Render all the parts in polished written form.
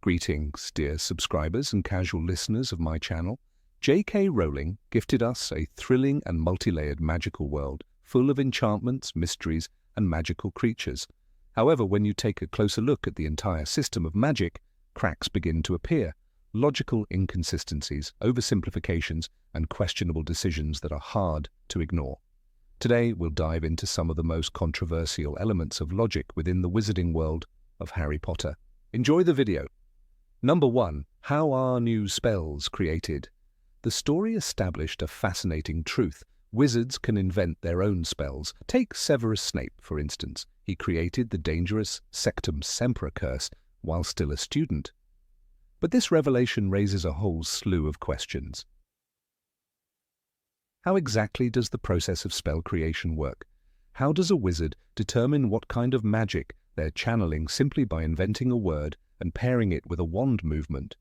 Greetings, dear subscribers and casual listeners of my channel. J.K. Rowling gifted us a thrilling and multi-layered magical world, full of enchantments, mysteries, and magical creatures. However, when you take a closer look at the entire system of magic, cracks begin to appear. Logical inconsistencies, oversimplifications, and questionable decisions that are hard to ignore. Today, we'll dive into some of the most controversial elements of logic within the wizarding world of Harry Potter. Enjoy the video. Number 1. How are new spells created? The story established a fascinating truth. Wizards can invent their own spells. Take Severus Snape, for instance. He created the dangerous Sectum Sempra curse while still a student. But this revelation raises a whole slew of questions. How exactly does the process of spell creation work? How does a wizard determine what kind of magic they're channeling simply by inventing a word and pairing it with a wand movement?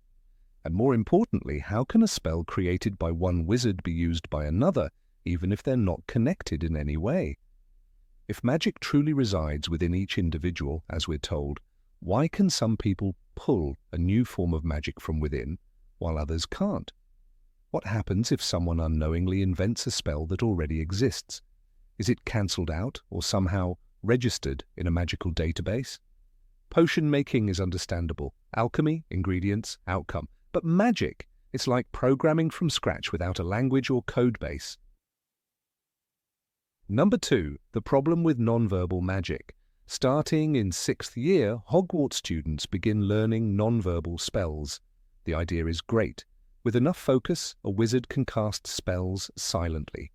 And more importantly, how can a spell created by one wizard be used by another, even if they're not connected in any way? If magic truly resides within each individual, as we're told, why can some people pull a new form of magic from within, while others can't? What happens if someone unknowingly invents a spell that already exists? Is it cancelled out or somehow registered in a magical database? Potion making is understandable. Alchemy, ingredients, outcome. But magic, it's like programming from scratch without a language or code base. Number 2. The problem with nonverbal magic. Starting in 6th year, Hogwarts students begin learning nonverbal spells. The idea is great. With enough focus, a wizard can cast spells silently.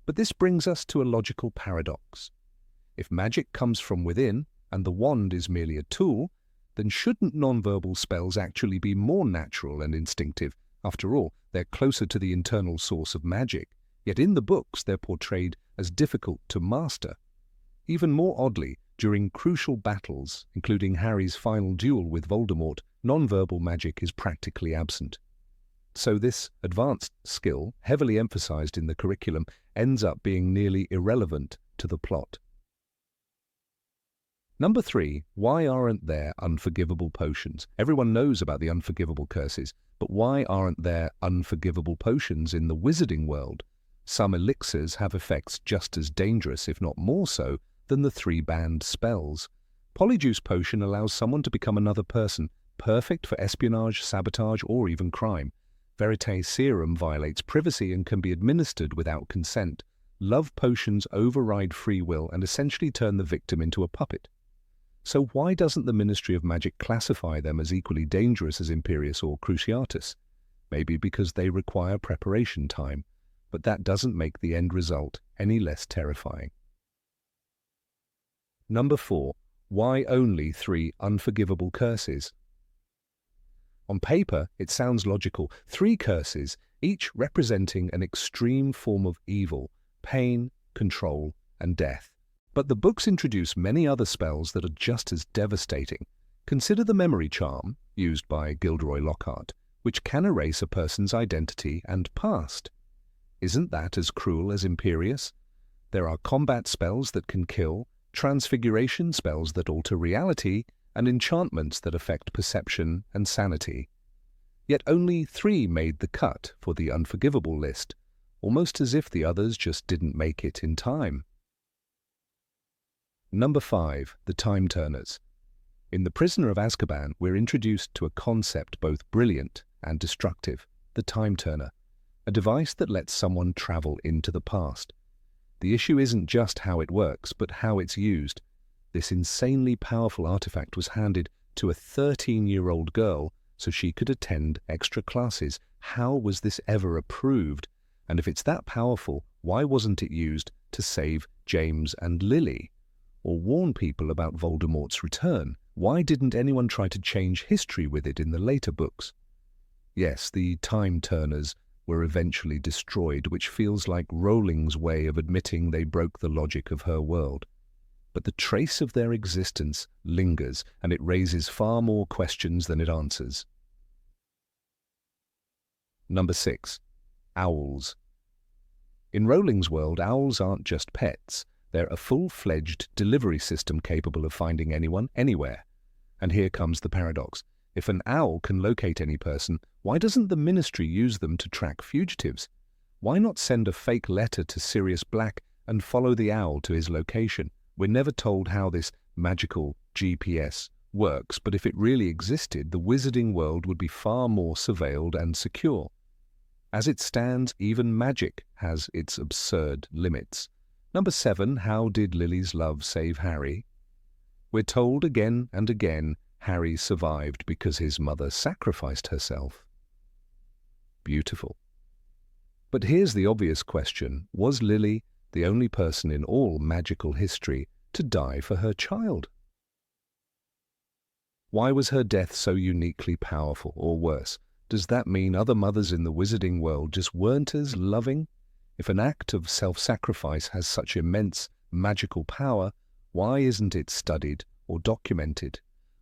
But this brings us to a logical paradox. If magic comes from within, and the wand is merely a tool, then shouldn't nonverbal spells actually be more natural and instinctive? After all, they're closer to the internal source of magic, yet in the books they're portrayed as difficult to master. Even more oddly, during crucial battles, including Harry's final duel with Voldemort, nonverbal magic is practically absent. So this advanced skill, heavily emphasized in the curriculum, ends up being nearly irrelevant to the plot. Number 3. Why aren't there unforgivable potions? Everyone knows about the unforgivable curses, but why aren't there unforgivable potions in the wizarding world? Some elixirs have effects just as dangerous, if not more so, than the 3 banned spells. Polyjuice Potion allows someone to become another person, perfect for espionage, sabotage, or even crime. Verite Serum violates privacy and can be administered without consent. Love potions override free will and essentially turn the victim into a puppet. So why doesn't the Ministry of Magic classify them as equally dangerous as Imperius or Cruciatus? Maybe because they require preparation time, but that doesn't make the end result any less terrifying. Number 4. Why only 3 unforgivable curses? On paper, it sounds logical. 3 curses, each representing an extreme form of evil, pain, control, and death. But the books introduce many other spells that are just as devastating. Consider the memory charm, used by Gilderoy Lockhart, which can erase a person's identity and past. Isn't that as cruel as Imperius? There are combat spells that can kill, transfiguration spells that alter reality, and enchantments that affect perception and sanity. Yet only 3 made the cut for the unforgivable list, almost as if the others just didn't make it in time. Number 5. The Time Turners. In The Prisoner of Azkaban, we're introduced to a concept both brilliant and destructive, the Time Turner, a device that lets someone travel into the past. The issue isn't just how it works, but how it's used. This insanely powerful artifact was handed to a 13-year-old girl so she could attend extra classes. How was this ever approved? And if it's that powerful, why wasn't it used to save James and Lily? Or warn people about Voldemort's return? Why didn't anyone try to change history with it in the later books? Yes, the Time Turners were eventually destroyed, which feels like Rowling's way of admitting they broke the logic of her world. But the trace of their existence lingers, and it raises far more questions than it answers. Number 6. Owls. In Rowling's world, owls aren't just pets. They're a full-fledged delivery system capable of finding anyone, anywhere. And here comes the paradox. If an owl can locate any person, why doesn't the ministry use them to track fugitives? Why not send a fake letter to Sirius Black and follow the owl to his location? We're never told how this magical GPS works, but if it really existed, the wizarding world would be far more surveilled and secure. As it stands, even magic has its absurd limits. Number 7, how did Lily's love save Harry? We're told again and again Harry survived because his mother sacrificed herself. Beautiful. But here's the obvious question. Was Lily the only person in all magical history to die for her child? Why was her death so uniquely powerful? Or worse, does that mean other mothers in the wizarding world just weren't as loving? If an act of self-sacrifice has such immense magical power, why isn't it studied or documented?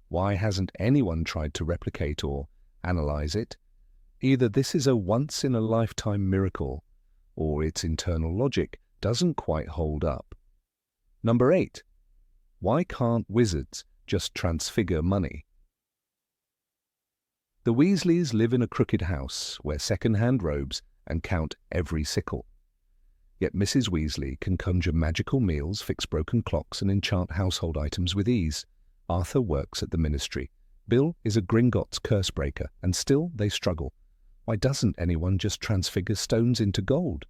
Why hasn't anyone tried to replicate or analyze it? Either this is a once-in-a-lifetime miracle, or its internal logic doesn't quite hold up. Number 8. Why can't wizards just transfigure money? The Weasleys live in a crooked house, wear second-hand robes, and count every sickle. Yet Mrs. Weasley can conjure magical meals, fix broken clocks, and enchant household items with ease. Arthur works at the ministry. Bill is a Gringotts curse-breaker, and still they struggle. Why doesn't anyone just transfigure stones into gold?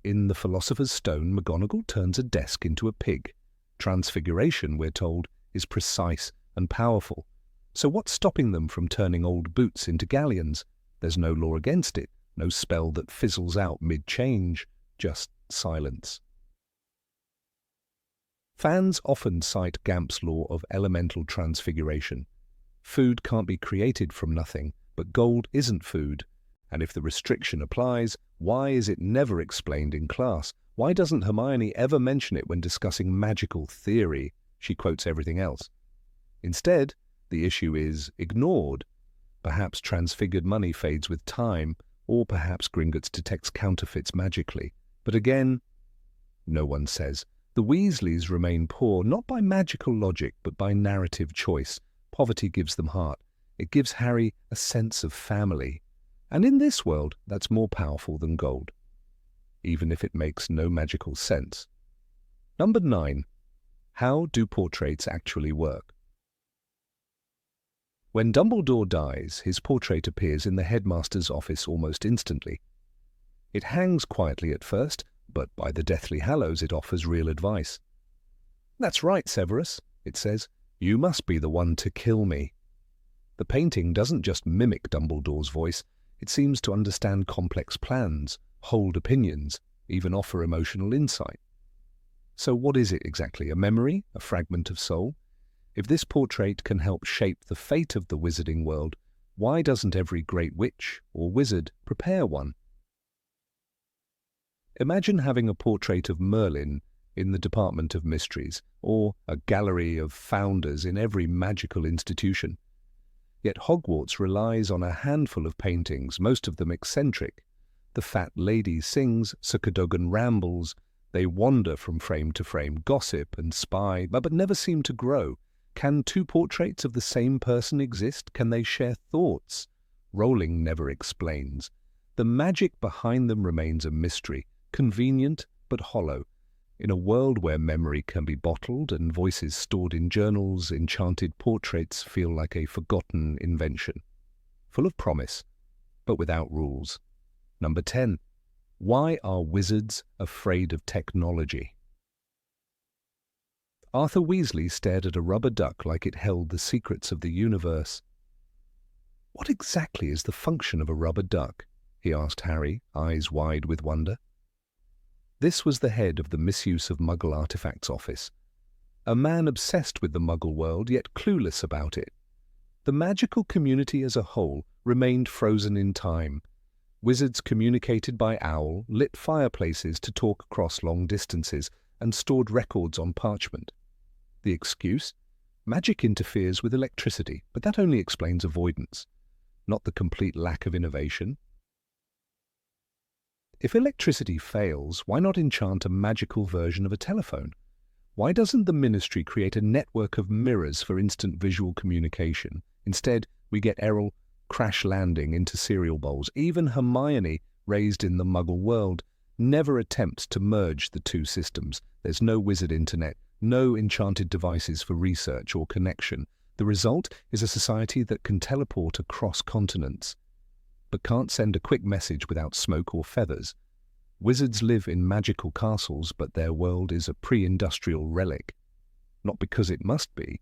In The Philosopher's Stone, McGonagall turns a desk into a pig. Transfiguration, we're told, is precise and powerful. So what's stopping them from turning old boots into galleons? There's no law against it, no spell that fizzles out mid-change, just silence. Fans often cite Gamp's law of elemental transfiguration. Food can't be created from nothing, but gold isn't food. And if the restriction applies, why is it never explained in class? Why doesn't Hermione ever mention it when discussing magical theory? She quotes everything else. Instead, the issue is ignored. Perhaps transfigured money fades with time, or perhaps Gringotts detects counterfeits magically. But again, no one says. The Weasleys remain poor not by magical logic, but by narrative choice. Poverty gives them heart. It gives Harry a sense of family. And in this world, that's more powerful than gold, even if it makes no magical sense. Number 9. How do portraits actually work? When Dumbledore dies, his portrait appears in the headmaster's office almost instantly. It hangs quietly at first, but by the Deathly Hallows it offers real advice. "That's right, Severus," it says. "You must be the one to kill me." The painting doesn't just mimic Dumbledore's voice, it seems to understand complex plans, hold opinions, even offer emotional insight. So what is it exactly? A memory? A fragment of soul? If this portrait can help shape the fate of the wizarding world, why doesn't every great witch or wizard prepare one? Imagine having a portrait of Merlin in the Department of Mysteries, or a gallery of founders in every magical institution. Yet Hogwarts relies on a handful of paintings, most of them eccentric. The fat lady sings, Sir Cadogan rambles, they wander from frame to frame, gossip and spy, but never seem to grow. Can two portraits of the same person exist? Can they share thoughts? Rowling never explains. The magic behind them remains a mystery, convenient but hollow. In a world where memory can be bottled and voices stored in journals, enchanted portraits feel like a forgotten invention. Full of promise, but without rules. Number 10. Why are wizards afraid of technology? Arthur Weasley stared at a rubber duck like it held the secrets of the universe. "What exactly is the function of a rubber duck?" he asked Harry, eyes wide with wonder. This was the head of the Misuse of Muggle Artifacts office, a man obsessed with the Muggle world yet clueless about it. The magical community as a whole remained frozen in time. Wizards communicated by owl, lit fireplaces to talk across long distances, and stored records on parchment. The excuse? Magic interferes with electricity, but that only explains avoidance, not the complete lack of innovation. If electricity fails, why not enchant a magical version of a telephone? Why doesn't the ministry create a network of mirrors for instant visual communication? Instead, We get Errol crash landing into cereal bowls. Even Hermione, raised in the Muggle world, never attempts to merge the two systems. There's no wizard internet, no enchanted devices for research or connection. The result is a society that can teleport across continents, but can't send a quick message without smoke or feathers. Wizards live in magical castles, but their world is a pre-industrial relic. Not because it must be,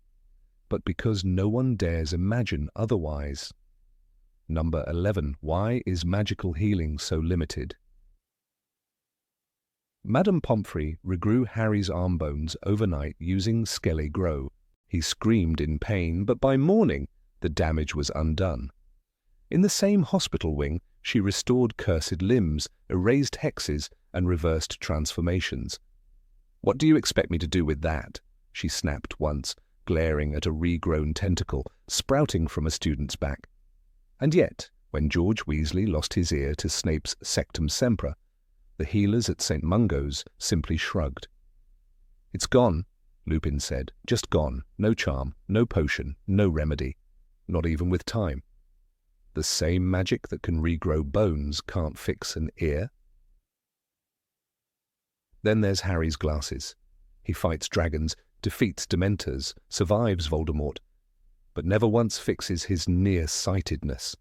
but because no one dares imagine otherwise. Number 11. Why is magical healing so limited? Madame Pomfrey regrew Harry's arm bones overnight using Skelly Grow. He screamed in pain, but by morning the damage was undone. In the same hospital wing, she restored cursed limbs, erased hexes, and reversed transformations. "What do you expect me to do with that?" she snapped once, glaring at a regrown tentacle sprouting from a student's back. And yet, when George Weasley lost his ear to Snape's Sectum Sempra, the healers at St. Mungo's simply shrugged. "It's gone," Lupin said. "Just gone. No charm, no potion, no remedy. Not even with time. The same magic that can regrow bones can't fix an ear." Then there's Harry's glasses. He fights dragons, defeats Dementors, survives Voldemort, but never once fixes his near-sightedness.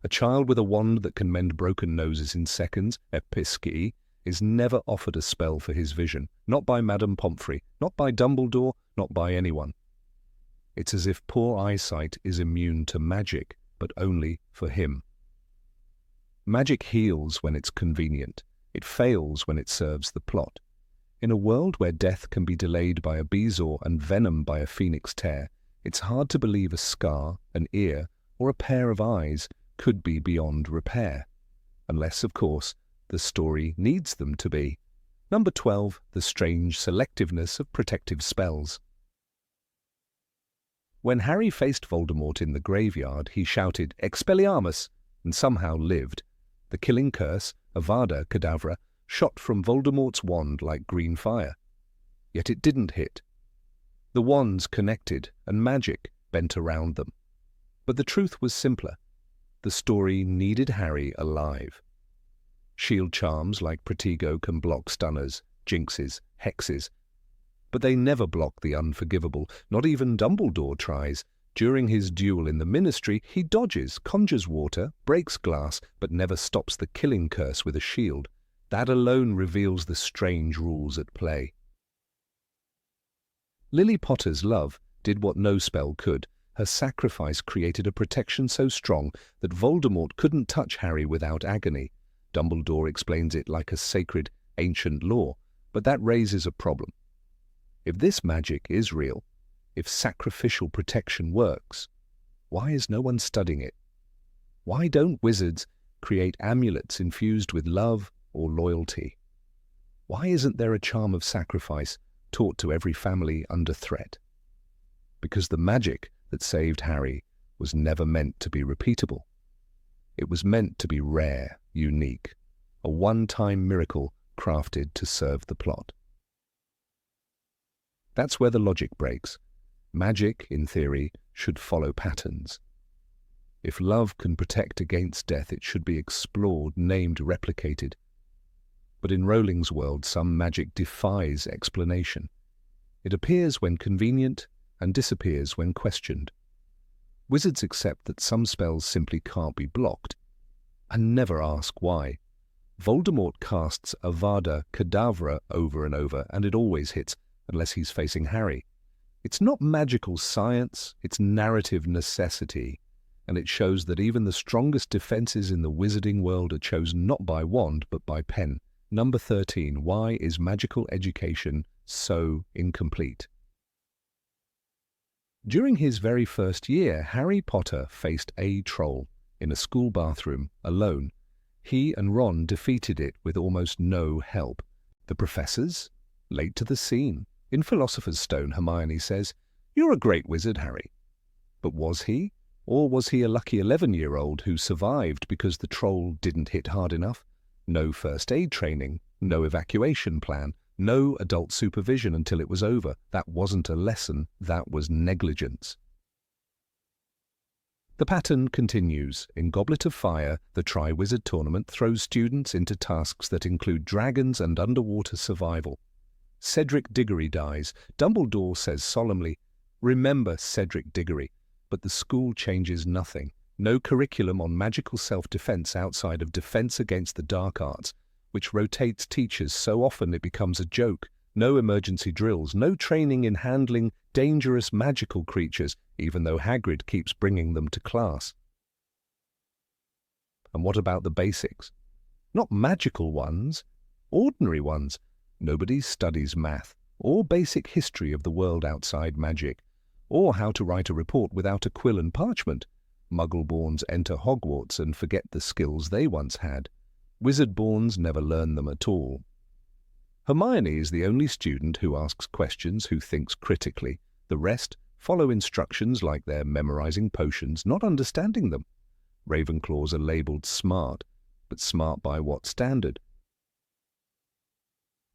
A child with a wand that can mend broken noses in seconds, Episci, is never offered a spell for his vision, not by Madame Pomfrey, not by Dumbledore, not by anyone. It's as if poor eyesight is immune to magic, but only for him. Magic heals when it's convenient. It fails when it serves the plot. In a world where death can be delayed by a bezoar and venom by a phoenix tear, it's hard to believe a scar, an ear, or a pair of eyes could be beyond repair. Unless, of course, the story needs them to be. Number 12. The strange selectiveness of protective spells. When Harry faced Voldemort in the graveyard, he shouted, "Expelliarmus!" and somehow lived. The killing curse, Avada Kedavra, shot from Voldemort's wand like green fire. Yet it didn't hit. The wands connected, and magic bent around them. But the truth was simpler. The story needed Harry alive. Shield charms like Protego can block stunners, jinxes, hexes. But they never block the unforgivable. Not even Dumbledore tries. During his duel in the Ministry, he dodges, conjures water, breaks glass, but never stops the killing curse with a shield. That alone reveals the strange rules at play. Lily Potter's love did what no spell could. Her sacrifice created a protection so strong that Voldemort couldn't touch Harry without agony. Dumbledore explains it like a sacred, ancient law, but that raises a problem. If this magic is real, if sacrificial protection works, why is no one studying it? Why don't wizards create amulets infused with love or loyalty? Why isn't there a charm of sacrifice taught to every family under threat? Because the magic that saved Harry was never meant to be repeatable. It was meant to be rare, unique, a one-time miracle crafted to serve the plot. That's where the logic breaks. Magic, in theory, should follow patterns. If love can protect against death, it should be explored, named, replicated. But in Rowling's world, some magic defies explanation. It appears when convenient and disappears when questioned. Wizards accept that some spells simply can't be blocked, and never ask why. Voldemort casts Avada Kedavra over and over, and it always hits, unless he's facing Harry. It's not magical science, it's narrative necessity, and it shows that even the strongest defenses in the wizarding world are chosen not by wand, but by pen. Number 13. Why is magical education so incomplete? During his very first year, Harry Potter faced a troll in a school bathroom, alone. He and Ron defeated it with almost no help. The professors? Late to the scene. In Philosopher's Stone, Hermione says, "You're a great wizard, Harry." But was he? Or was he a lucky 11-year-old who survived because the troll didn't hit hard enough? No first aid training, no evacuation plan, no adult supervision until it was over. That wasn't a lesson, that was negligence. The pattern continues. In Goblet of Fire, the Tri-Wizard tournament throws students into tasks that include dragons and underwater survival. Cedric Diggory dies. Dumbledore says solemnly, "Remember Cedric Diggory," but the school changes nothing. No curriculum on magical self-defense outside of defense against the dark arts, which rotates teachers so often it becomes a joke. No emergency drills, no training in handling dangerous magical creatures, even though Hagrid keeps bringing them to class. And what about the basics? Not magical ones, ordinary ones. Nobody studies math, or basic history of the world outside magic, or how to write a report without a quill and parchment. Muggle-borns enter Hogwarts and forget the skills they once had. Wizard-borns never learn them at all. Hermione is the only student who asks questions, who thinks critically. The rest follow instructions like they're memorizing potions, not understanding them. Ravenclaws are labelled smart, but smart by what standard?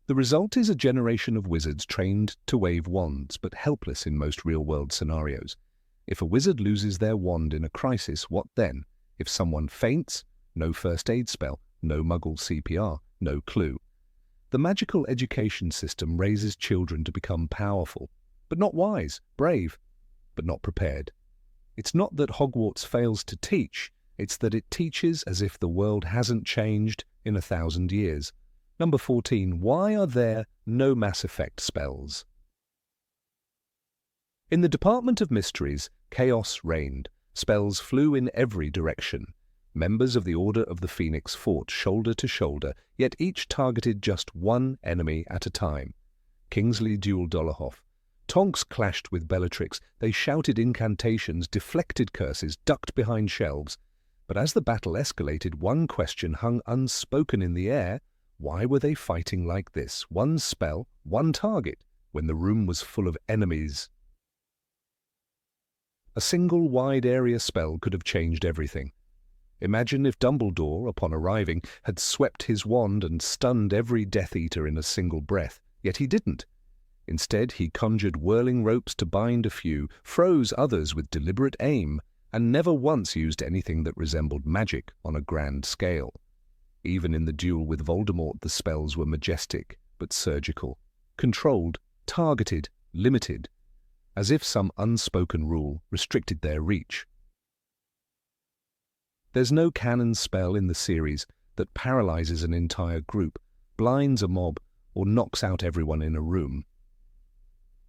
The result is a generation of wizards trained to wave wands, but helpless in most real-world scenarios. If a wizard loses their wand in a crisis, what then? If someone faints, no first aid spell, no Muggle CPR, no clue. The magical education system raises children to become powerful, but not wise, brave, but not prepared. It's not that Hogwarts fails to teach, it's that it teaches as if the world hasn't changed in 1,000 years. Number 14. Why are there no Mass Effect spells? In the Department of Mysteries, chaos reigned. Spells flew in every direction. Members of the Order of the Phoenix fought shoulder to shoulder, yet each targeted just one enemy at a time. Kingsley dueled Dolohov. Tonks clashed with Bellatrix. They shouted incantations, deflected curses, ducked behind shelves. But as the battle escalated, one question hung unspoken in the air. Why were they fighting like this? One spell, one target, when the room was full of enemies. A single wide-area spell could have changed everything. Imagine if Dumbledore, upon arriving, had swept his wand and stunned every Death Eater in a single breath. Yet he didn't. Instead, he conjured whirling ropes to bind a few, froze others with deliberate aim, and never once used anything that resembled magic on a grand scale. Even in the duel with Voldemort, the spells were majestic, but surgical, controlled, targeted, limited, as if some unspoken rule restricted their reach. There's no canon spell in the series that paralyzes an entire group, blinds a mob, or knocks out everyone in a room.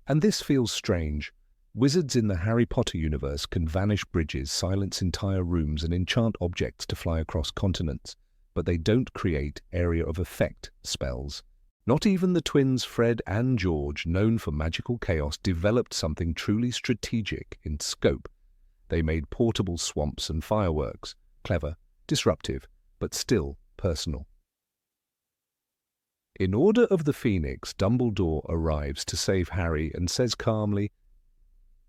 And this feels strange. Wizards in the Harry Potter universe can vanish bridges, silence entire rooms, and enchant objects to fly across continents, but they don't create area of effect spells. Not even the twins Fred and George, known for magical chaos, developed something truly strategic in scope. They made portable swamps and fireworks. Clever, disruptive, but still personal. In Order of the Phoenix, Dumbledore arrives to save Harry and says calmly,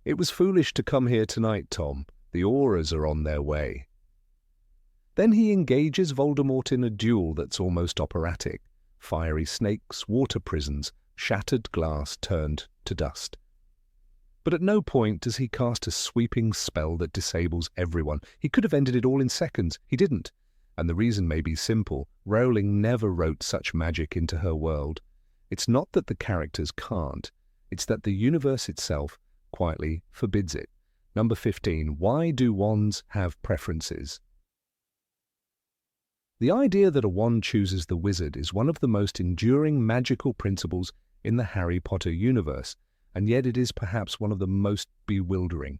"It was foolish to come here tonight, Tom. The auras are on their way." Then he engages Voldemort in a duel that's almost operatic. Fiery snakes, water prisons, shattered glass turned to dust. But at no point does he cast a sweeping spell that disables everyone. He could have ended it all in seconds. He didn't. And the reason may be simple. Rowling never wrote such magic into her world. It's not that the characters can't. It's that the universe itself quietly forbids it. Number 15. Why do wands have preferences? The idea that a wand chooses the wizard is one of the most enduring magical principles in the Harry Potter universe, and yet it is perhaps one of the most bewildering.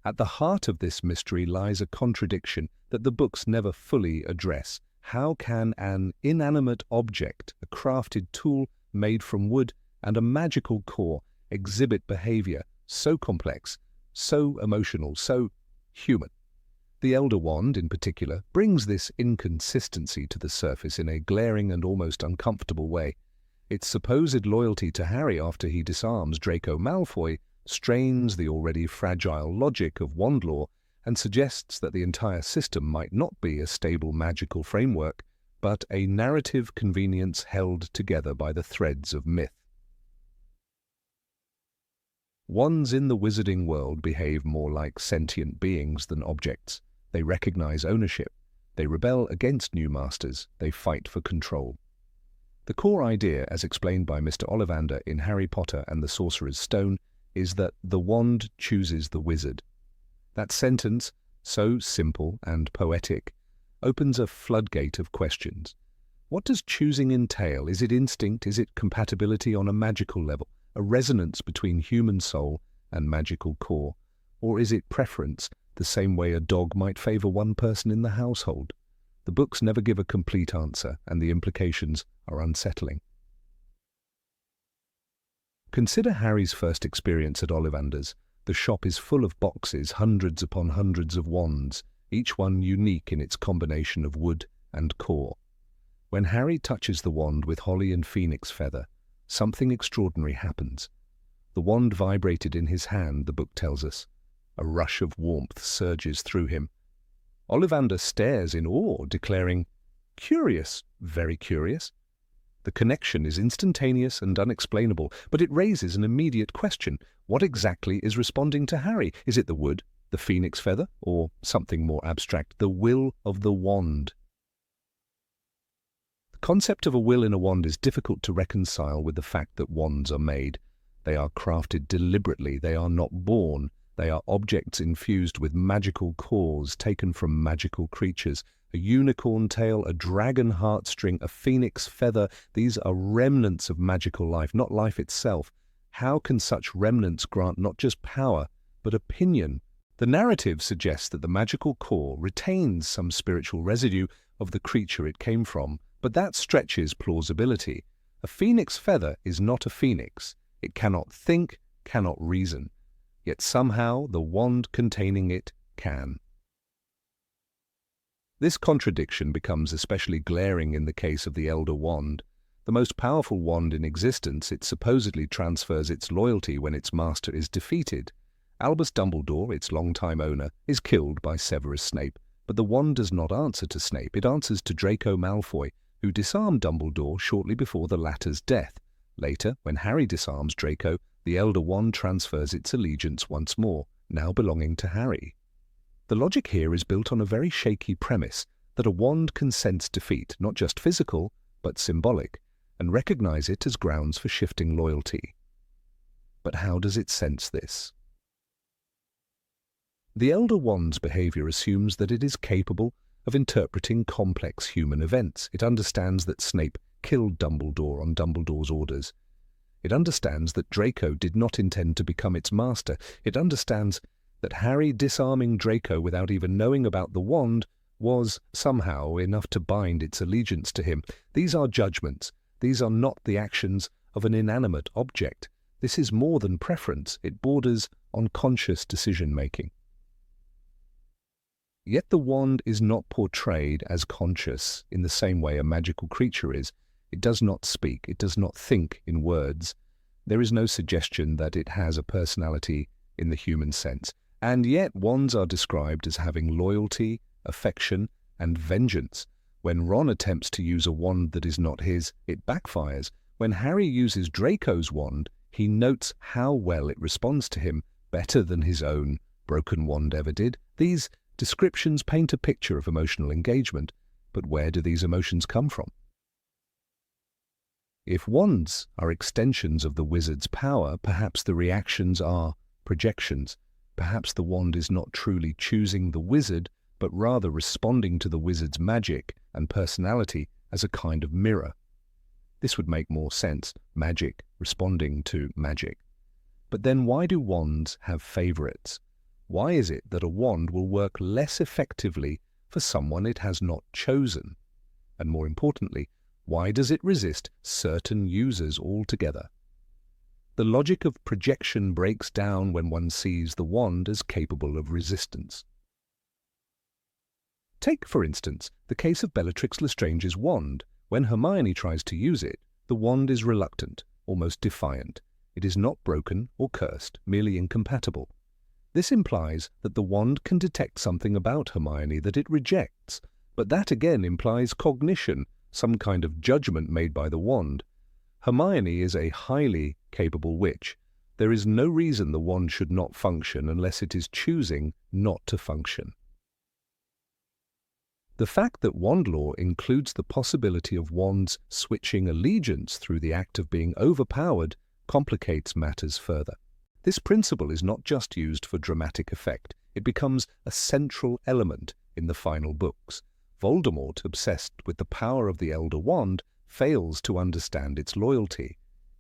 At the heart of this mystery lies a contradiction that the books never fully address. How can an inanimate object, a crafted tool made from wood and a magical core, exhibit behavior so complex, so emotional, so human? The Elder Wand, in particular, brings this inconsistency to the surface in a glaring and almost uncomfortable way. Its supposed loyalty to Harry after he disarms Draco Malfoy strains the already fragile logic of wand law and suggests that the entire system might not be a stable magical framework, but a narrative convenience held together by the threads of myth. Wands in the wizarding world behave more like sentient beings than objects. They recognize ownership. They rebel against new masters. They fight for control. The core idea, as explained by Mr. Ollivander in Harry Potter and the Sorcerer's Stone, is that the wand chooses the wizard. That sentence, so simple and poetic, opens a floodgate of questions. What does choosing entail? Is it instinct? Is it compatibility on a magical level, a resonance between human soul and magical core? Or is it preference, the same way a dog might favor one person in the household? The books never give a complete answer, and the implications are unsettling. Consider Harry's first experience at Ollivander's. The shop is full of boxes, hundreds upon hundreds of wands, each one unique in its combination of wood and core. When Harry touches the wand with holly and phoenix feather, something extraordinary happens. The wand vibrated in his hand, the book tells us. A rush of warmth surges through him. Ollivander stares in awe, declaring, "Curious, very curious." The connection is instantaneous and unexplainable, but it raises an immediate question. What exactly is responding to Harry? Is it the wood, the phoenix feather, or something more abstract, the will of the wand? The concept of a will in a wand is difficult to reconcile with the fact that wands are made. They are crafted deliberately. They are not born. They are objects infused with magical cores taken from magical creatures. A unicorn tail, a dragon heartstring, a phoenix feather. These are remnants of magical life, not life itself. How can such remnants grant not just power, but opinion? The narrative suggests that the magical core retains some spiritual residue of the creature it came from, but that stretches plausibility. A phoenix feather is not a phoenix. It cannot think, cannot reason. Yet somehow the wand containing it can. This contradiction becomes especially glaring in the case of the Elder Wand. The most powerful wand in existence, it supposedly transfers its loyalty when its master is defeated. Albus Dumbledore, its longtime owner, is killed by Severus Snape, but the wand does not answer to Snape. It answers to Draco Malfoy, who disarmed Dumbledore shortly before the latter's death. Later, when Harry disarms Draco, the Elder Wand transfers its allegiance once more, now belonging to Harry. The logic here is built on a very shaky premise that a wand can sense defeat, not just physical, but symbolic, and recognize it as grounds for shifting loyalty. But how does it sense this? The Elder Wand's behavior assumes that it is capable of interpreting complex human events. It understands that Snape killed Dumbledore on Dumbledore's orders. It understands that Draco did not intend to become its master. It understands that Harry disarming Draco without even knowing about the wand was somehow enough to bind its allegiance to him. These are judgments. These are not the actions of an inanimate object. This is more than preference. It borders on conscious decision-making. Yet the wand is not portrayed as conscious in the same way a magical creature is. It does not speak. It does not think in words. There is no suggestion that it has a personality in the human sense. And yet wands are described as having loyalty, affection, and vengeance. When Ron attempts to use a wand that is not his, it backfires. When Harry uses Draco's wand, he notes how well it responds to him, better than his own broken wand ever did. These descriptions paint a picture of emotional engagement, but where do these emotions come from? If wands are extensions of the wizard's power, perhaps the reactions are projections. Perhaps the wand is not truly choosing the wizard, but rather responding to the wizard's magic and personality as a kind of mirror. This would make more sense, magic responding to magic. But then why do wands have favorites? Why is it that a wand will work less effectively for someone it has not chosen? And more importantly, why does it resist certain users altogether? The logic of projection breaks down when one sees the wand as capable of resistance. Take, for instance, the case of Bellatrix Lestrange's wand. When Hermione tries to use it, the wand is reluctant, almost defiant. It is not broken or cursed, merely incompatible. This implies that the wand can detect something about Hermione that it rejects, but that again implies cognition, some kind of judgment made by the wand. Hermione is a highly capable witch. There is no reason the wand should not function unless it is choosing not to function. The fact that wand law includes the possibility of wands switching allegiance through the act of being overpowered complicates matters further. This principle is not just used for dramatic effect, it becomes a central element in the final books. Voldemort, obsessed with the power of the Elder Wand, fails to understand its loyalty.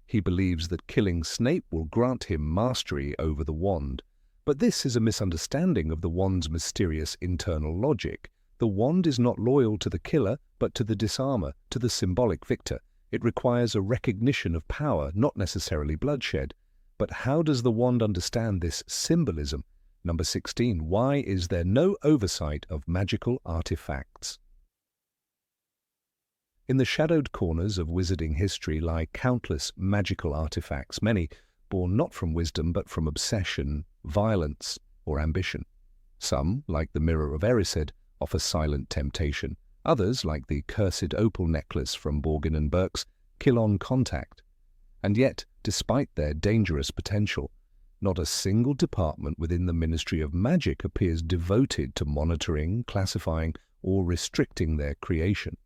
He believes that killing Snape will grant him mastery over the wand. But this is a misunderstanding of the wand's mysterious internal logic. The wand is not loyal to the killer, but to the disarmer, to the symbolic victor. It requires a recognition of power, not necessarily bloodshed. But how does the wand understand this symbolism? Number 16. Why is there no oversight of magical artifacts? In the shadowed corners of wizarding history lie countless magical artifacts, many born not from wisdom but from obsession, violence, or ambition. Some, like the Mirror of Erised, offer silent temptation. Others, like the cursed opal necklace from Borgin and Burke's, kill on contact. And yet, despite their dangerous potential, not a single department within the Ministry of Magic appears devoted to monitoring, classifying, or restricting their creation.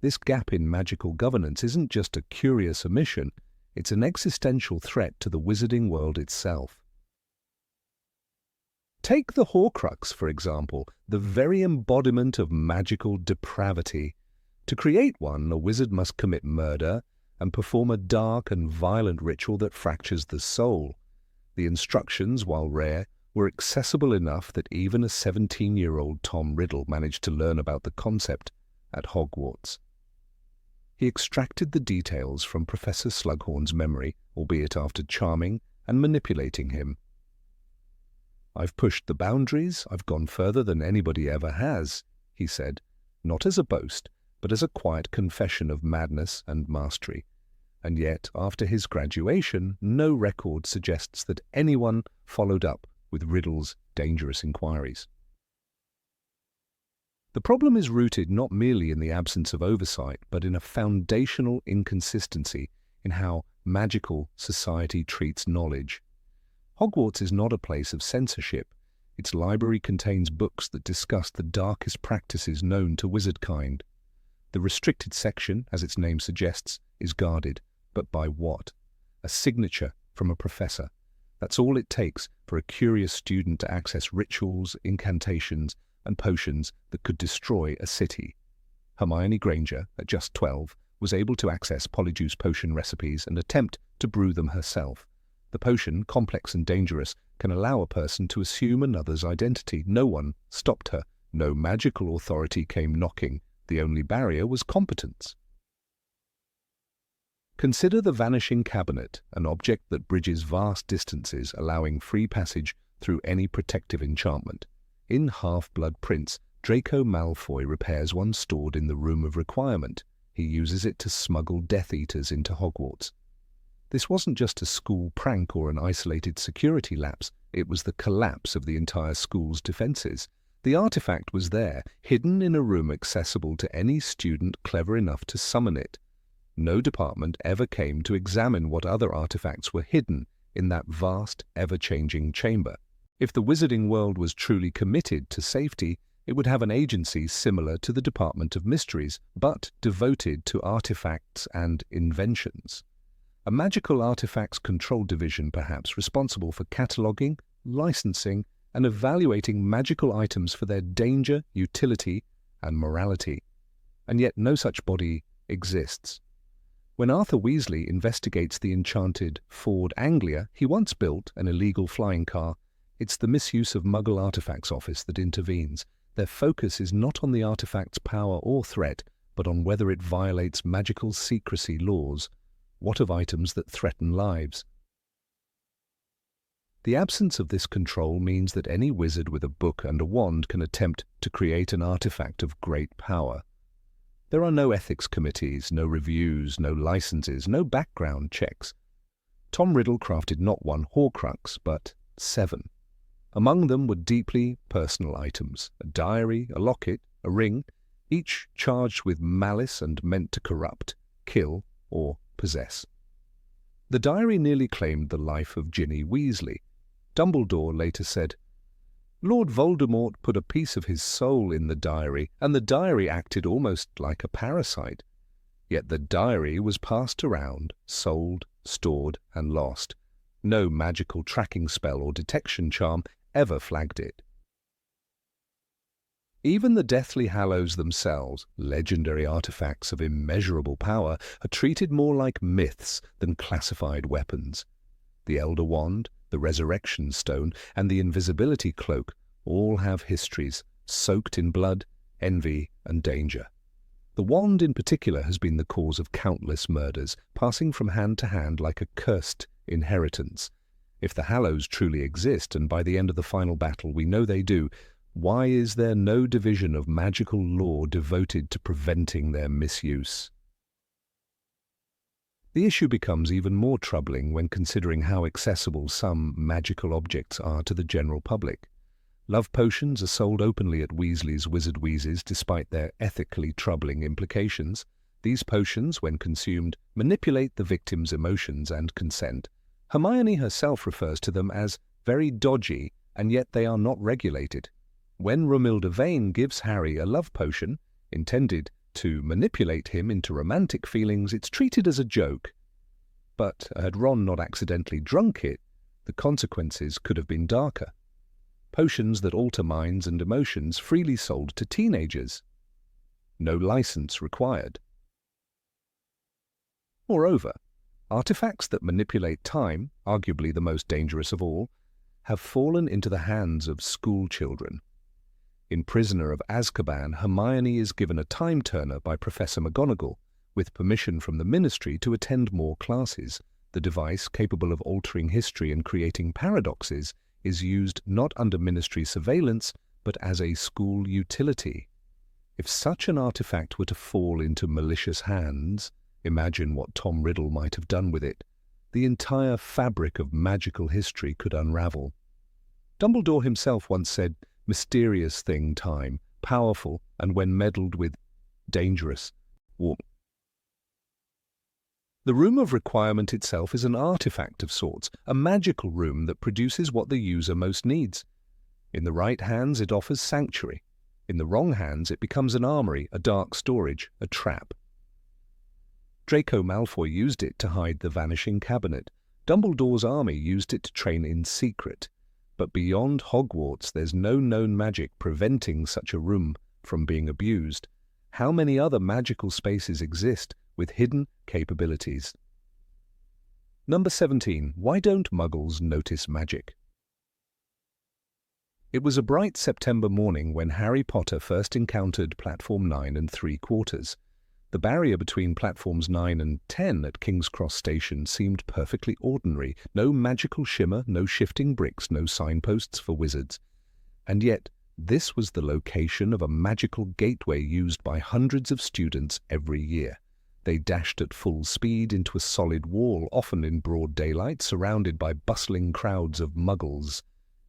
This gap in magical governance isn't just a curious omission, it's an existential threat to the wizarding world itself. Take the Horcrux, for example, the very embodiment of magical depravity. To create one, a wizard must commit murder and perform a dark and violent ritual that fractures the soul. The instructions, while rare, were accessible enough that even a 17-year-old Tom Riddle managed to learn about the concept at Hogwarts. He extracted the details from Professor Slughorn's memory, albeit after charming and manipulating him. "I've pushed the boundaries, I've gone further than anybody ever has," he said, not as a boast, but as a quiet confession of madness and mastery. And yet, after his graduation, no record suggests that anyone followed up with Riddle's dangerous inquiries. The problem is rooted not merely in the absence of oversight, but in a foundational inconsistency in how magical society treats knowledge. Hogwarts is not a place of censorship. Its library contains books that discuss the darkest practices known to wizardkind. The restricted section, as its name suggests, is guarded. But by what? A signature from a professor. That's all it takes for a curious student to access rituals, incantations, and potions that could destroy a city. Hermione Granger, at just 12, was able to access polyjuice potion recipes and attempt to brew them herself. The potion, complex and dangerous, can allow a person to assume another's identity. No one stopped her. No magical authority came knocking. The only barrier was competence. Consider the Vanishing Cabinet, an object that bridges vast distances, allowing free passage through any protective enchantment. In Half-Blood Prince, Draco Malfoy repairs one stored in the Room of Requirement. He uses it to smuggle Death Eaters into Hogwarts. This wasn't just a school prank or an isolated security lapse, it was the collapse of the entire school's defenses. The artifact was there, hidden in a room accessible to any student clever enough to summon it. No department ever came to examine what other artifacts were hidden in that vast, ever-changing chamber. If the wizarding world was truly committed to safety, it would have an agency similar to the Department of Mysteries, but devoted to artifacts and inventions. A magical artifacts control division, perhaps, responsible for cataloguing, licensing, and evaluating magical items for their danger, utility, and morality. And yet no such body exists. When Arthur Weasley investigates the enchanted Ford Anglia he once built, an illegal flying car, it's the misuse of Muggle Artifacts Office that intervenes. Their focus is not on the artifact's power or threat, but on whether it violates magical secrecy laws. What of items that threaten lives? The absence of this control means that any wizard with a book and a wand can attempt to create an artifact of great power. There are no ethics committees, no reviews, no licenses, no background checks. Tom Riddle crafted not one Horcrux, but 7. Among them were deeply personal items, a diary, a locket, a ring, each charged with malice and meant to corrupt, kill, or possess. The diary nearly claimed the life of Ginny Weasley. Dumbledore later said, "Lord Voldemort put a piece of his soul in the diary, and the diary acted almost like a parasite. Yet the diary was passed around, sold, stored, and lost. No magical tracking spell or detection charm ever flagged it." Even the Deathly Hallows themselves, legendary artifacts of immeasurable power, are treated more like myths than classified weapons. The Elder Wand, the Resurrection Stone, and the Invisibility Cloak all have histories, soaked in blood, envy, and danger. The wand in particular has been the cause of countless murders, passing from hand to hand like a cursed inheritance. If the Hallows truly exist, and by the end of the final battle we know they do, why is there no division of magical law devoted to preventing their misuse? The issue becomes even more troubling when considering how accessible some magical objects are to the general public. Love potions are sold openly at Weasley's Wizard Wheezes despite their ethically troubling implications. These potions, when consumed, manipulate the victim's emotions and consent. Hermione herself refers to them as very dodgy, and yet they are not regulated. When Romilda Vane gives Harry a love potion, intended to manipulate him into romantic feelings, it's treated as a joke. But had Ron not accidentally drunk it, the consequences could have been darker. Potions that alter minds and emotions freely sold to teenagers. No license required. Moreover, artifacts that manipulate time, arguably the most dangerous of all, have fallen into the hands of school children. In Prisoner of Azkaban, Hermione is given a time turner by Professor McGonagall, with permission from the Ministry to attend more classes. The device, capable of altering history and creating paradoxes, is used not under Ministry surveillance, but as a school utility. If such an artifact were to fall into malicious hands, imagine what Tom Riddle might have done with it. The entire fabric of magical history could unravel. Dumbledore himself once said, "Mysterious thing, time, powerful, and when meddled with, dangerous." The Room of Requirement itself is an artifact of sorts, a magical room that produces what the user most needs. In the right hands it offers sanctuary. In the wrong hands it becomes an armory, a dark storage, a trap. Draco Malfoy used it to hide the vanishing cabinet. Dumbledore's army used it to train in secret. But beyond Hogwarts there's no known magic preventing such a room from being abused. How many other magical spaces exist with hidden capabilities? Number 17. Why don't Muggles notice magic? It was a bright September morning when Harry Potter first encountered Platform 9 3/4. The barrier between platforms 9 and 10 at King's Cross Station seemed perfectly ordinary. No magical shimmer, no shifting bricks, no signposts for wizards. And yet, this was the location of a magical gateway used by hundreds of students every year. They dashed at full speed into a solid wall, often in broad daylight, surrounded by bustling crowds of Muggles.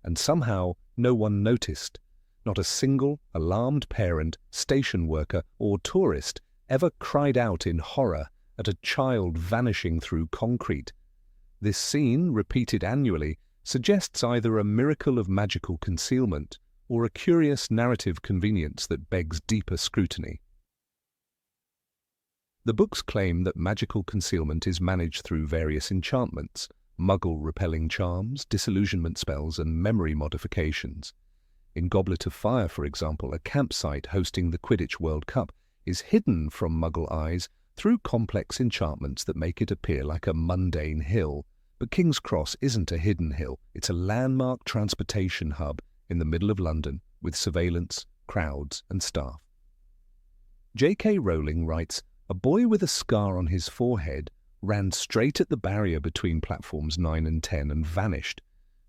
And somehow no one noticed. Not a single alarmed parent, station worker, or tourist ever cried out in horror at a child vanishing through concrete. This scene, repeated annually, suggests either a miracle of magical concealment or a curious narrative convenience that begs deeper scrutiny. The books claim that magical concealment is managed through various enchantments, Muggle-repelling charms, disillusionment spells, and memory modifications. In Goblet of Fire, for example, a campsite hosting the Quidditch World Cup is hidden from Muggle eyes through complex enchantments that make it appear like a mundane hill. But King's Cross isn't a hidden hill, it's a landmark transportation hub in the middle of London with surveillance, crowds, and staff. J.K. Rowling writes, "A boy with a scar on his forehead ran straight at the barrier between platforms 9 and 10 and vanished.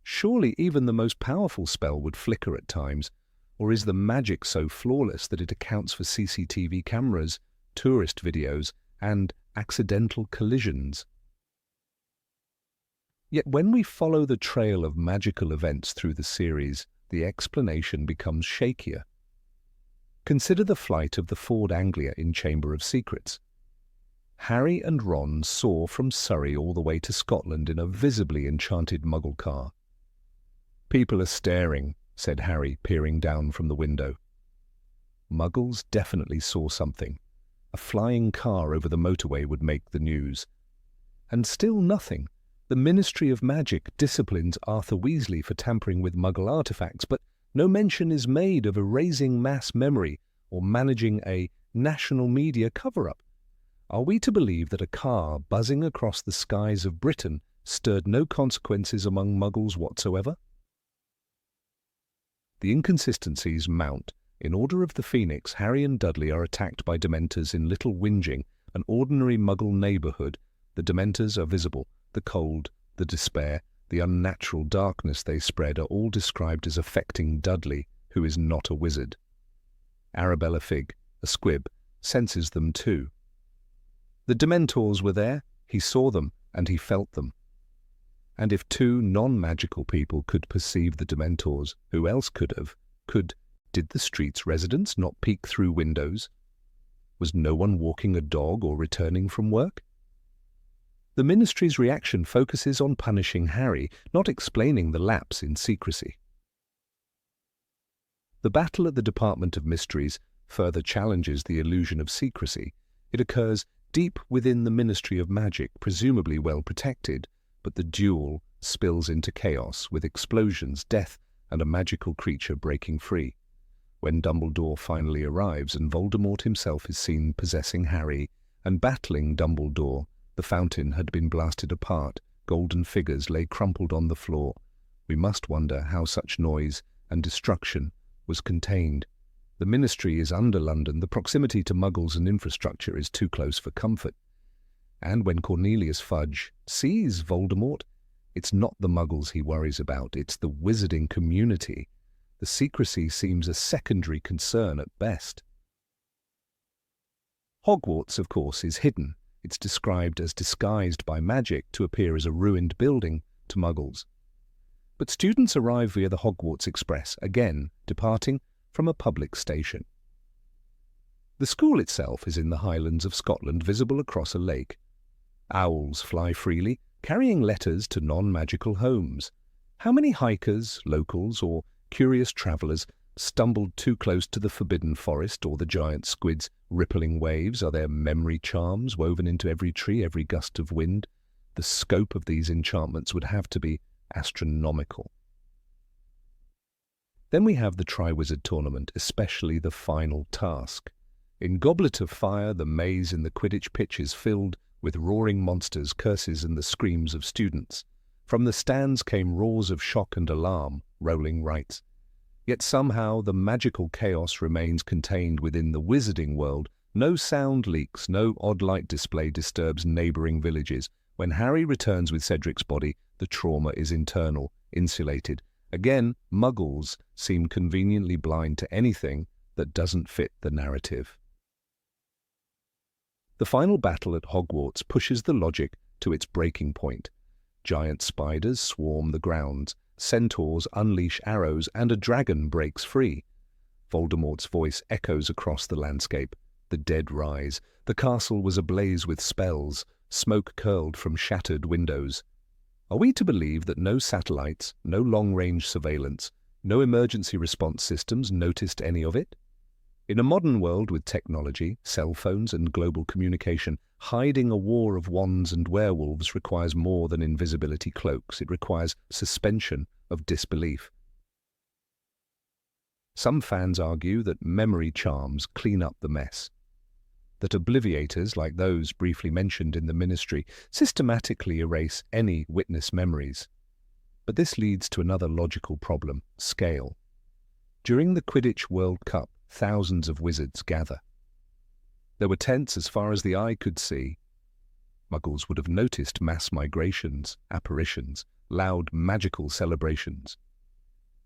Surely even the most powerful spell would flicker at times. Or is the magic so flawless that it accounts for CCTV cameras, tourist videos, and accidental collisions?" Yet when we follow the trail of magical events through the series, the explanation becomes shakier. Consider the flight of the Ford Anglia in Chamber of Secrets. Harry and Ron soar from Surrey all the way to Scotland in a visibly enchanted Muggle car. "People are staring," said Harry, peering down from the window. Muggles definitely saw something. A flying car over the motorway would make the news. And still nothing. The Ministry of Magic disciplines Arthur Weasley for tampering with Muggle artifacts, but no mention is made of erasing mass memory or managing a national media cover-up. Are we to believe that a car buzzing across the skies of Britain stirred no consequences among Muggles whatsoever? The inconsistencies mount. In Order of the Phoenix, Harry and Dudley are attacked by Dementors in Little Whinging, an ordinary Muggle neighbourhood. The Dementors are visible. The cold, the despair, the unnatural darkness they spread are all described as affecting Dudley, who is not a wizard. Arabella Figg, a squib, senses them too. The Dementors were there, he saw them, and he felt them. And if two non-magical people could perceive the Dementors, who else could have? Did the street's residents not peek through windows? Was no one walking a dog or returning from work? The Ministry's reaction focuses on punishing Harry, not explaining the lapse in secrecy. The battle at the Department of Mysteries further challenges the illusion of secrecy. It occurs deep within the Ministry of Magic, presumably well protected, but the duel spills into chaos with explosions, death, and a magical creature breaking free. When Dumbledore finally arrives and Voldemort himself is seen possessing Harry and battling Dumbledore, the fountain had been blasted apart, golden figures lay crumpled on the floor. We must wonder how such noise and destruction was contained. The Ministry is under London, the proximity to Muggles and infrastructure is too close for comfort. And when Cornelius Fudge sees Voldemort, it's not the Muggles he worries about, it's the wizarding community. The secrecy seems a secondary concern at best. Hogwarts, of course, is hidden. It's described as disguised by magic to appear as a ruined building to Muggles. But students arrive via the Hogwarts Express, again departing from a public station. The school itself is in the Highlands of Scotland, visible across a lake. Owls fly freely, carrying letters to non-magical homes. How many hikers, locals, or curious travellers stumbled too close to the forbidden forest or the giant squid's rippling waves? Are there memory charms woven into every tree, every gust of wind? The scope of these enchantments would have to be astronomical. Then we have the Triwizard Tournament, especially the final task. In Goblet of Fire, the maze in the Quidditch pitch is filled with roaring monsters, curses, and the screams of students. From the stands came roars of shock and alarm, Rowling writes. Yet somehow the magical chaos remains contained within the wizarding world. No sound leaks, no odd light display disturbs neighbouring villages. When Harry returns with Cedric's body, the trauma is internal, insulated. Again, Muggles seem conveniently blind to anything that doesn't fit the narrative. The final battle at Hogwarts pushes the logic to its breaking point. Giant spiders swarm the grounds, centaurs unleash arrows, and a dragon breaks free. Voldemort's voice echoes across the landscape. The dead rise. The castle was ablaze with spells. Smoke curled from shattered windows. Are we to believe that no satellites, no long-range surveillance, no emergency response systems noticed any of it? In a modern world with technology, cell phones and global communication, hiding a war of wands and werewolves requires more than invisibility cloaks. It requires suspension of disbelief. Some fans argue that memory charms clean up the mess, that obliviators, like those briefly mentioned in the Ministry, systematically erase any witness memories. But this leads to another logical problem: scale. During the Quidditch World Cup, thousands of wizards gather. There were tents as far as the eye could see. Muggles would have noticed mass migrations, apparitions, loud magical celebrations.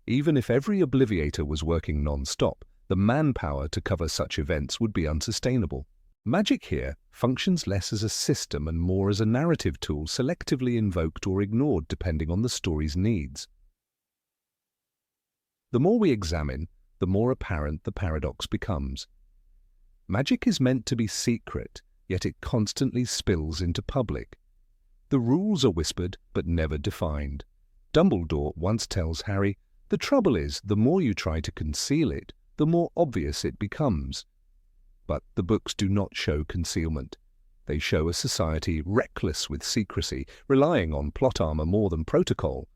Even if every obliviator was working non-stop, the manpower to cover such events would be unsustainable. Magic here functions less as a system and more as a narrative tool, selectively invoked or ignored depending on the story's needs. The more we examine, the more apparent the paradox becomes. Magic is meant to be secret, yet it constantly spills into public. The rules are whispered but never defined. Dumbledore once tells Harry, "The trouble is, the more you try to conceal it, the more obvious it becomes." But the books do not show concealment. They show a society reckless with secrecy, relying on plot armor more than protocol.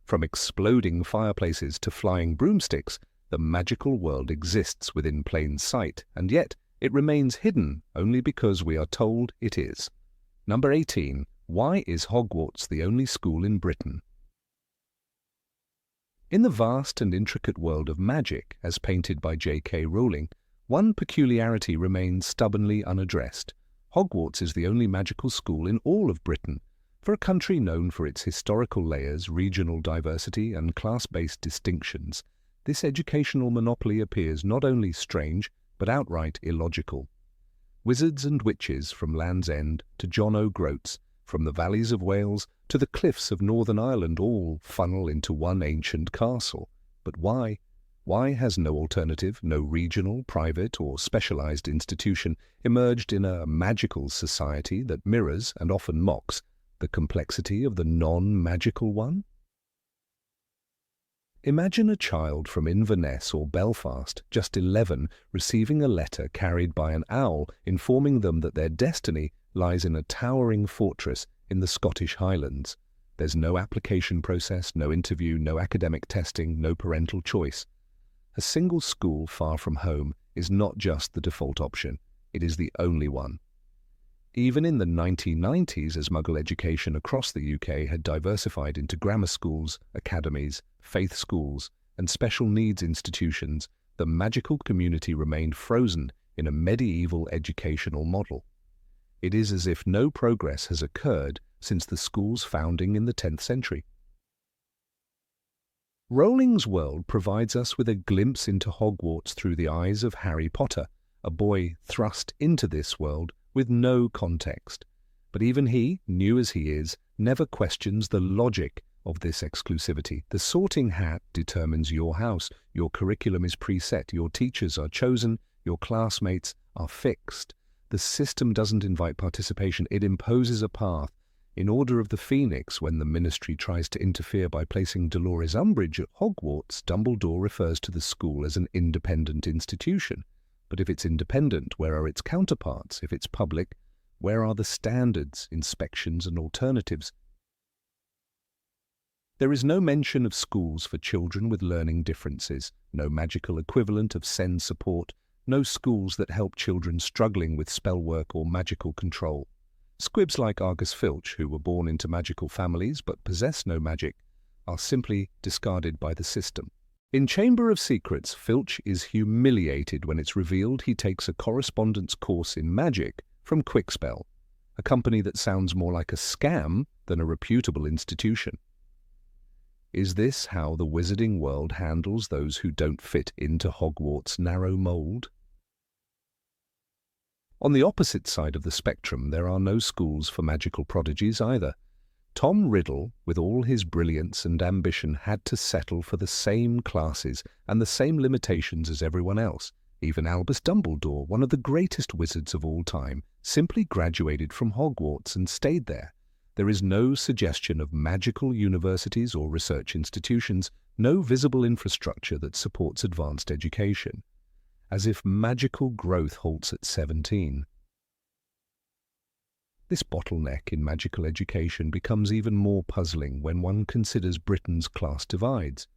From exploding fireplaces to flying broomsticks, the magical world exists within plain sight, and yet it remains hidden only because we are told it is. Number 18. Why is Hogwarts the only school in Britain? In the vast and intricate world of magic, as painted by J.K. Rowling, one peculiarity remains stubbornly unaddressed. Hogwarts is the only magical school in all of Britain. For a country known for its historical layers, regional diversity, and class-based distinctions, this educational monopoly appears not only strange, but outright illogical. Wizards and witches from Land's End to John O'Groats, from the valleys of Wales to the cliffs of Northern Ireland, all funnel into one ancient castle. But why? Why has no alternative, no regional, private or specialized institution emerged in a magical society that mirrors and often mocks the complexity of the non-magical one? Imagine a child from Inverness or Belfast, just 11, receiving a letter carried by an owl informing them that their destiny lies in a towering fortress in the Scottish Highlands. There's no application process, no interview, no academic testing, no parental choice. A single school far from home is not just the default option, it is the only one. Even in the 1990s, as Muggle education across the UK had diversified into grammar schools, academies, faith schools, and special needs institutions, the magical community remained frozen in a medieval educational model. It is as if no progress has occurred since the school's founding in the 10th century. Rowling's world provides us with a glimpse into Hogwarts through the eyes of Harry Potter, a boy thrust into this world with no context. But even he, new as he is, never questions the logic of this exclusivity. The sorting hat determines your house, your curriculum is preset, your teachers are chosen, your classmates are fixed. The system doesn't invite participation, it imposes a path. In Order of the Phoenix, when the Ministry tries to interfere by placing Dolores Umbridge at Hogwarts, Dumbledore refers to the school as an independent institution. But if it's independent, where are its counterparts? If it's public, where are the standards, inspections, and alternatives? There is no mention of schools for children with learning differences, no magical equivalent of SEND support, no schools that help children struggling with spell work or magical control. Squibs like Argus Filch, who were born into magical families but possess no magic, are simply discarded by the system. In Chamber of Secrets, Filch is humiliated when it's revealed he takes a correspondence course in magic from Quickspell, a company that sounds more like a scam than a reputable institution. Is this how the wizarding world handles those who don't fit into Hogwarts' narrow mold? On the opposite side of the spectrum, there are no schools for magical prodigies either. Tom Riddle, with all his brilliance and ambition, had to settle for the same classes and the same limitations as everyone else. Even Albus Dumbledore, one of the greatest wizards of all time, simply graduated from Hogwarts and stayed there. There is no suggestion of magical universities or research institutions, no visible infrastructure that supports advanced education. As if magical growth halts at 17. This bottleneck in magical education becomes even more puzzling when one considers Britain's class divides.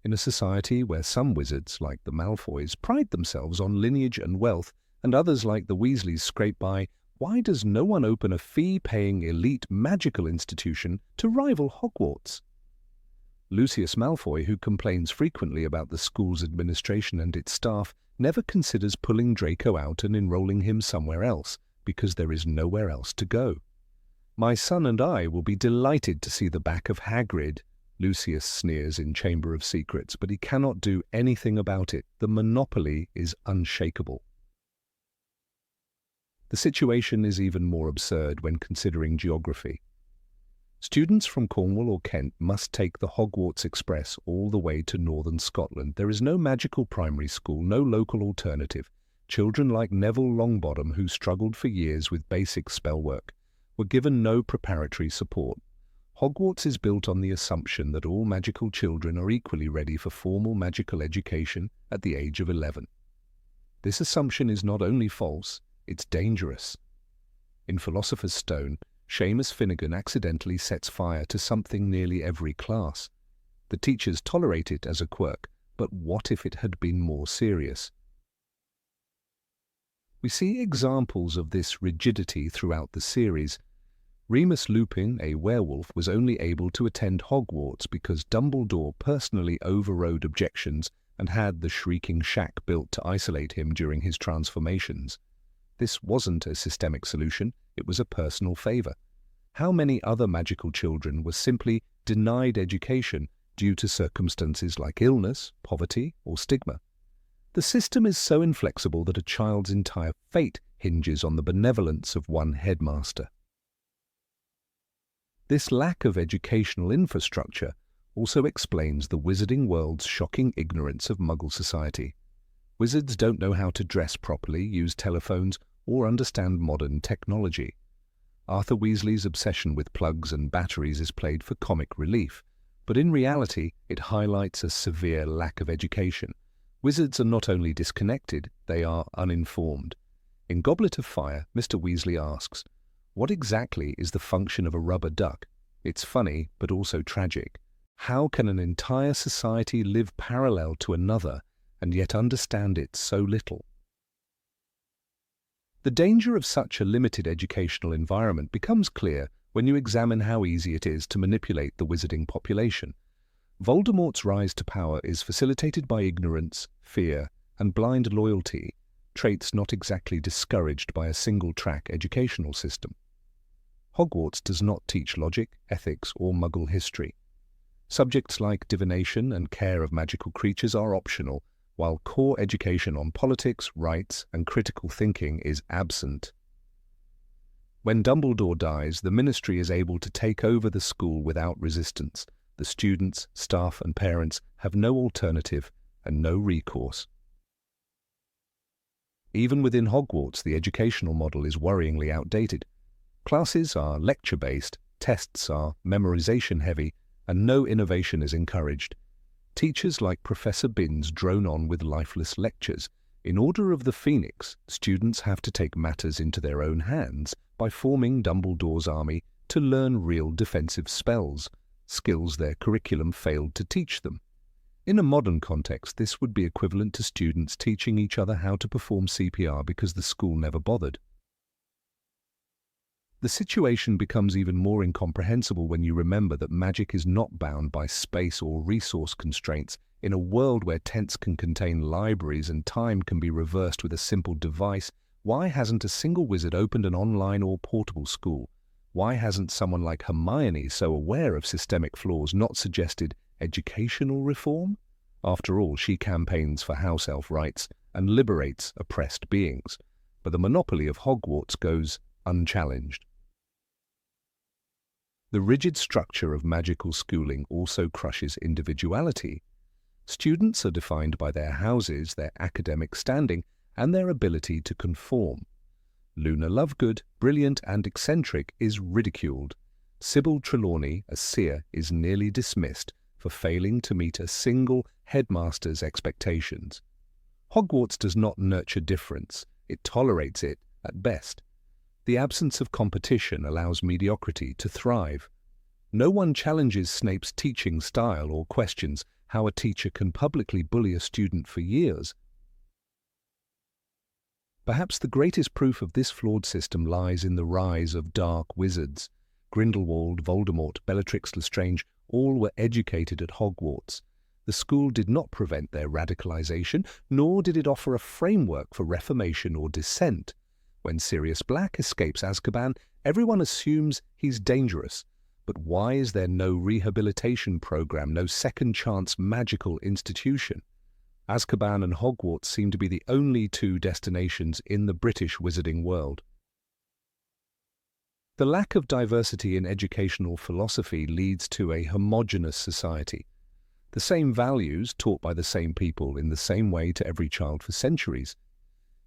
In a society where some wizards, like the Malfoys, pride themselves on lineage and wealth, and others like the Weasleys scrape by, why does no one open a fee-paying elite magical institution to rival Hogwarts? Lucius Malfoy, who complains frequently about the school's administration and its staff, never considers pulling Draco out and enrolling him somewhere else, because there is nowhere else to go. My son and I will be delighted to see the back of Hagrid, Lucius sneers in Chamber of Secrets, but he cannot do anything about it. The monopoly is unshakable. The situation is even more absurd when considering geography. Students from Cornwall or Kent must take the Hogwarts Express all the way to northern Scotland. There is no magical primary school, no local alternative. Children like Neville Longbottom, who struggled for years with basic spellwork, were given no preparatory support. Hogwarts is built on the assumption that all magical children are equally ready for formal magical education at the age of 11. This assumption is not only false, it's dangerous. In Philosopher's Stone, Seamus Finnegan accidentally sets fire to something nearly every class. The teachers tolerate it as a quirk, but what if it had been more serious? We see examples of this rigidity throughout the series. Remus Lupin, a werewolf, was only able to attend Hogwarts because Dumbledore personally overrode objections and had the Shrieking Shack built to isolate him during his transformations. This wasn't a systemic solution, it was a personal favor. How many other magical children were simply denied education due to circumstances like illness, poverty, or stigma? The system is so inflexible that a child's entire fate hinges on the benevolence of one headmaster. This lack of educational infrastructure also explains the wizarding world's shocking ignorance of Muggle society. Wizards don't know how to dress properly, use telephones, or understand modern technology. Arthur Weasley's obsession with plugs and batteries is played for comic relief, but in reality it highlights a severe lack of education. Wizards are not only disconnected, they are uninformed. In Goblet of Fire, Mr. Weasley asks, "What exactly is the function of a rubber duck?" It's funny, but also tragic. How can an entire society live parallel to another and yet understand it so little? The danger of such a limited educational environment becomes clear when you examine how easy it is to manipulate the wizarding population. Voldemort's rise to power is facilitated by ignorance, fear, and blind loyalty, traits not exactly discouraged by a single-track educational system. Hogwarts does not teach logic, ethics, or Muggle history. Subjects like divination and care of magical creatures are optional, while core education on politics, rights, and critical thinking is absent. When Dumbledore dies, the Ministry is able to take over the school without resistance. The students, staff, and parents have no alternative and no recourse. Even within Hogwarts, the educational model is worryingly outdated. Classes are lecture-based, tests are memorization-heavy, and no innovation is encouraged. Teachers like Professor Binns drone on with lifeless lectures. In Order of the Phoenix, students have to take matters into their own hands by forming Dumbledore's army to learn real defensive spells, skills their curriculum failed to teach them. In a modern context, this would be equivalent to students teaching each other how to perform CPR because the school never bothered. The situation becomes even more incomprehensible when you remember that magic is not bound by space or resource constraints. In a world where tents can contain libraries and time can be reversed with a simple device, why hasn't a single wizard opened an online or portable school? Why hasn't someone like Hermione, so aware of systemic flaws, not suggested educational reform? After all, she campaigns for house elf rights and liberates oppressed beings. But the monopoly of Hogwarts goes unchallenged. The rigid structure of magical schooling also crushes individuality. Students are defined by their houses, their academic standing, and their ability to conform. Luna Lovegood, brilliant and eccentric, is ridiculed. Sybil Trelawney, a seer, is nearly dismissed for failing to meet a single headmaster's expectations. Hogwarts does not nurture difference, it tolerates it at best. The absence of competition allows mediocrity to thrive. No one challenges Snape's teaching style or questions how a teacher can publicly bully a student for years. Perhaps the greatest proof of this flawed system lies in the rise of dark wizards. Grindelwald, Voldemort, Bellatrix Lestrange all were educated at Hogwarts. The school did not prevent their radicalization, nor did it offer a framework for reformation or dissent. When Sirius Black escapes Azkaban, everyone assumes he's dangerous. But why is there no rehabilitation program, no second-chance magical institution? Azkaban and Hogwarts seem to be the only two destinations in the British wizarding world. The lack of diversity in educational philosophy leads to a homogeneous society. The same values taught by the same people in the same way to every child for centuries.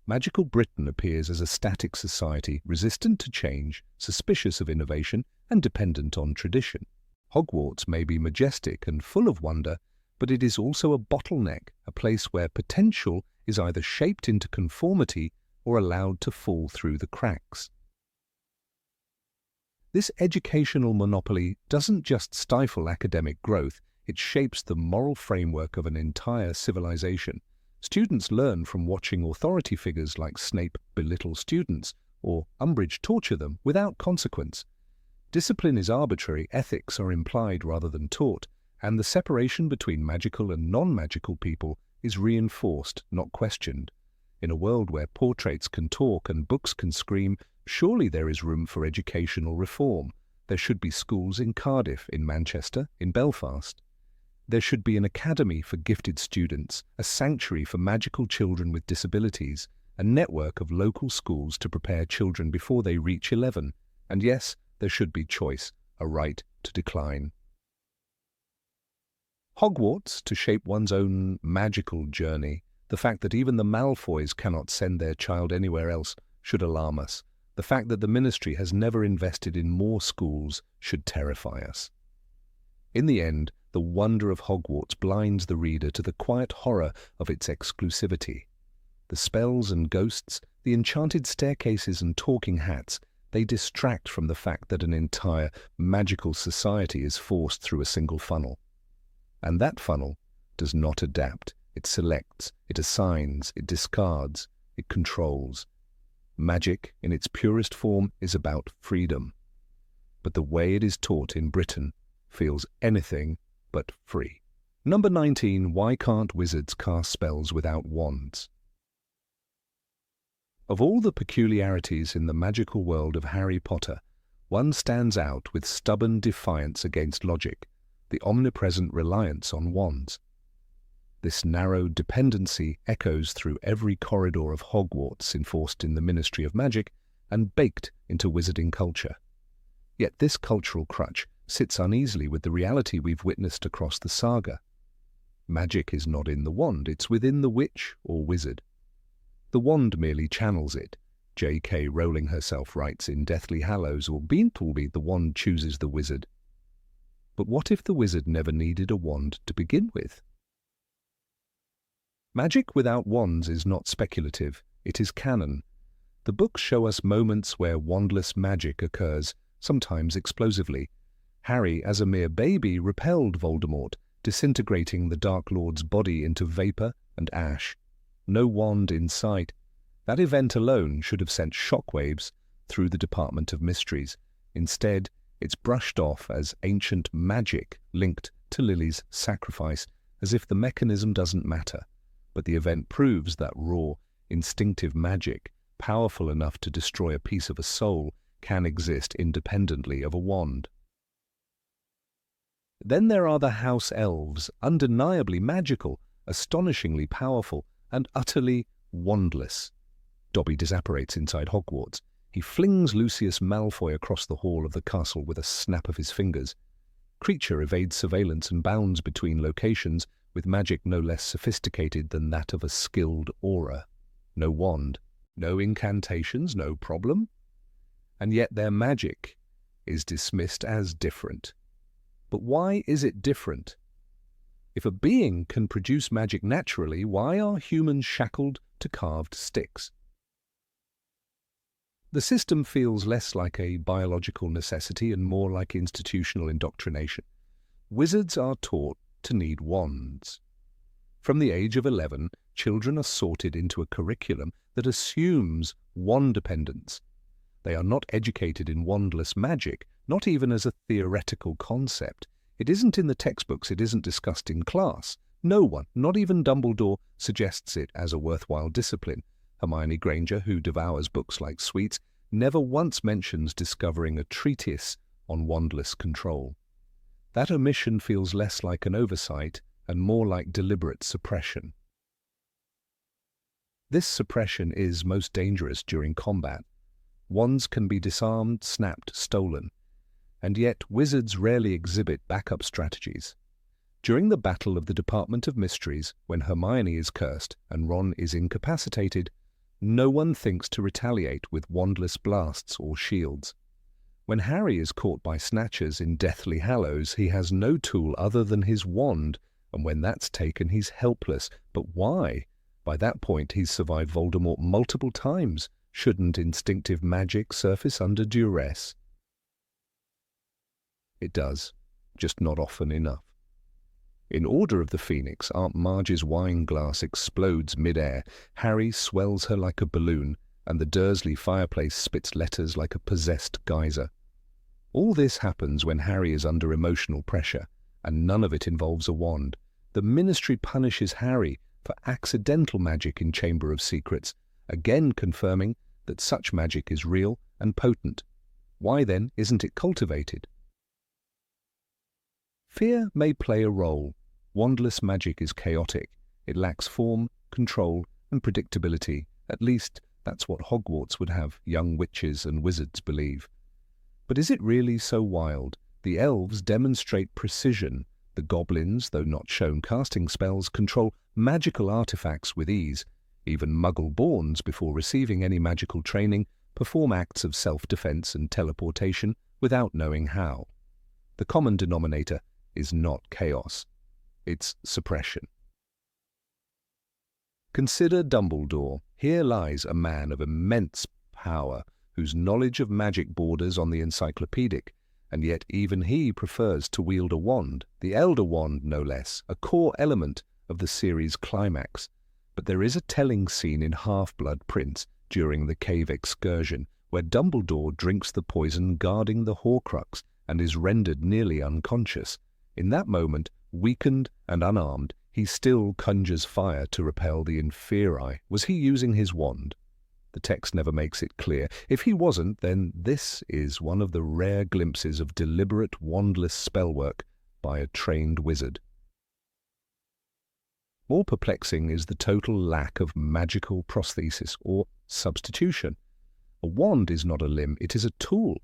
Magical Britain appears as a static society, resistant to change, suspicious of innovation, and dependent on tradition. Hogwarts may be majestic and full of wonder, but it is also a bottleneck, a place where potential is either shaped into conformity or allowed to fall through the cracks. This educational monopoly doesn't just stifle academic growth, it shapes the moral framework of an entire civilization. Students learn from watching authority figures like Snape belittle students or Umbridge torture them without consequence. Discipline is arbitrary, ethics are implied rather than taught, and the separation between magical and non-magical people is reinforced, not questioned. In a world where portraits can talk and books can scream, surely there is room for educational reform. There should be schools in Cardiff, in Manchester, in Belfast. There should be an academy for gifted students, a sanctuary for magical children with disabilities, a network of local schools to prepare children before they reach 11. And yes, there should be choice, a right to decline. Hogwarts, to shape one's own magical journey. The fact that even the Malfoys cannot send their child anywhere else should alarm us. The fact that the Ministry has never invested in more schools should terrify us. In the end, the wonder of Hogwarts blinds the reader to the quiet horror of its exclusivity. The spells and ghosts, the enchanted staircases and talking hats, they distract from the fact that an entire magical society is forced through a single funnel. And that funnel does not adapt. It selects, it assigns, it discards, it controls. Magic, in its purest form, is about freedom. But the way it is taught in Britain feels anything but free. Number 19. Why can't wizards cast spells without wands? Of all the peculiarities in the magical world of Harry Potter, one stands out with stubborn defiance against logic, the omnipresent reliance on wands. This narrow dependency echoes through every corridor of Hogwarts enforced in the Ministry of Magic and baked into wizarding culture. Yet this cultural crutch sits uneasily with the reality we've witnessed across the saga. Magic is not in the wand, it's within the witch or wizard. The wand merely channels it. J.K. Rowling herself writes in Deathly Hallows, albeit the wand chooses the wizard. But what if the wizard never needed a wand to begin with? Magic without wands is not speculative, it is canon. The books show us moments where wandless magic occurs, sometimes explosively. Harry, as a mere baby, repelled Voldemort, disintegrating the Dark Lord's body into vapor and ash. No wand in sight. That event alone should have sent shockwaves through the Department of Mysteries. Instead, it's brushed off as ancient magic linked to Lily's sacrifice, as if the mechanism doesn't matter. But the event proves that raw, instinctive magic, powerful enough to destroy a piece of a soul, can exist independently of a wand. Then there are the house elves, undeniably magical, astonishingly powerful, and utterly wandless. Dobby disapparates inside Hogwarts. He flings Lucius Malfoy across the hall of the castle with a snap of his fingers. Creature evades surveillance and bounds between locations with magic no less sophisticated than that of a skilled aura. No wand, no incantations, no problem. And yet their magic is dismissed as different. But why is it different? If a being can produce magic naturally, why are humans shackled to carved sticks? The system feels less like a biological necessity and more like institutional indoctrination. Wizards are taught to need wands. From the age of 11, children are sorted into a curriculum that assumes wand dependence. They are not educated in wandless magic, not even as a theoretical concept. It isn't in the textbooks, it isn't discussed in class. No one, not even Dumbledore, suggests it as a worthwhile discipline. Hermione Granger, who devours books like sweets, never once mentions discovering a treatise on wandless control. That omission feels less like an oversight and more like deliberate suppression. This suppression is most dangerous during combat. Wands can be disarmed, snapped, stolen. And yet wizards rarely exhibit backup strategies. During the Battle of the Department of Mysteries, when Hermione is cursed and Ron is incapacitated, no one thinks to retaliate with wandless blasts or shields. When Harry is caught by snatchers in Deathly Hallows, he has no tool other than his wand, and when that's taken, he's helpless. But why? By that point, he's survived Voldemort multiple times. Shouldn't instinctive magic surface under duress? It does, just not often enough. In Order of the Phoenix, Aunt Marge's wine glass explodes mid-air, Harry swells her like a balloon, and the Dursley fireplace spits letters like a possessed geyser. All this happens when Harry is under emotional pressure, and none of it involves a wand. The Ministry punishes Harry for accidental magic in Chamber of Secrets, again confirming that such magic is real and potent. Why then isn't it cultivated? Fear may play a role. Wandless magic is chaotic. It lacks form, control, and predictability. At least that's what Hogwarts would have young witches and wizards believe. But is it really so wild? The elves demonstrate precision. The goblins, though not shown casting spells, control magical artifacts with ease. Even Muggle-borns, before receiving any magical training, perform acts of self-defense and teleportation without knowing how. The common denominator is not chaos. It's suppression. Consider Dumbledore. Here lies a man of immense power, whose knowledge of magic borders on the encyclopedic, and yet even he prefers to wield a wand, the Elder Wand no less, a core element of the series' climax. But there is a telling scene in Half-Blood Prince during the cave excursion, where Dumbledore drinks the poison guarding the Horcrux and is rendered nearly unconscious. In that moment, weakened and unarmed, he still conjures fire to repel the Inferi. Was he using his wand? The text never makes it clear. If he wasn't, then this is one of the rare glimpses of deliberate wandless spellwork by a trained wizard. More perplexing is the total lack of magical prosthesis or substitution. A wand is not a limb, it is a tool.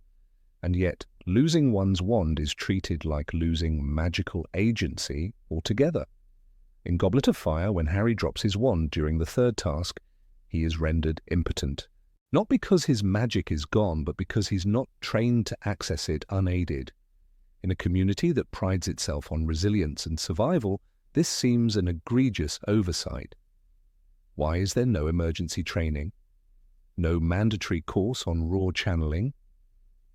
And yet, losing one's wand is treated like losing magical agency altogether. In Goblet of Fire, when Harry drops his wand during the third task, he is rendered impotent. Not because his magic is gone, but because he's not trained to access it unaided. In a community that prides itself on resilience and survival, this seems an egregious oversight. Why is there no emergency training? No mandatory course on raw channeling?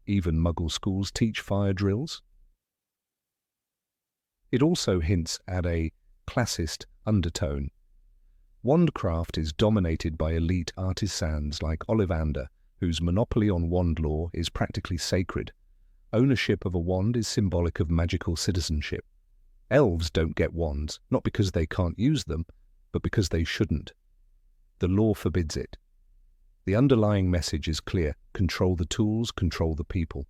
Even Muggle schools teach fire drills. It also hints at a classist undertone. Wandcraft is dominated by elite artisans like Ollivander, whose monopoly on wand lore is practically sacred. Ownership of a wand is symbolic of magical citizenship. Elves don't get wands, not because they can't use them, but because they shouldn't. The law forbids it. The underlying message is clear: control the tools, control the people.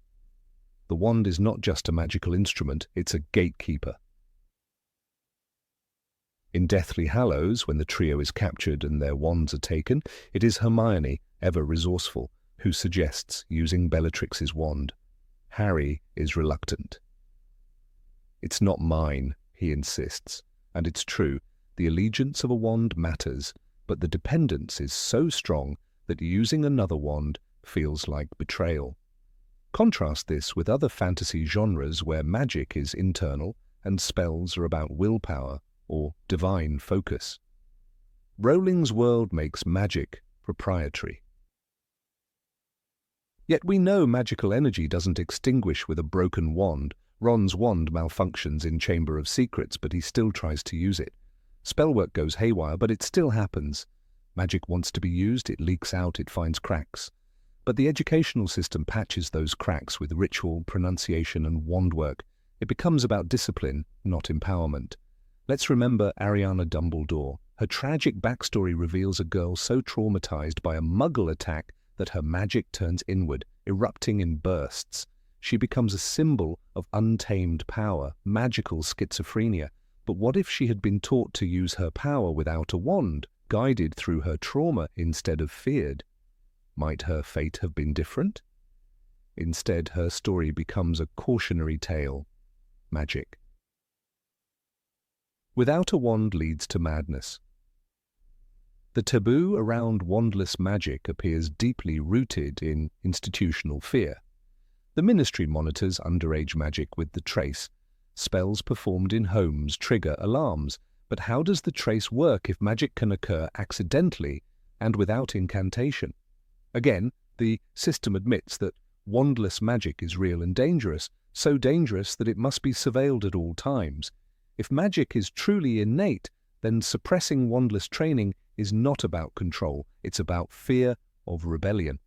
The wand is not just a magical instrument, it's a gatekeeper. In Deathly Hallows, when the trio is captured and their wands are taken, it is Hermione, ever resourceful, who suggests using Bellatrix's wand. Harry is reluctant. It's not mine, he insists, and it's true, the allegiance of a wand matters, but the dependence is so strong that using another wand feels like betrayal. Contrast this with other fantasy genres where magic is internal and spells are about willpower or divine focus. Rowling's world makes magic proprietary. Yet we know magical energy doesn't extinguish with a broken wand. Ron's wand malfunctions in Chamber of Secrets, but he still tries to use it. Spellwork goes haywire, but it still happens. Magic wants to be used, it leaks out, it finds cracks. But the educational system patches those cracks with ritual, pronunciation, and wand work. It becomes about discipline, not empowerment. Let's remember Ariana Dumbledore. Her tragic backstory reveals a girl so traumatized by a Muggle attack that her magic turns inward, erupting in bursts. She becomes a symbol of untamed power, magical schizophrenia. But what if she had been taught to use her power without a wand, guided through her trauma instead of feared? Might her fate have been different? Instead, her story becomes a cautionary tale. Magic. Without a wand leads to madness. The taboo around wandless magic appears deeply rooted in institutional fear. The ministry monitors underage magic with the trace. Spells performed in homes trigger alarms, but how does the trace work if magic can occur accidentally and without incantation? Again, the system admits that wandless magic is real and dangerous, so dangerous that it must be surveilled at all times. If magic is truly innate, then suppressing wandless training is not about control, it's about fear of rebellion.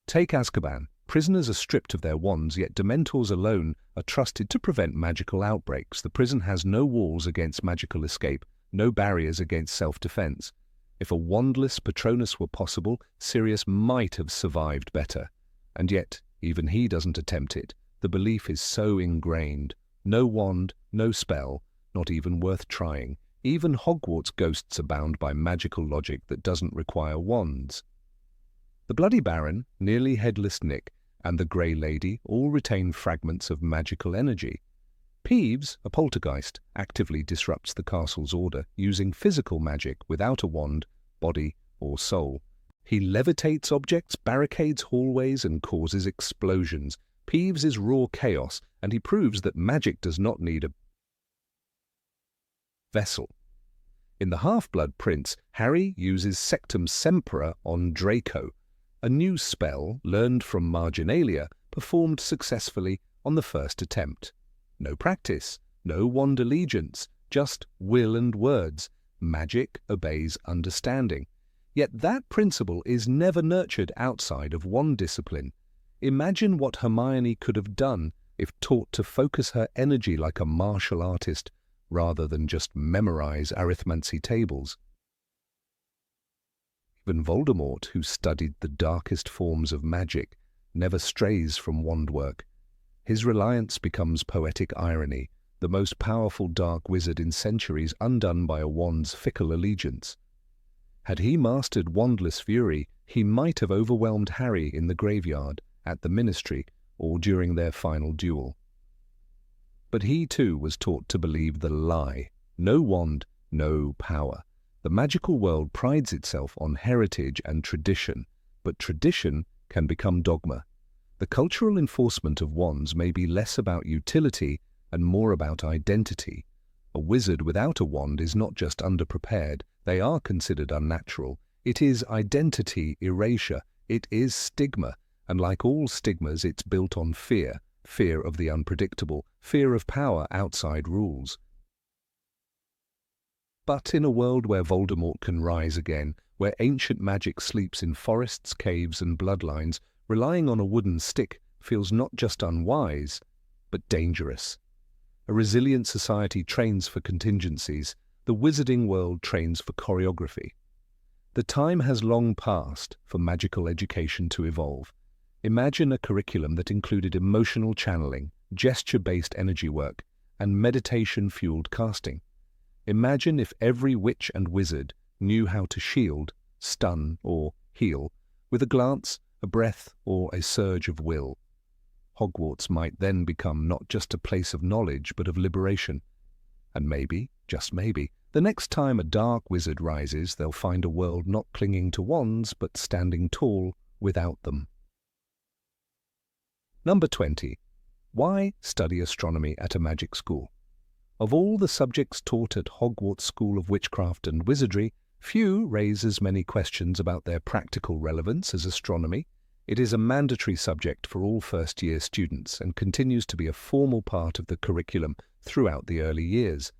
Take Azkaban. Prisoners are stripped of their wands, yet Dementors alone are trusted to prevent magical outbreaks. The prison has no walls against magical escape, no barriers against self-defense. If a wandless Patronus were possible, Sirius might have survived better. And yet, even he doesn't attempt it. The belief is so ingrained. No wand, no spell, not even worth trying. Even Hogwarts ghosts are bound by magical logic that doesn't require wands. The Bloody Baron, nearly headless Nick, and the Grey Lady all retain fragments of magical energy. Peeves, a poltergeist, actively disrupts the castle's order using physical magic without a wand, body, or soul. He levitates objects, barricades hallways, and causes explosions. Peeves is raw chaos, and he proves that magic does not need a vessel. In The Half-Blood Prince, Harry uses Sectum Sempra on Draco, a new spell learned from Marginalia, performed successfully on the first attempt. No practice, no wand allegiance, just will and words. Magic obeys understanding. Yet that principle is never nurtured outside of wand discipline. Imagine what Hermione could have done if taught to focus her energy like a martial artist, rather than just memorize arithmancy tables. Even Voldemort, who studied the darkest forms of magic, never strays from wand work. His reliance becomes poetic irony, the most powerful dark wizard in centuries undone by a wand's fickle allegiance. Had he mastered wandless fury, he might have overwhelmed Harry in the graveyard, at the ministry, or during their final duel. But he too was taught to believe the lie. No wand, no power. The magical world prides itself on heritage and tradition, but tradition can become dogma. The cultural enforcement of wands may be less about utility and more about identity. A wizard without a wand is not just underprepared, they are considered unnatural. It is identity erasure, it is stigma, and like all stigmas it's built on fear. Fear of the unpredictable, fear of power outside rules. But in a world where Voldemort can rise again, where ancient magic sleeps in forests, caves, and bloodlines, relying on a wooden stick feels not just unwise, but dangerous. A resilient society trains for contingencies. The wizarding world trains for choreography. The time has long passed for magical education to evolve. Imagine a curriculum that included emotional channeling, gesture-based energy work, and meditation-fueled casting. Imagine if every witch and wizard knew how to shield, stun, or heal, with a glance, a breath, or a surge of will. Hogwarts might then become not just a place of knowledge, but of liberation. And maybe, just maybe, the next time a dark wizard rises, they'll find a world not clinging to wands, but standing tall without them. Number 20. Why study astronomy at a magic school? Of all the subjects taught at Hogwarts School of Witchcraft and Wizardry, few raise as many questions about their practical relevance as astronomy. It is a mandatory subject for all first-year students and continues to be a formal part of the curriculum throughout the early years.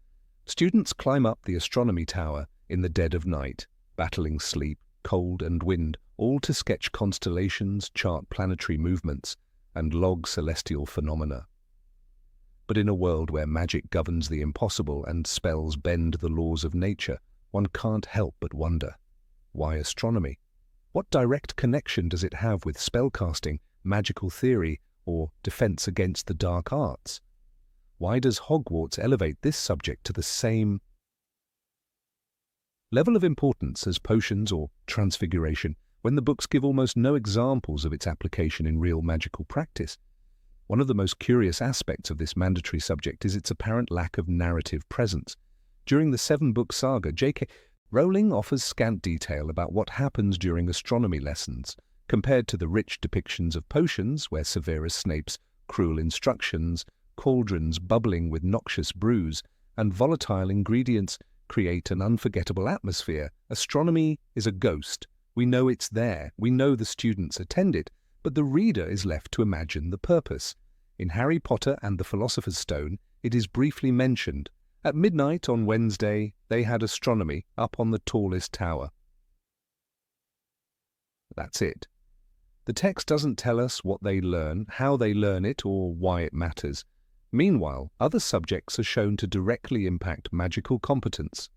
Students climb up the astronomy tower in the dead of night, battling sleep, cold, and wind, all to sketch constellations, chart planetary movements, and log celestial phenomena. But in a world where magic governs the impossible and spells bend the laws of nature, one can't help but wonder, why astronomy? What direct connection does it have with spellcasting, magical theory, or defense against the dark arts? Why does Hogwarts elevate this subject to the same level of importance as potions or transfiguration, when the books give almost no examples of its application in real magical practice? One of the most curious aspects of this mandatory subject is its apparent lack of narrative presence. During the 7-book saga, J.K. Rowling offers scant detail about what happens during astronomy lessons, compared to the rich depictions of potions where Severus Snape's cruel instructions, cauldrons bubbling with noxious brews, and volatile ingredients create an unforgettable atmosphere. Astronomy is a ghost. We know it's there, we know the students attend it, but the reader is left to imagine the purpose. In Harry Potter and the Philosopher's Stone, it is briefly mentioned. At midnight on Wednesday, they had astronomy up on the tallest tower. That's it. The text doesn't tell us what they learn, how they learn it, or why it matters. Meanwhile, other subjects are shown to directly impact magical competence.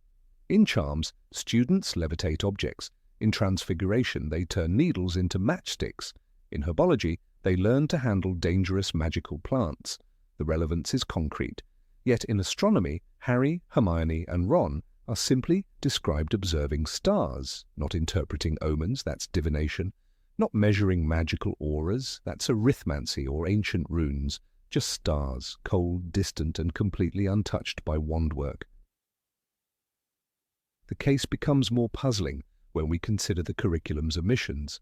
In Charms, students levitate objects. In Transfiguration, they turn needles into matchsticks. In Herbology, they learn to handle dangerous magical plants. The relevance is concrete. Yet in Astronomy, Harry, Hermione, and Ron are simply described observing stars, not interpreting omens, that's divination, not measuring magical auras, that's arithmancy or ancient runes, just stars, cold, distant, and completely untouched by wandwork. The case becomes more puzzling when we consider the curriculum's omissions.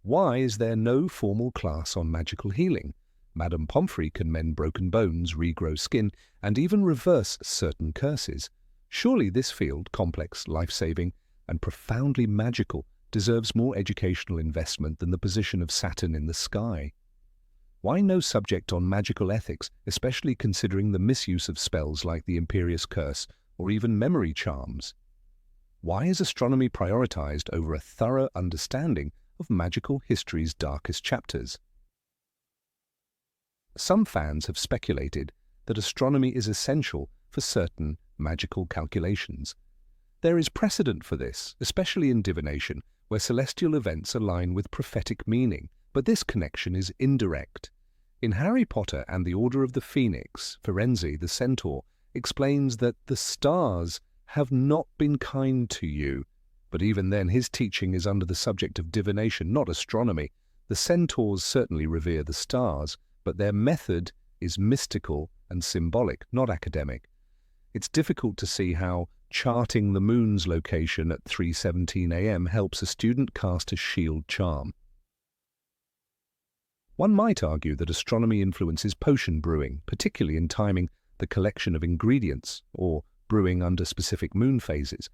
Why is there no formal class on magical healing? Madame Pomfrey can mend broken bones, regrow skin, and even reverse certain curses. Surely this field, complex, life-saving, and profoundly magical, deserves more educational investment than the position of Saturn in the sky. Why no subject on magical ethics, especially considering the misuse of spells like the Imperious Curse or even memory charms? Why is astronomy prioritized over a thorough understanding of magical history's darkest chapters? Some fans have speculated that astronomy is essential for certain magical calculations. There is precedent for this, especially in divination, where celestial events align with prophetic meaning, but this connection is indirect. In Harry Potter and the Order of the Phoenix, Firenze, the centaur, explains that the stars have not been kind to you, but even then his teaching is under the subject of divination, not astronomy. The centaurs certainly revere the stars, but their method is mystical and symbolic, not academic. It's difficult to see how charting the moon's location at 3:17 a.m. helps a student cast a shield charm. One might argue that astronomy influences potion brewing, particularly in timing the collection of ingredients or brewing under specific moon phases.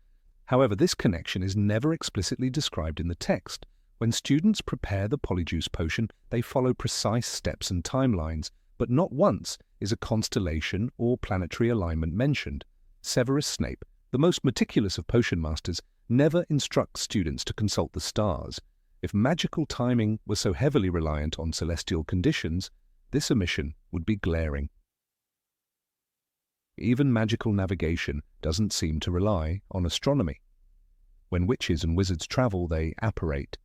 However, this connection is never explicitly described in the text. When students prepare the polyjuice potion, they follow precise steps and timelines, but not once is a constellation or planetary alignment mentioned. Severus Snape, the most meticulous of potion masters, never instructs students to consult the stars. If magical timing were so heavily reliant on celestial conditions, this omission would be glaring. Even magical navigation doesn't seem to rely on astronomy. When witches and wizards travel, they apparate.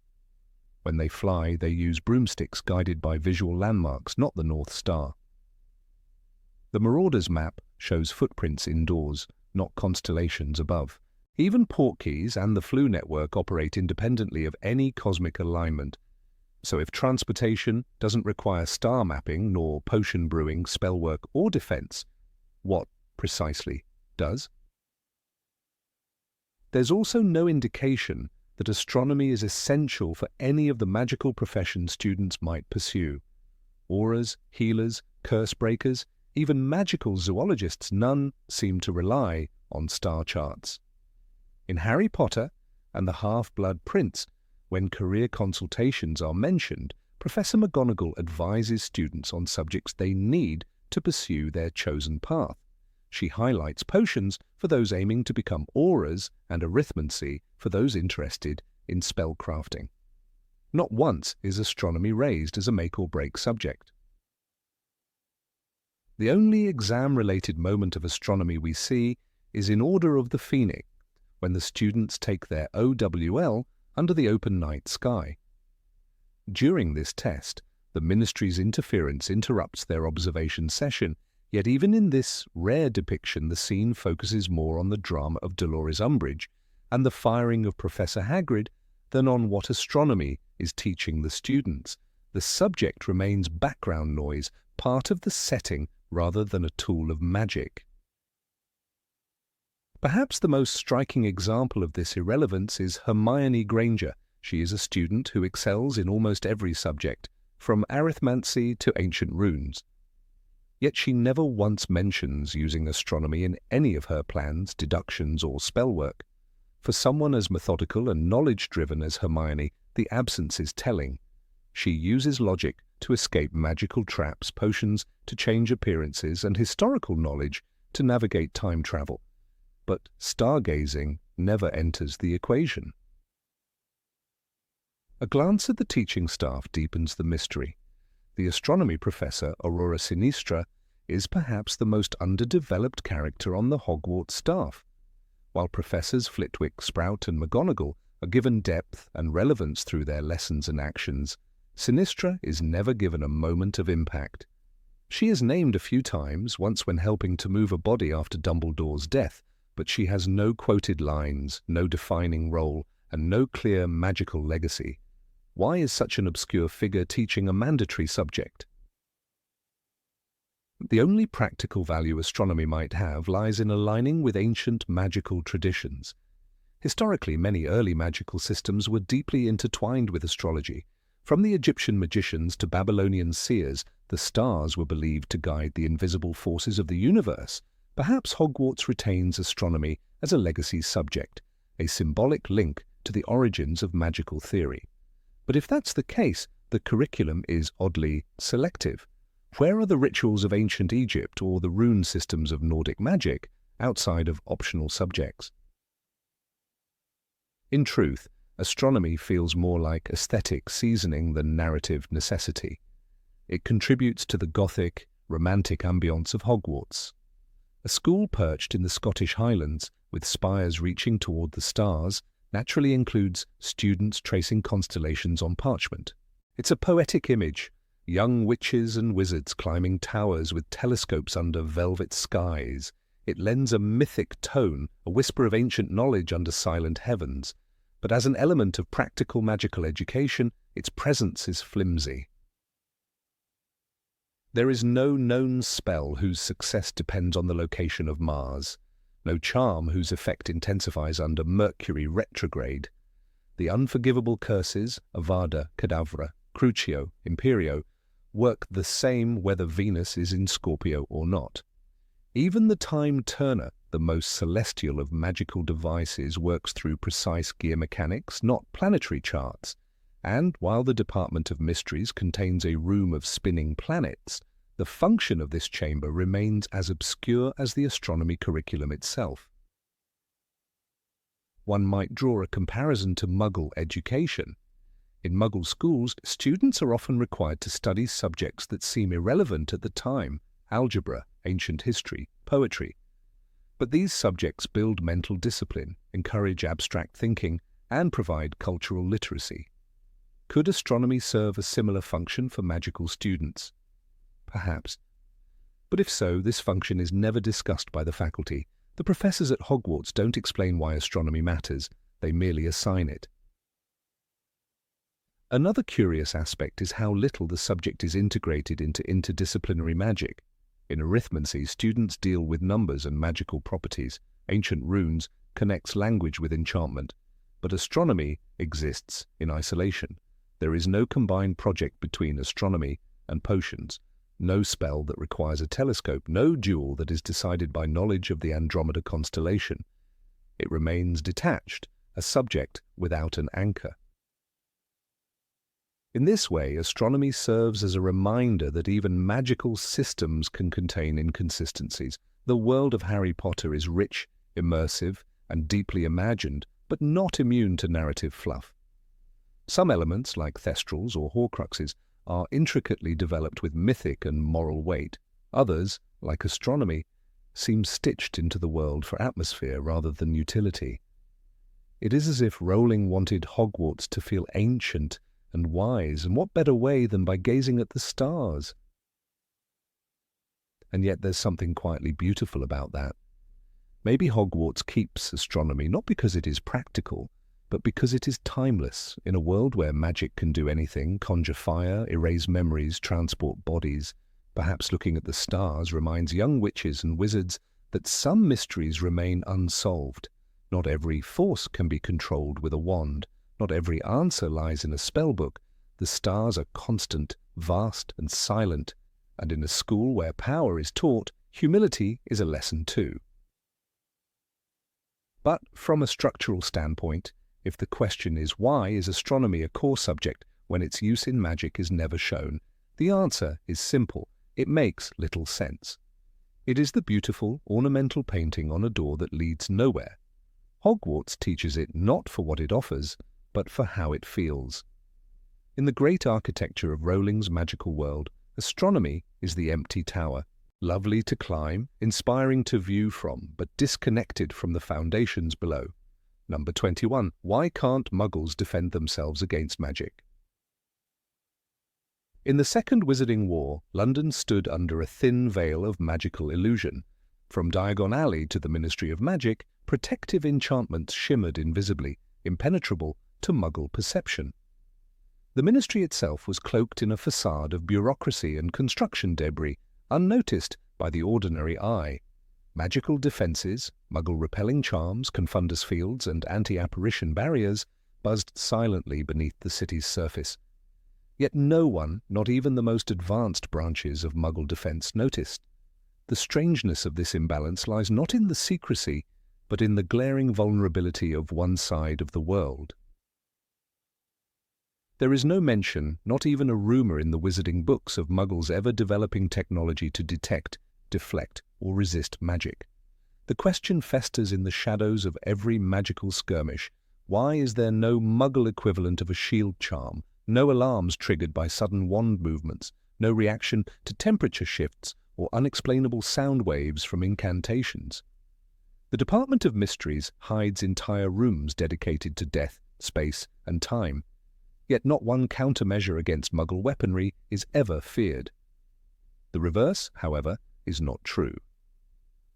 When they fly, they use broomsticks guided by visual landmarks, not the North Star. The Marauder's map shows footprints indoors, not constellations above. Even portkeys and the Flu network operate independently of any cosmic alignment. So if transportation doesn't require star mapping, nor potion brewing, spellwork, or defense, what precisely does? There's also no indication that astronomy is essential for any of the magical professions students might pursue. Auras, healers, curse breakers, even magical zoologists, none seem to rely on star charts. In Harry Potter and the Half-Blood Prince, when career consultations are mentioned, Professor McGonagall advises students on subjects they need to pursue their chosen path. She highlights potions for those aiming to become auras and arithmancy for those interested in spellcrafting. Not once is astronomy raised as a make-or-break subject. The only exam-related moment of astronomy we see is in Order of the Phoenix, when the students take their OWL under the open night sky. During this test, the ministry's interference interrupts their observation session, yet even in this rare depiction the scene focuses more on the drama of Dolores Umbridge and the firing of Professor Hagrid than on what astronomy is teaching the students. The subject remains background noise, part of the setting rather than a tool of magic. Perhaps the most striking example of this irrelevance is Hermione Granger. She is a student who excels in almost every subject, from arithmancy to ancient runes. Yet she never once mentions using astronomy in any of her plans, deductions, or spellwork. For someone as methodical and knowledge-driven as Hermione, the absence is telling. She uses logic to escape magical traps, potions to change appearances, and historical knowledge to navigate time travel. But stargazing never enters the equation. A glance at the teaching staff deepens the mystery. The astronomy professor, Aurora Sinistra, is perhaps the most underdeveloped character on the Hogwarts staff. While Professors Flitwick, Sprout and McGonagall are given depth and relevance through their lessons and actions, Sinistra is never given a moment of impact. She is named a few times, once when helping to move a body after Dumbledore's death, but she has no quoted lines, no defining role, and no clear magical legacy. Why is such an obscure figure teaching a mandatory subject? The only practical value astronomy might have lies in aligning with ancient magical traditions. Historically, many early magical systems were deeply intertwined with astrology. From the Egyptian magicians to Babylonian seers, the stars were believed to guide the invisible forces of the universe. Perhaps Hogwarts retains astronomy as a legacy subject, a symbolic link to the origins of magical theory. But if that's the case, the curriculum is oddly selective. Where are the rituals of ancient Egypt or the rune systems of Nordic magic outside of optional subjects? In truth, astronomy feels more like aesthetic seasoning than narrative necessity. It contributes to the Gothic, romantic ambience of Hogwarts. A school perched in the Scottish Highlands, with spires reaching toward the stars, naturally includes students tracing constellations on parchment. It's a poetic image, young witches and wizards climbing towers with telescopes under velvet skies. It lends a mythic tone, a whisper of ancient knowledge under silent heavens. But as an element of practical magical education, its presence is flimsy. There is no known spell whose success depends on the location of Mars, no charm whose effect intensifies under Mercury retrograde. The unforgivable curses, Avada, Kedavra, Crucio, Imperio, work the same whether Venus is in Scorpio or not. Even the time turner, the most celestial of magical devices, works through precise gear mechanics, not planetary charts. And while the Department of Mysteries contains a room of spinning planets, the function of this chamber remains as obscure as the astronomy curriculum itself. One might draw a comparison to Muggle education. In Muggle schools, students are often required to study subjects that seem irrelevant at the time: algebra, ancient history, poetry. But these subjects build mental discipline, encourage abstract thinking, and provide cultural literacy. Could astronomy serve a similar function for magical students? Perhaps. But if so, this function is never discussed by the faculty. The professors at Hogwarts don't explain why astronomy matters, they merely assign it. Another curious aspect is how little the subject is integrated into interdisciplinary magic. In arithmancy, students deal with numbers and magical properties. Ancient runes connects language with enchantment. But astronomy exists in isolation. There is no combined project between astronomy and potions, no spell that requires a telescope, no duel that is decided by knowledge of the Andromeda constellation. It remains detached, a subject without an anchor. In this way, astronomy serves as a reminder that even magical systems can contain inconsistencies. The world of Harry Potter is rich, immersive, and deeply imagined, but not immune to narrative fluff. Some elements, like thestrals or horcruxes, are intricately developed with mythic and moral weight. Others, like astronomy, seem stitched into the world for atmosphere rather than utility. It is as if Rowling wanted Hogwarts to feel ancient and wise, and what better way than by gazing at the stars? And yet there's something quietly beautiful about that. Maybe Hogwarts keeps astronomy not because it is practical, but because it is timeless. In a world where magic can do anything, conjure fire, erase memories, transport bodies, perhaps looking at the stars reminds young witches and wizards that some mysteries remain unsolved. Not every force can be controlled with a wand. Not every answer lies in a spellbook. The stars are constant, vast and silent, and in a school where power is taught, humility is a lesson too. But from a structural standpoint, if the question is why is astronomy a core subject when its use in magic is never shown, the answer is simple. It makes little sense. It is the beautiful, ornamental painting on a door that leads nowhere. Hogwarts teaches it not for what it offers, but for how it feels. In the great architecture of Rowling's magical world, astronomy is the empty tower, lovely to climb, inspiring to view from, but disconnected from the foundations below. Number 21. Why can't Muggles defend themselves against magic? In the Second Wizarding War, London stood under a thin veil of magical illusion. From Diagon Alley to the Ministry of Magic, protective enchantments shimmered invisibly, impenetrable to Muggle perception. The Ministry itself was cloaked in a facade of bureaucracy and construction debris, unnoticed by the ordinary eye. Magical defences, Muggle-repelling charms, confundus fields and anti-apparition barriers buzzed silently beneath the city's surface. Yet no one, not even the most advanced branches of Muggle defence, noticed. The strangeness of this imbalance lies not in the secrecy, but in the glaring vulnerability of one side of the world. There is no mention, not even a rumour in the wizarding books, of Muggles ever developing technology to detect, deflect, or resist magic. The question festers in the shadows of every magical skirmish. Why is there no Muggle equivalent of a shield charm? No alarms triggered by sudden wand movements, no reaction to temperature shifts or unexplainable sound waves from incantations. The Department of Mysteries hides entire rooms dedicated to death, space, and time. Yet not one countermeasure against Muggle weaponry is ever feared. The reverse, however, is not true.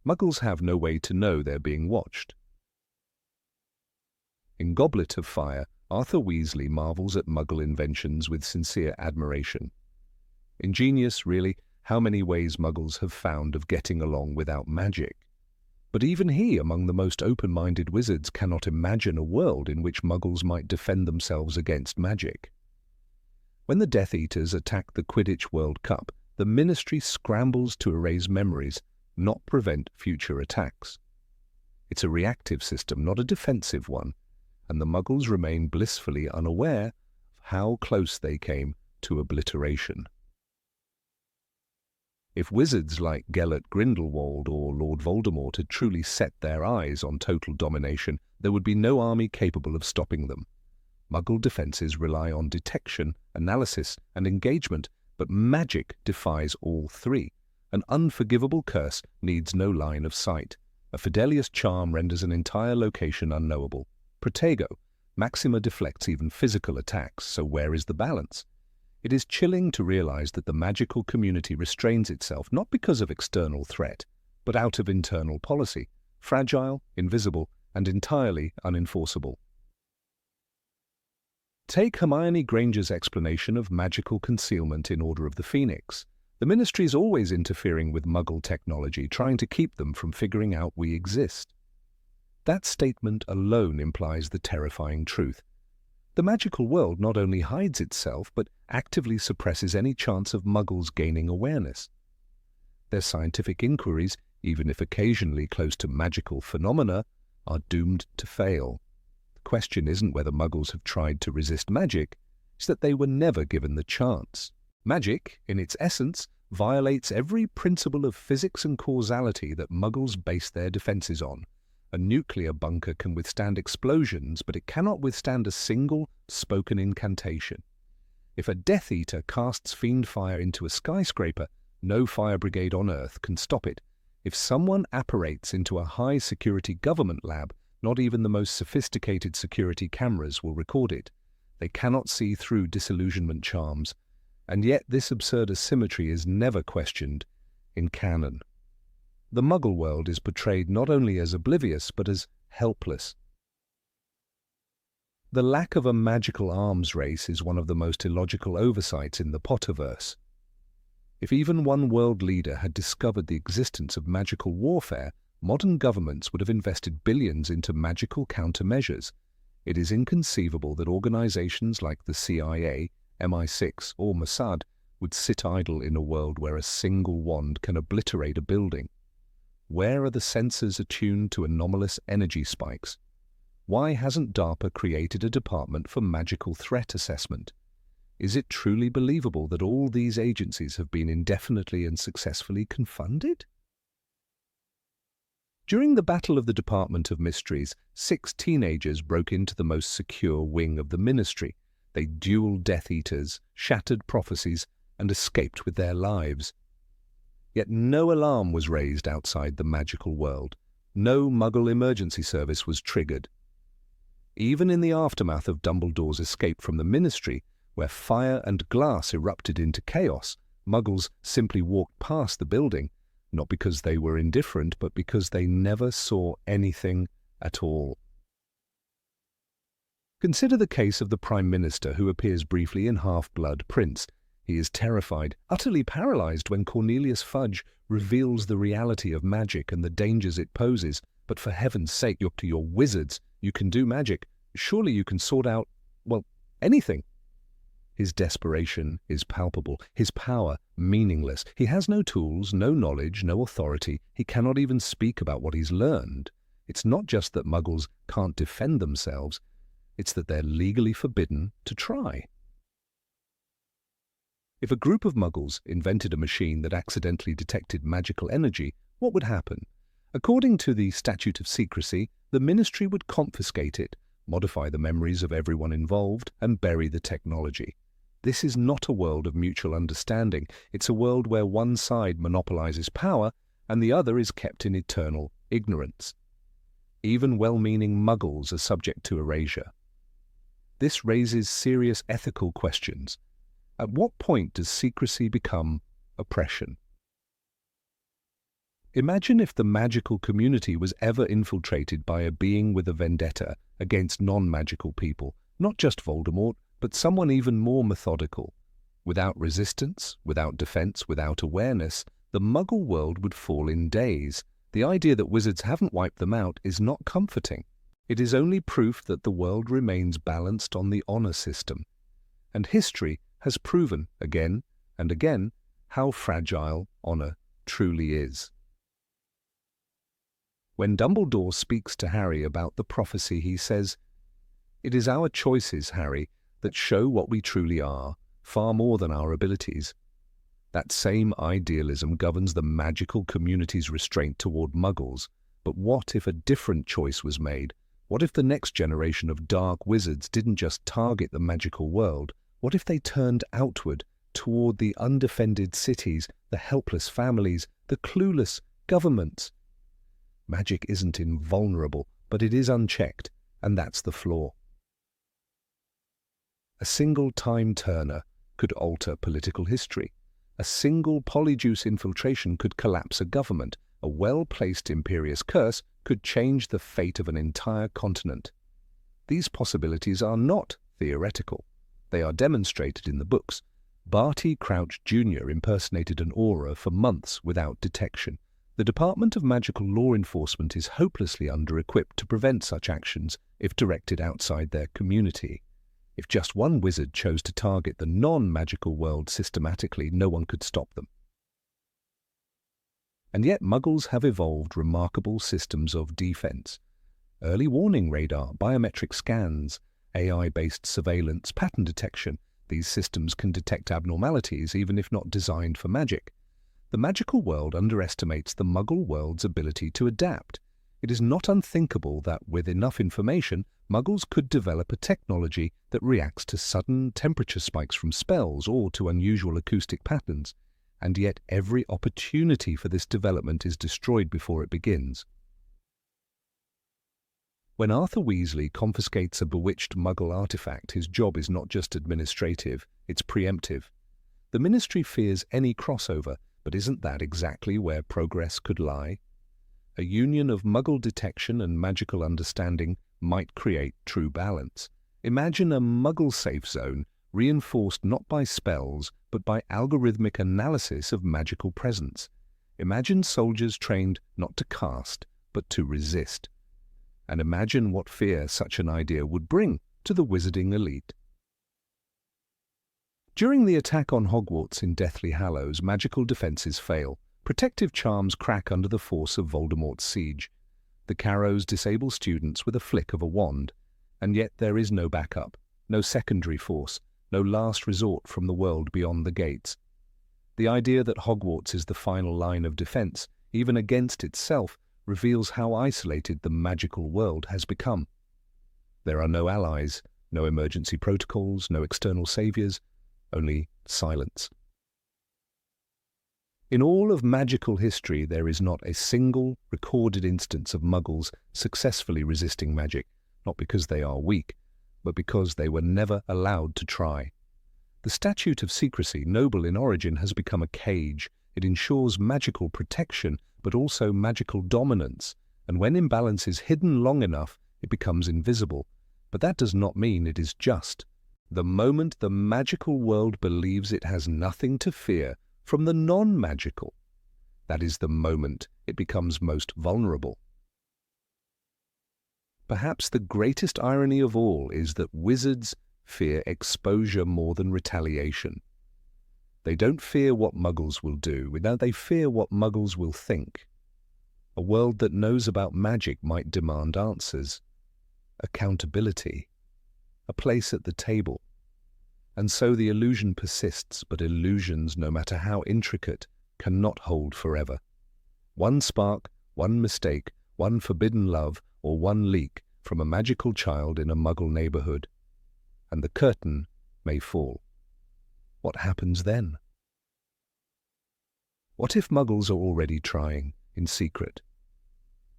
Muggles have no way to know they're being watched. In Goblet of Fire, Arthur Weasley marvels at Muggle inventions with sincere admiration. Ingenious, really, how many ways Muggles have found of getting along without magic. But even he, among the most open-minded wizards, cannot imagine a world in which Muggles might defend themselves against magic. When the Death Eaters attack the Quidditch World Cup, the Ministry scrambles to erase memories, not prevent future attacks. It's a reactive system, not a defensive one, and the Muggles remain blissfully unaware of how close they came to obliteration. If wizards like Gellert Grindelwald or Lord Voldemort had truly set their eyes on total domination, there would be no army capable of stopping them. Muggle defences rely on detection, analysis, and engagement, but magic defies all three. An unforgivable curse needs no line of sight. A Fidelius charm renders an entire location unknowable. Protego, Maxima deflects even physical attacks, so where is the balance? It is chilling to realize that the magical community restrains itself not because of external threat, but out of internal policy, fragile, invisible, and entirely unenforceable. Take Hermione Granger's explanation of magical concealment in Order of the Phoenix. The Ministry is always interfering with Muggle technology, trying to keep them from figuring out we exist. That statement alone implies the terrifying truth. The magical world not only hides itself, but actively suppresses any chance of Muggles gaining awareness. Their scientific inquiries, even if occasionally close to magical phenomena, are doomed to fail. The question isn't whether Muggles have tried to resist magic, it's that they were never given the chance. Magic, in its essence, violates every principle of physics and causality that Muggles base their defenses on. A nuclear bunker can withstand explosions, but it cannot withstand a single spoken incantation. If a Death Eater casts fiend fire into a skyscraper, no fire brigade on Earth can stop it. If someone apparates into a high-security government lab, not even the most sophisticated security cameras will record it. They cannot see through disillusionment charms, and yet this absurd asymmetry is never questioned in canon. The Muggle world is portrayed not only as oblivious, but as helpless. The lack of a magical arms race is one of the most illogical oversights in the Potterverse. If even one world leader had discovered the existence of magical warfare, modern governments would have invested billions into magical countermeasures. It is inconceivable that organizations like the CIA, MI6, or Mossad would sit idle in a world where a single wand can obliterate a building. Where are the sensors attuned to anomalous energy spikes? Why hasn't DARPA created a department for magical threat assessment? Is it truly believable that all these agencies have been indefinitely and successfully confunded? During the Battle of the Department of Mysteries, 6 teenagers broke into the most secure wing of the Ministry. They dueled Death Eaters, shattered prophecies, and escaped with their lives. Yet no alarm was raised outside the magical world. No Muggle emergency service was triggered. Even in the aftermath of Dumbledore's escape from the Ministry, where fire and glass erupted into chaos, Muggles simply walked past the building, not because they were indifferent, but because they never saw anything at all. Consider the case of the Prime Minister who appears briefly in Half-Blood Prince. He is terrified, utterly paralyzed when Cornelius Fudge reveals the reality of magic and the dangers it poses. But for heaven's sake, you're wizards. You can do magic. Surely you can sort out, well, anything. His desperation is palpable, his power meaningless. He has no tools, no knowledge, no authority. He cannot even speak about what he's learned. It's not just that Muggles can't defend themselves, it's that they're legally forbidden to try. If a group of Muggles invented a machine that accidentally detected magical energy, what would happen? According to the Statute of Secrecy, the Ministry would confiscate it, modify the memories of everyone involved, and bury the technology. This is not a world of mutual understanding. It's a world where one side monopolizes power and the other is kept in eternal ignorance. Even well-meaning Muggles are subject to erasure. This raises serious ethical questions. At what point does secrecy become oppression? Imagine if the magical community was ever infiltrated by a being with a vendetta against non-magical people, not just Voldemort, but someone even more methodical. Without resistance, without defense, without awareness, the Muggle world would fall in days. The idea that wizards haven't wiped them out is not comforting. It is only proof that the world remains balanced on the honor system. And history has proven again and again how fragile honor truly is. When Dumbledore speaks to Harry about the prophecy, he says, "It is our choices, Harry, that show what we truly are, far more than our abilities." That same idealism governs the magical community's restraint toward Muggles. But what if a different choice was made? What if the next generation of dark wizards didn't just target the magical world? What if they turned outward, toward the undefended cities, the helpless families, the clueless governments? Magic isn't invulnerable, but it is unchecked, and that's the flaw. A single time-turner could alter political history. A single polyjuice infiltration could collapse a government. A well-placed imperious curse could change the fate of an entire continent. These possibilities are not theoretical. They are demonstrated in the books. Barty Crouch Jr. impersonated an aura for months without detection. The Department of Magical Law Enforcement is hopelessly under-equipped to prevent such actions if directed outside their community. If just one wizard chose to target the non-magical world systematically, no one could stop them. And yet Muggles have evolved remarkable systems of defense. Early warning radar, biometric scans, AI-based surveillance, pattern detection. These systems can detect abnormalities even if not designed for magic. The magical world underestimates the Muggle world's ability to adapt. It is not unthinkable that with enough information, Muggles could develop a technology that reacts to sudden temperature spikes from spells or to unusual acoustic patterns. And yet every opportunity for this development is destroyed before it begins. When Arthur Weasley confiscates a bewitched Muggle artifact, his job is not just administrative, it's preemptive. The Ministry fears any crossover, but isn't that exactly where progress could lie? A union of Muggle detection and magical understanding might create true balance. Imagine a Muggle safe zone reinforced not by spells, but by algorithmic analysis of magical presence. Imagine soldiers trained not to cast, but to resist. And imagine what fear such an idea would bring to the wizarding elite. During the attack on Hogwarts in Deathly Hallows, magical defenses fail. Protective charms crack under the force of Voldemort's siege. The Carrows disable students with a flick of a wand, and yet there is no backup, no secondary force, no last resort from the world beyond the gates. The idea that Hogwarts is the final line of defense, even against itself, reveals how isolated the magical world has become. There are no allies, no emergency protocols, no external saviors, only silence. In all of magical history, there is not a single recorded instance of Muggles successfully resisting magic, not because they are weak, but because they were never allowed to try. The Statute of Secrecy, noble in origin, has become a cage. It ensures magical protection, but also magical dominance, and when imbalance is hidden long enough, it becomes invisible. But that does not mean it is just. The moment the magical world believes it has nothing to fear from the non-magical, that is the moment it becomes most vulnerable. Perhaps the greatest irony of all is that wizards fear exposure more than retaliation. They don't fear what Muggles will do, they fear what Muggles will think. A world that knows about magic might demand answers, accountability, a place at the table. And so the illusion persists, but illusions, no matter how intricate, cannot hold forever. One spark, one mistake, one forbidden love, or one leak from a magical child in a Muggle neighborhood, and the curtain may fall. What happens then? What if Muggles are already trying, in secret?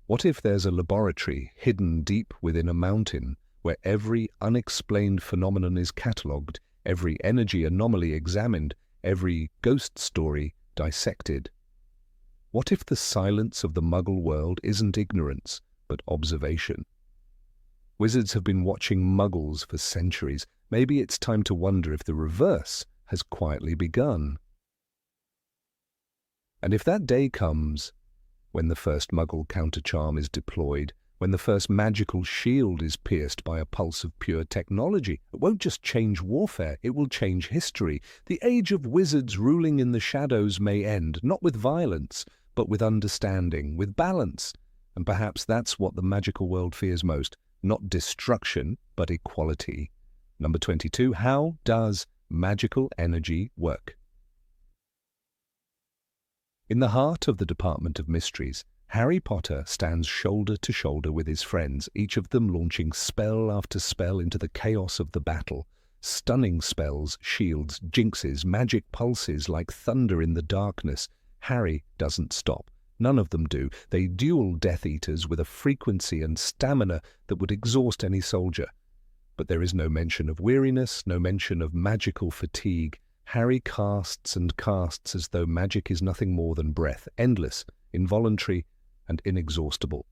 What if there's a laboratory hidden deep within a mountain where every unexplained phenomenon is catalogued, every energy anomaly examined, every ghost story dissected? What if the silence of the Muggle world isn't ignorance, but observation? Wizards have been watching Muggles for centuries. Maybe it's time to wonder if the reverse has quietly begun. And if that day comes, when the first Muggle countercharm is deployed, when the first magical shield is pierced by a pulse of pure technology, it won't just change warfare, it will change history. The age of wizards ruling in the shadows may end, not with violence, but with understanding, with balance. And perhaps that's what the magical world fears most. Not destruction, but equality. Number 22, how does magical energy work? In the heart of the Department of Mysteries, Harry Potter stands shoulder to shoulder with his friends, each of them launching spell after spell into the chaos of the battle. Stunning spells, shields, jinxes, magic pulses like thunder in the darkness. Harry doesn't stop. None of them do. They duel Death Eaters with a frequency and stamina that would exhaust any soldier. But there is no mention of weariness, no mention of magical fatigue. Harry casts and casts as though magic is nothing more than breath, endless, involuntary, and inexhaustible.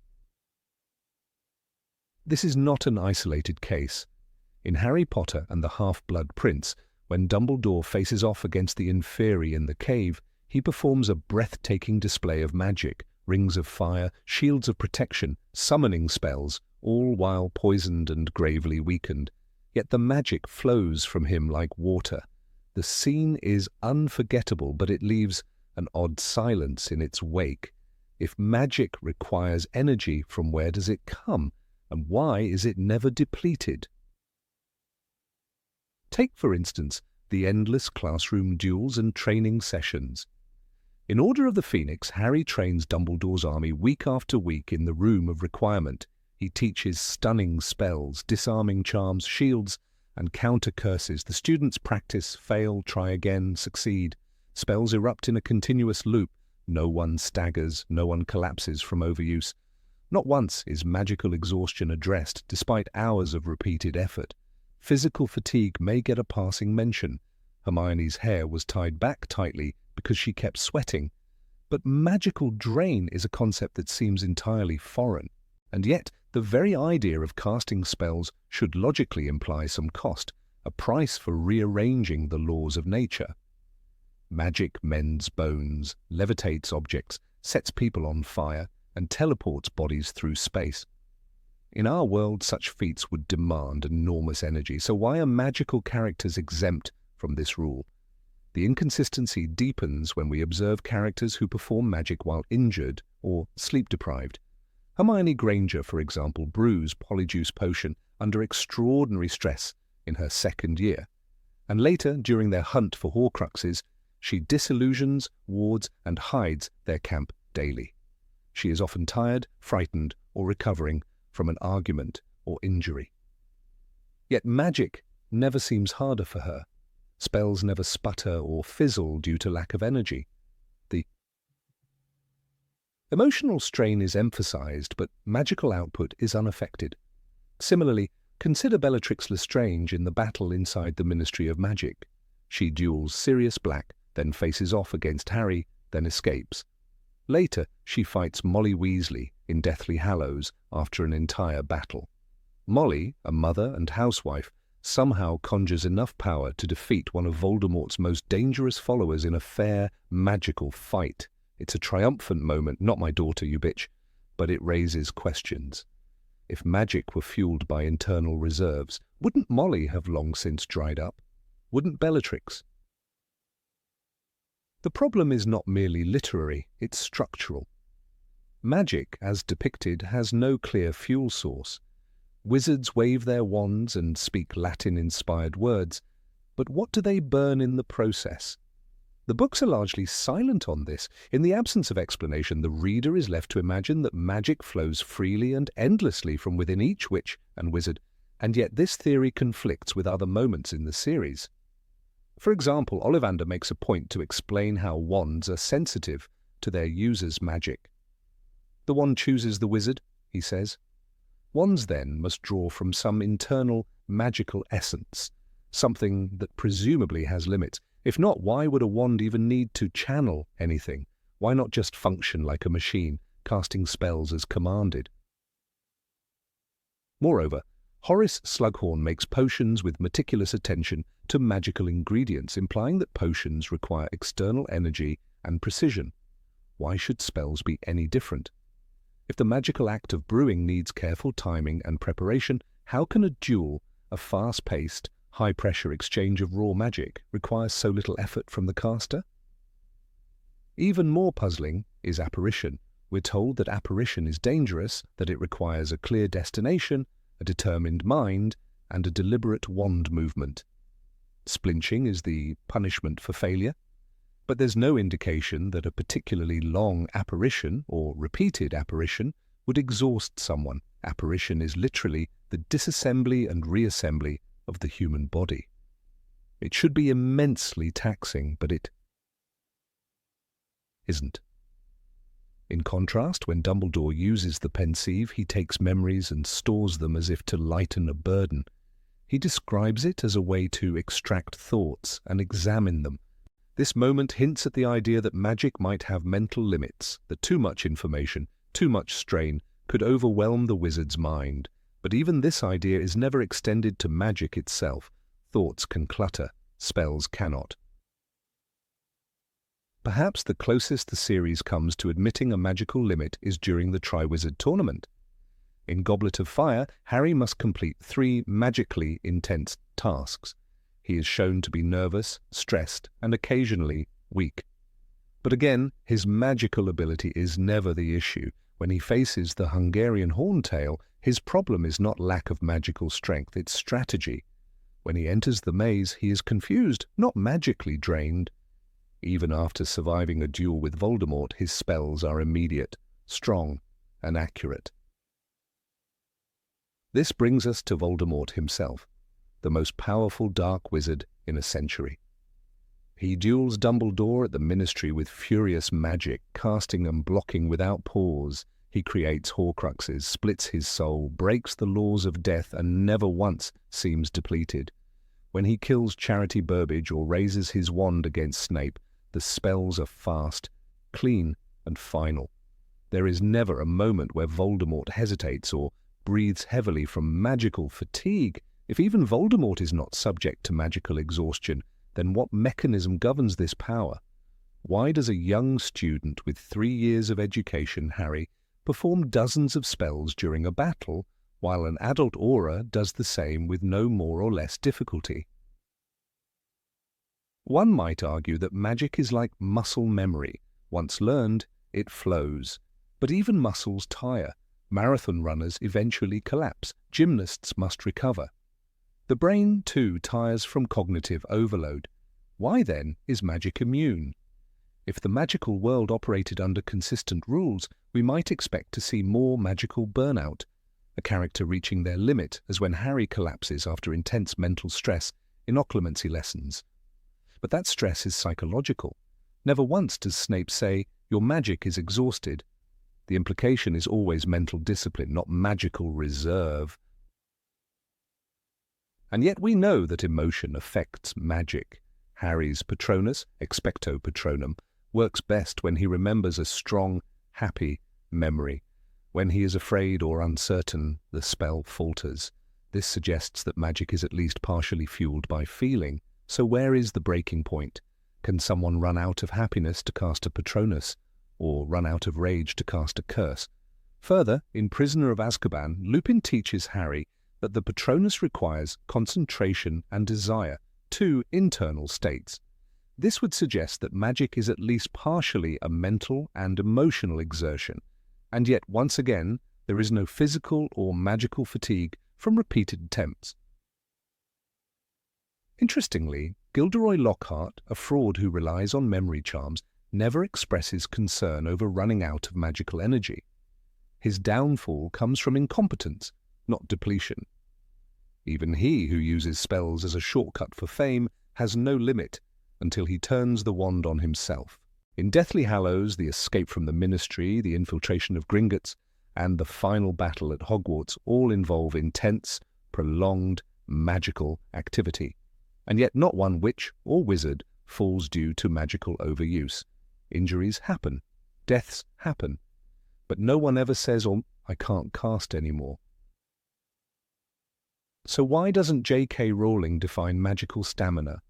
This is not an isolated case. In Harry Potter and the Half-Blood Prince, when Dumbledore faces off against the Inferi in the cave, he performs a breathtaking display of magic, rings of fire, shields of protection, summoning spells, all while poisoned and gravely weakened. Yet the magic flows from him like water. The scene is unforgettable, but it leaves an odd silence in its wake. If magic requires energy, from where does it come, and why is it never depleted? Take, for instance, the endless classroom duels and training sessions. In Order of the Phoenix, Harry trains Dumbledore's army week after week in the Room of Requirement. He teaches stunning spells, disarming charms, shields, and counter curses. The students practice, fail, try again, succeed. Spells erupt in a continuous loop. No one staggers, no one collapses from overuse. Not once is magical exhaustion addressed, despite hours of repeated effort. Physical fatigue may get a passing mention. Hermione's hair was tied back tightly because she kept sweating. But magical drain is a concept that seems entirely foreign. And yet, the very idea of casting spells should logically imply some cost, a price for rearranging the laws of nature. Magic mends bones, levitates objects, sets people on fire, and teleports bodies through space. In our world, such feats would demand enormous energy, so why are magical characters exempt from this rule? The inconsistency deepens when we observe characters who perform magic while injured or sleep-deprived. Hermione Granger, for example, brews Polyjuice Potion under extraordinary stress in her second year, and later, during their hunt for Horcruxes, she disillusions, wards, and hides their camp daily. She is often tired, frightened, or recovering from an argument or injury. Yet magic never seems harder for her. Spells never sputter or fizzle due to lack of energy. The emotional strain is emphasized, but magical output is unaffected. Similarly, consider Bellatrix Lestrange in the battle inside the Ministry of Magic. She duels Sirius Black, then faces off against Harry, then escapes. Later, she fights Molly Weasley in Deathly Hallows after an entire battle. Molly, a mother and housewife, somehow conjures enough power to defeat one of Voldemort's most dangerous followers in a fair, magical fight. It's a triumphant moment, not my daughter, you bitch, but it raises questions. If magic were fueled by internal reserves, wouldn't Molly have long since dried up? Wouldn't Bellatrix? The problem is not merely literary, it's structural. Magic, as depicted, has no clear fuel source. Wizards wave their wands and speak Latin-inspired words, but what do they burn in the process? The books are largely silent on this. In the absence of explanation, the reader is left to imagine that magic flows freely and endlessly from within each witch and wizard, and yet this theory conflicts with other moments in the series. For example, Ollivander makes a point to explain how wands are sensitive to their user's magic. The wand chooses the wizard, he says. Wands then must draw from some internal magical essence, something that presumably has limits. If not, why would a wand even need to channel anything? Why not just function like a machine, casting spells as commanded? Moreover, Horace Slughorn makes potions with meticulous attention to magical ingredients, implying that potions require external energy and precision. Why should spells be any different? If the magical act of brewing needs careful timing and preparation, how can a duel, a fast-paced, high-pressure exchange of raw magic, require so little effort from the caster? Even more puzzling is apparition. We're told that apparition is dangerous, that it requires a clear destination, a determined mind, and a deliberate wand movement. Splinching is the punishment for failure, but there's no indication that a particularly long apparition or repeated apparition would exhaust someone. Apparition is literally the disassembly and reassembly of the human body. It should be immensely taxing, but it isn't. In contrast, when Dumbledore uses the pensieve, he takes memories and stores them as if to lighten a burden. He describes it as a way to extract thoughts and examine them. This moment hints at the idea that magic might have mental limits, that too much information, too much strain, could overwhelm the wizard's mind. But even this idea is never extended to magic itself. Thoughts can clutter, spells cannot. Perhaps the closest the series comes to admitting a magical limit is during the Triwizard Tournament. In Goblet of Fire, Harry must complete 3 magically intense tasks. He is shown to be nervous, stressed, and occasionally weak. But again, his magical ability is never the issue. When he faces the Hungarian Horntail, his problem is not lack of magical strength, it's strategy. When he enters the maze, he is confused, not magically drained. Even after surviving a duel with Voldemort, his spells are immediate, strong, and accurate. This brings us to Voldemort himself, the most powerful dark wizard in a century. He duels Dumbledore at the Ministry with furious magic, casting and blocking without pause. He creates Horcruxes, splits his soul, breaks the laws of death, and never once seems depleted. When he kills Charity Burbage or raises his wand against Snape, the spells are fast, clean, and final. There is never a moment where Voldemort hesitates or breathes heavily from magical fatigue. If even Voldemort is not subject to magical exhaustion, then what mechanism governs this power? Why does a young student with 3 years of education, Harry, perform dozens of spells during a battle, while an adult aura does the same with no more or less difficulty? One might argue that magic is like muscle memory. Once learned, it flows. But even muscles tire. Marathon runners eventually collapse. Gymnasts must recover. The brain, too, tires from cognitive overload. Why, then, is magic immune? If the magical world operated under consistent rules, we might expect to see more magical burnout, a character reaching their limit, as when Harry collapses after intense mental stress in occlumency lessons. But that stress is psychological. Never once does Snape say, "Your magic is exhausted." The implication is always mental discipline, not magical reserve. And yet we know that emotion affects magic. Harry's Patronus, expecto patronum, works best when he remembers a strong, happy memory. When he is afraid or uncertain, the spell falters. This suggests that magic is at least partially fueled by feeling. So where is the breaking point? Can someone run out of happiness to cast a Patronus, or run out of rage to cast a curse? Further, in Prisoner of Azkaban, Lupin teaches Harry that the Patronus requires concentration and desire, 2 internal states. This would suggest that magic is at least partially a mental and emotional exertion, and yet once again there is no physical or magical fatigue from repeated attempts. Interestingly, Gilderoy Lockhart, a fraud who relies on memory charms, never expresses concern over running out of magical energy. His downfall comes from incompetence, not depletion. Even he who uses spells as a shortcut for fame has no limit until he turns the wand on himself. In Deathly Hallows, the escape from the Ministry, the infiltration of Gringotts, and the final battle at Hogwarts all involve intense, prolonged, magical activity. And yet not one witch or wizard falls due to magical overuse. Injuries happen, deaths happen, but no one ever says, "Oh, I can't cast anymore." So why doesn't J.K. Rowling define magical stamina?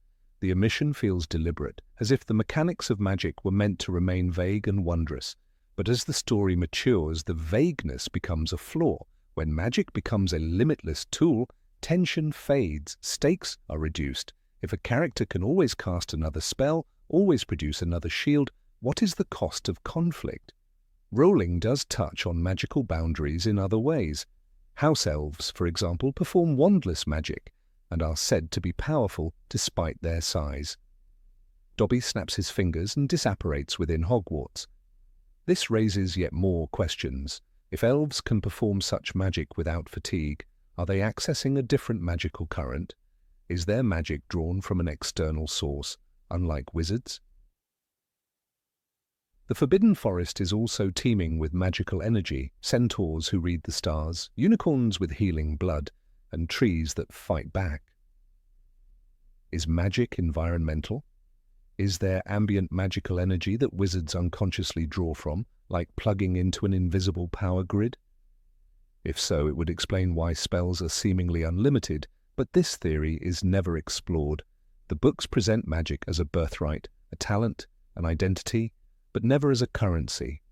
The omission feels deliberate, as if the mechanics of magic were meant to remain vague and wondrous. But as the story matures, the vagueness becomes a flaw. When magic becomes a limitless tool, tension fades, stakes are reduced. If a character can always cast another spell, always produce another shield, what is the cost of conflict? Rowling does touch on magical boundaries in other ways. House elves, for example, perform wandless magic and are said to be powerful despite their size. Dobby snaps his fingers and disapparates within Hogwarts. This raises yet more questions. If elves can perform such magic without fatigue, are they accessing a different magical current? Is their magic drawn from an external source, unlike wizards? The Forbidden Forest is also teeming with magical energy, centaurs who read the stars, unicorns with healing blood, and trees that fight back. Is magic environmental? Is there ambient magical energy that wizards unconsciously draw from, like plugging into an invisible power grid? If so, it would explain why spells are seemingly unlimited, but this theory is never explored. The books present magic as a birthright, a talent, an identity, but never as a currency,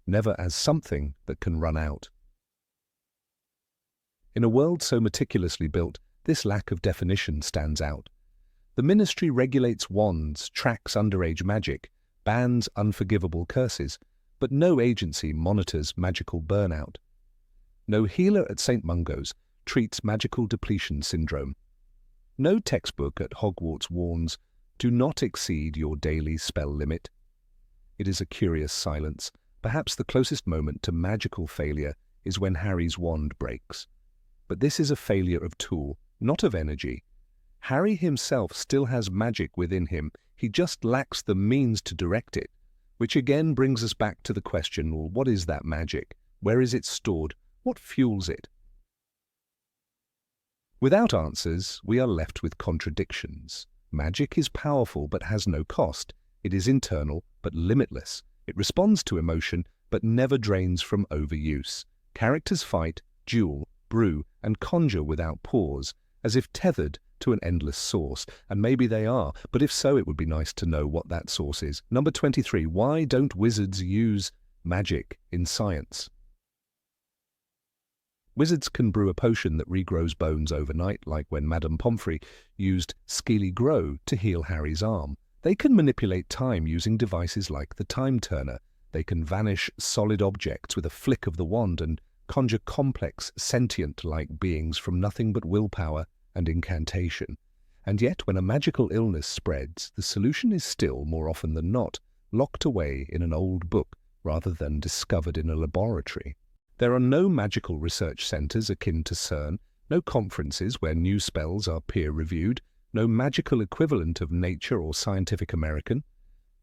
never as something that can run out. In a world so meticulously built, this lack of definition stands out. The Ministry regulates wands, tracks underage magic, bans unforgivable curses, but no agency monitors magical burnout. No healer at St. Mungo's treats magical depletion syndrome. No textbook at Hogwarts warns, "Do not exceed your daily spell limit." It is a curious silence. Perhaps the closest moment to magical failure is when Harry's wand breaks. But this is a failure of tool, not of energy. Harry himself still has magic within him, he just lacks the means to direct it, which again brings us back to the question, well, what is that magic? Where is it stored? What fuels it? Without answers, we are left with contradictions. Magic is powerful but has no cost. It is internal but limitless. It responds to emotion but never drains from overuse. Characters fight, duel, brew, and conjure without pause, as if tethered to an endless source, and maybe they are, but if so, it would be nice to know what that source is. Number 23. Why don't wizards use magic in science? Wizards can brew a potion that regrows bones overnight, like when Madame Pomfrey used Skeely Grow to heal Harry's arm. They can manipulate time using devices like the time turner. They can vanish solid objects with a flick of the wand and conjure complex, sentient-like beings from nothing but willpower and incantation. And yet, when a magical illness spreads, the solution is still, more often than not, locked away in an old book rather than discovered in a laboratory. There are no magical research centers akin to CERN, no conferences where new spells are peer-reviewed, no magical equivalent of Nature or Scientific American.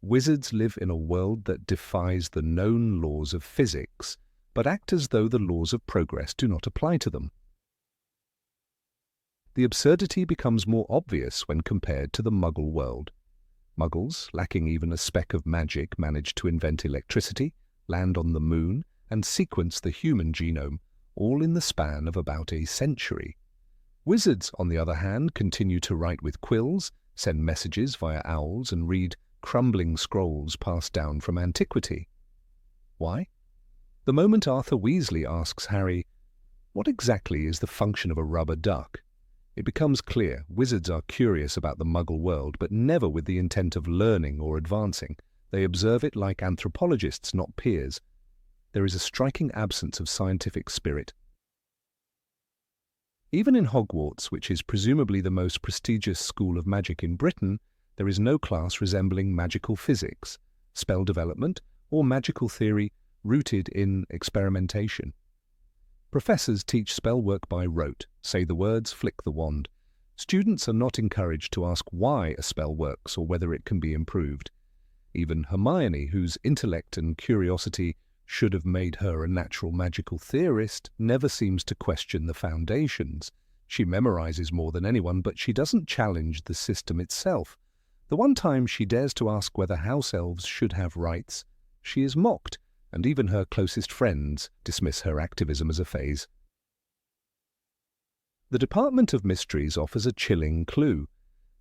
Wizards live in a world that defies the known laws of physics, but act as though the laws of progress do not apply to them. The absurdity becomes more obvious when compared to the Muggle world. Muggles, lacking even a speck of magic, managed to invent electricity, land on the moon, and sequence the human genome, all in the span of about a century. Wizards, on the other hand, continue to write with quills, send messages via owls, and read crumbling scrolls passed down from antiquity. Why? The moment Arthur Weasley asks Harry, "What exactly is the function of a rubber duck?" it becomes clear wizards are curious about the Muggle world, but never with the intent of learning or advancing. They observe it like anthropologists, not peers. There is a striking absence of scientific spirit. Even in Hogwarts, which is presumably the most prestigious school of magic in Britain, there is no class resembling magical physics, spell development, or magical theory rooted in experimentation. Professors teach spell work by rote, say the words, flick the wand. Students are not encouraged to ask why a spell works or whether it can be improved. Even Hermione, whose intellect and curiosity should have made her a natural magical theorist, never seems to question the foundations. She memorizes more than anyone, but she doesn't challenge the system itself. The one time she dares to ask whether house elves should have rights, she is mocked, and even her closest friends dismiss her activism as a phase. The Department of Mysteries offers a chilling clue.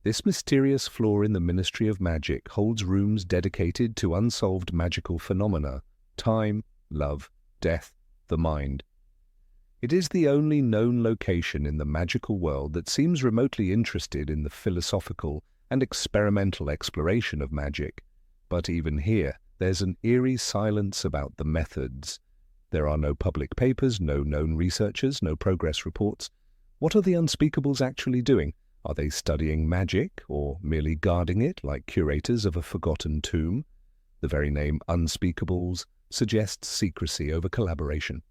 This mysterious floor in the Ministry of Magic holds rooms dedicated to unsolved magical phenomena: time, love, death, the mind. It is the only known location in the magical world that seems remotely interested in the philosophical and experimental exploration of magic. But even here, there's an eerie silence about the methods. There are no public papers, no known researchers, no progress reports. What are the unspeakables actually doing? Are they studying magic, or merely guarding it like curators of a forgotten tomb? The very name unspeakables suggests secrecy over collaboration.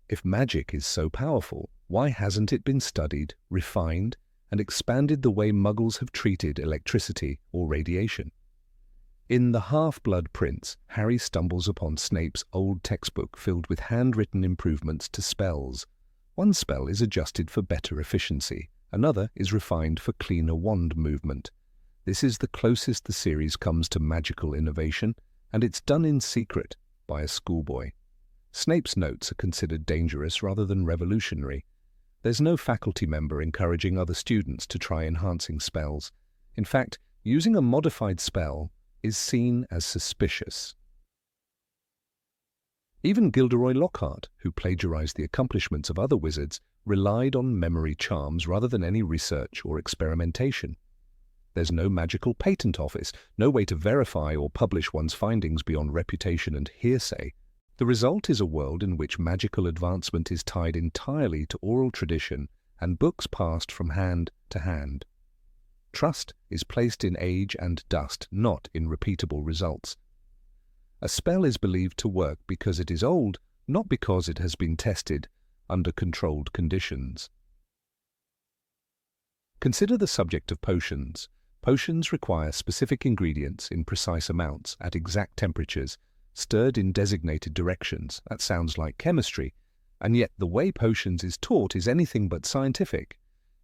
If magic is so powerful, why hasn't it been studied, refined, and expanded the way Muggles have treated electricity or radiation? In The Half-Blood Prince, Harry stumbles upon Snape's old textbook filled with handwritten improvements to spells. One spell is adjusted for better efficiency, another is refined for cleaner wand movement. This is the closest the series comes to magical innovation, and it's done in secret by a schoolboy. Snape's notes are considered dangerous rather than revolutionary. There's no faculty member encouraging other students to try enhancing spells. In fact, using a modified spell is seen as suspicious. Even Gilderoy Lockhart, who plagiarized the accomplishments of other wizards, relied on memory charms rather than any research or experimentation. There's no magical patent office, no way to verify or publish one's findings beyond reputation and hearsay. The result is a world in which magical advancement is tied entirely to oral tradition and books passed from hand to hand. Trust is placed in age and dust, not in repeatable results. A spell is believed to work because it is old, not because it has been tested under controlled conditions. Consider the subject of potions. Potions require specific ingredients in precise amounts at exact temperatures, stirred in designated directions. That sounds like chemistry, and yet the way potions is taught is anything but scientific.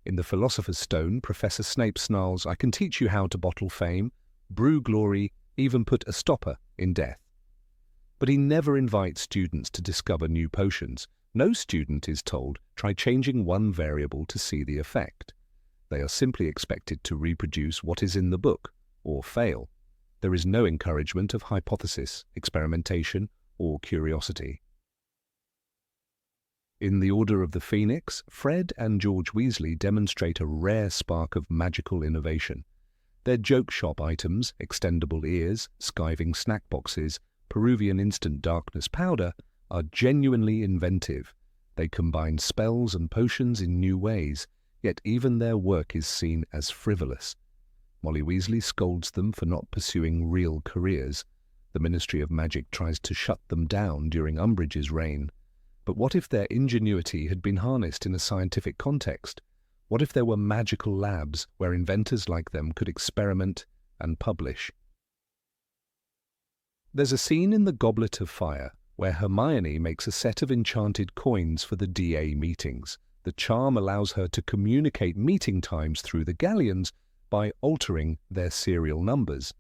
In The Philosopher's Stone, Professor Snape snarls, "I can teach you how to bottle fame, brew glory, even put a stopper in death." But he never invites students to discover new potions. No student is told, try changing one variable to see the effect. They are simply expected to reproduce what is in the book, or fail. There is no encouragement of hypothesis, experimentation, or curiosity. In The Order of the Phoenix, Fred and George Weasley demonstrate a rare spark of magical innovation. Their joke shop items, extendable ears, skiving snack boxes, Peruvian instant darkness powder, are genuinely inventive. They combine spells and potions in new ways, yet even their work is seen as frivolous. Molly Weasley scolds them for not pursuing real careers. The Ministry of Magic tries to shut them down during Umbridge's reign. But what if their ingenuity had been harnessed in a scientific context? What if there were magical labs where inventors like them could experiment and publish? There's a scene in The Goblet of Fire where Hermione makes a set of enchanted coins for the DA meetings. The charm allows her to communicate meeting times through the galleons by altering their serial numbers.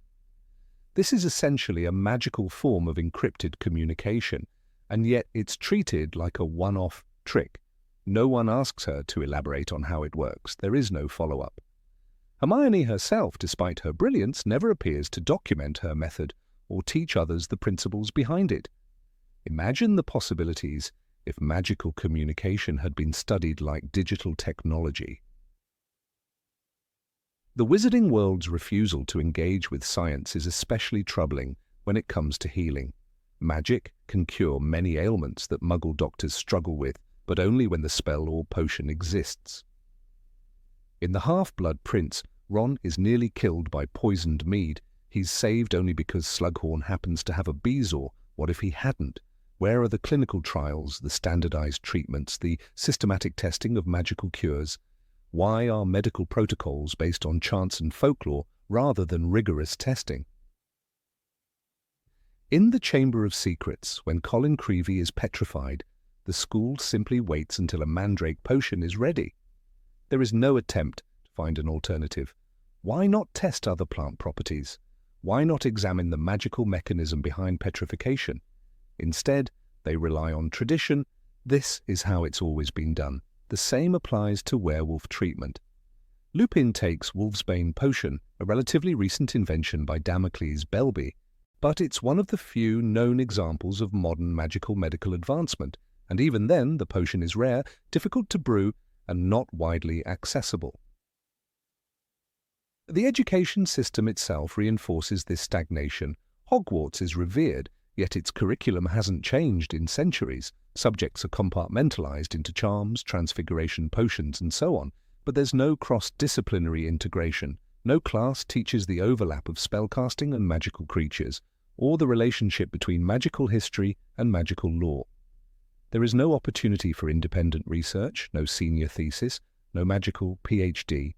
This is essentially a magical form of encrypted communication, and yet it's treated like a one-off trick. No one asks her to elaborate on how it works. There is no follow-up. Hermione herself, despite her brilliance, never appears to document her method or teach others the principles behind it. Imagine the possibilities if magical communication had been studied like digital technology. The wizarding world's refusal to engage with science is especially troubling when it comes to healing. Magic can cure many ailments that Muggle doctors struggle with, but only when the spell or potion exists. In The Half-Blood Prince, Ron is nearly killed by poisoned mead. He's saved only because Slughorn happens to have a bezoar. What if he hadn't? Where are the clinical trials, the standardized treatments, the systematic testing of magical cures? Why are medical protocols based on chance and folklore rather than rigorous testing? In The Chamber of Secrets, when Colin Creevey is petrified, the school simply waits until a mandrake potion is ready. There is no attempt to find an alternative. Why not test other plant properties? Why not examine the magical mechanism behind petrification? Instead, they rely on tradition. This is how it's always been done. The same applies to werewolf treatment. Lupin takes Wolfsbane potion, a relatively recent invention by Damocles Belby, but it's one of the few known examples of modern magical medical advancement, and even then the potion is rare, difficult to brew, and not widely accessible. The education system itself reinforces this stagnation. Hogwarts is revered, yet its curriculum hasn't changed in centuries. Subjects are compartmentalized into charms, transfiguration potions, and so on, but there's no cross-disciplinary integration. No class teaches the overlap of spellcasting and magical creatures, or the relationship between magical history and magical lore. There is no opportunity for independent research, no senior thesis, no magical PhD.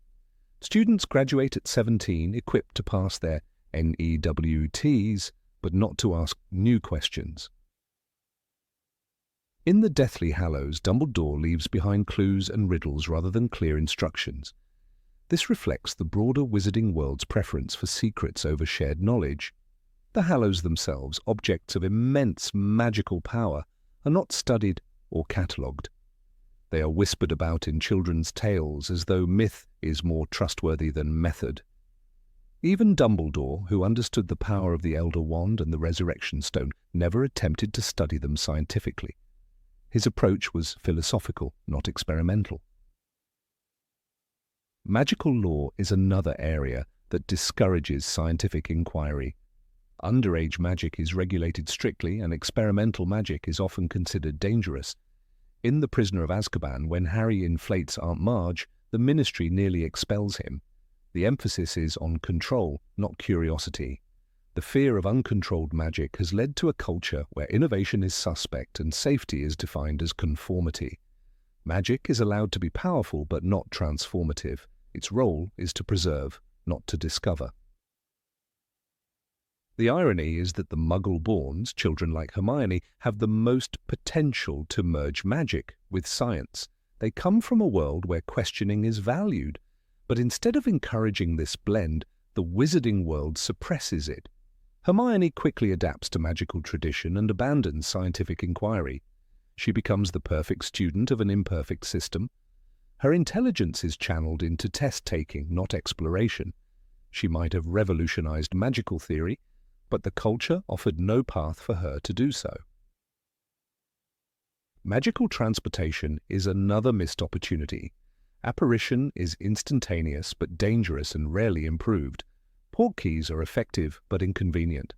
Students graduate at 17 equipped to pass their NEWTs, but not to ask new questions. In the Deathly Hallows, Dumbledore leaves behind clues and riddles rather than clear instructions. This reflects the broader wizarding world's preference for secrets over shared knowledge. The Hallows themselves, objects of immense magical power, are not studied or catalogued. They are whispered about in children's tales as though myth is more trustworthy than method. Even Dumbledore, who understood the power of the Elder Wand and the Resurrection Stone, never attempted to study them scientifically. His approach was philosophical, not experimental. Magical lore is another area that discourages scientific inquiry. Underage magic is regulated strictly, and experimental magic is often considered dangerous. In The Prisoner of Azkaban, when Harry inflates Aunt Marge, the Ministry nearly expels him. The emphasis is on control, not curiosity. The fear of uncontrolled magic has led to a culture where innovation is suspect and safety is defined as conformity. Magic is allowed to be powerful but not transformative. Its role is to preserve, not to discover. The irony is that the Muggle-borns, children like Hermione, have the most potential to merge magic with science. They come from a world where questioning is valued, but instead of encouraging this blend, the wizarding world suppresses it. Hermione quickly adapts to magical tradition and abandons scientific inquiry. She becomes the perfect student of an imperfect system. Her intelligence is channeled into test-taking, not exploration. She might have revolutionized magical theory, but the culture offered no path for her to do so. Magical transportation is another missed opportunity. Apparition is instantaneous but dangerous and rarely improved. Portkeys are effective but inconvenient.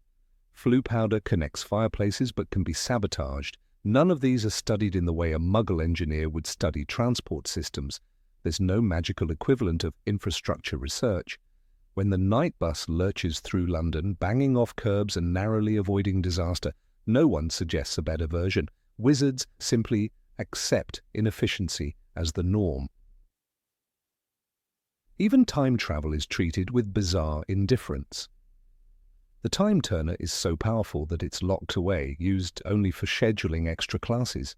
Flue powder connects fireplaces but can be sabotaged. None of these are studied in the way a Muggle engineer would study transport systems. There's no magical equivalent of infrastructure research. When the night bus lurches through London, banging off curbs and narrowly avoiding disaster, no one suggests a better version. Wizards simply accept inefficiency as the norm. Even time travel is treated with bizarre indifference. The time turner is so powerful that it's locked away, used only for scheduling extra classes.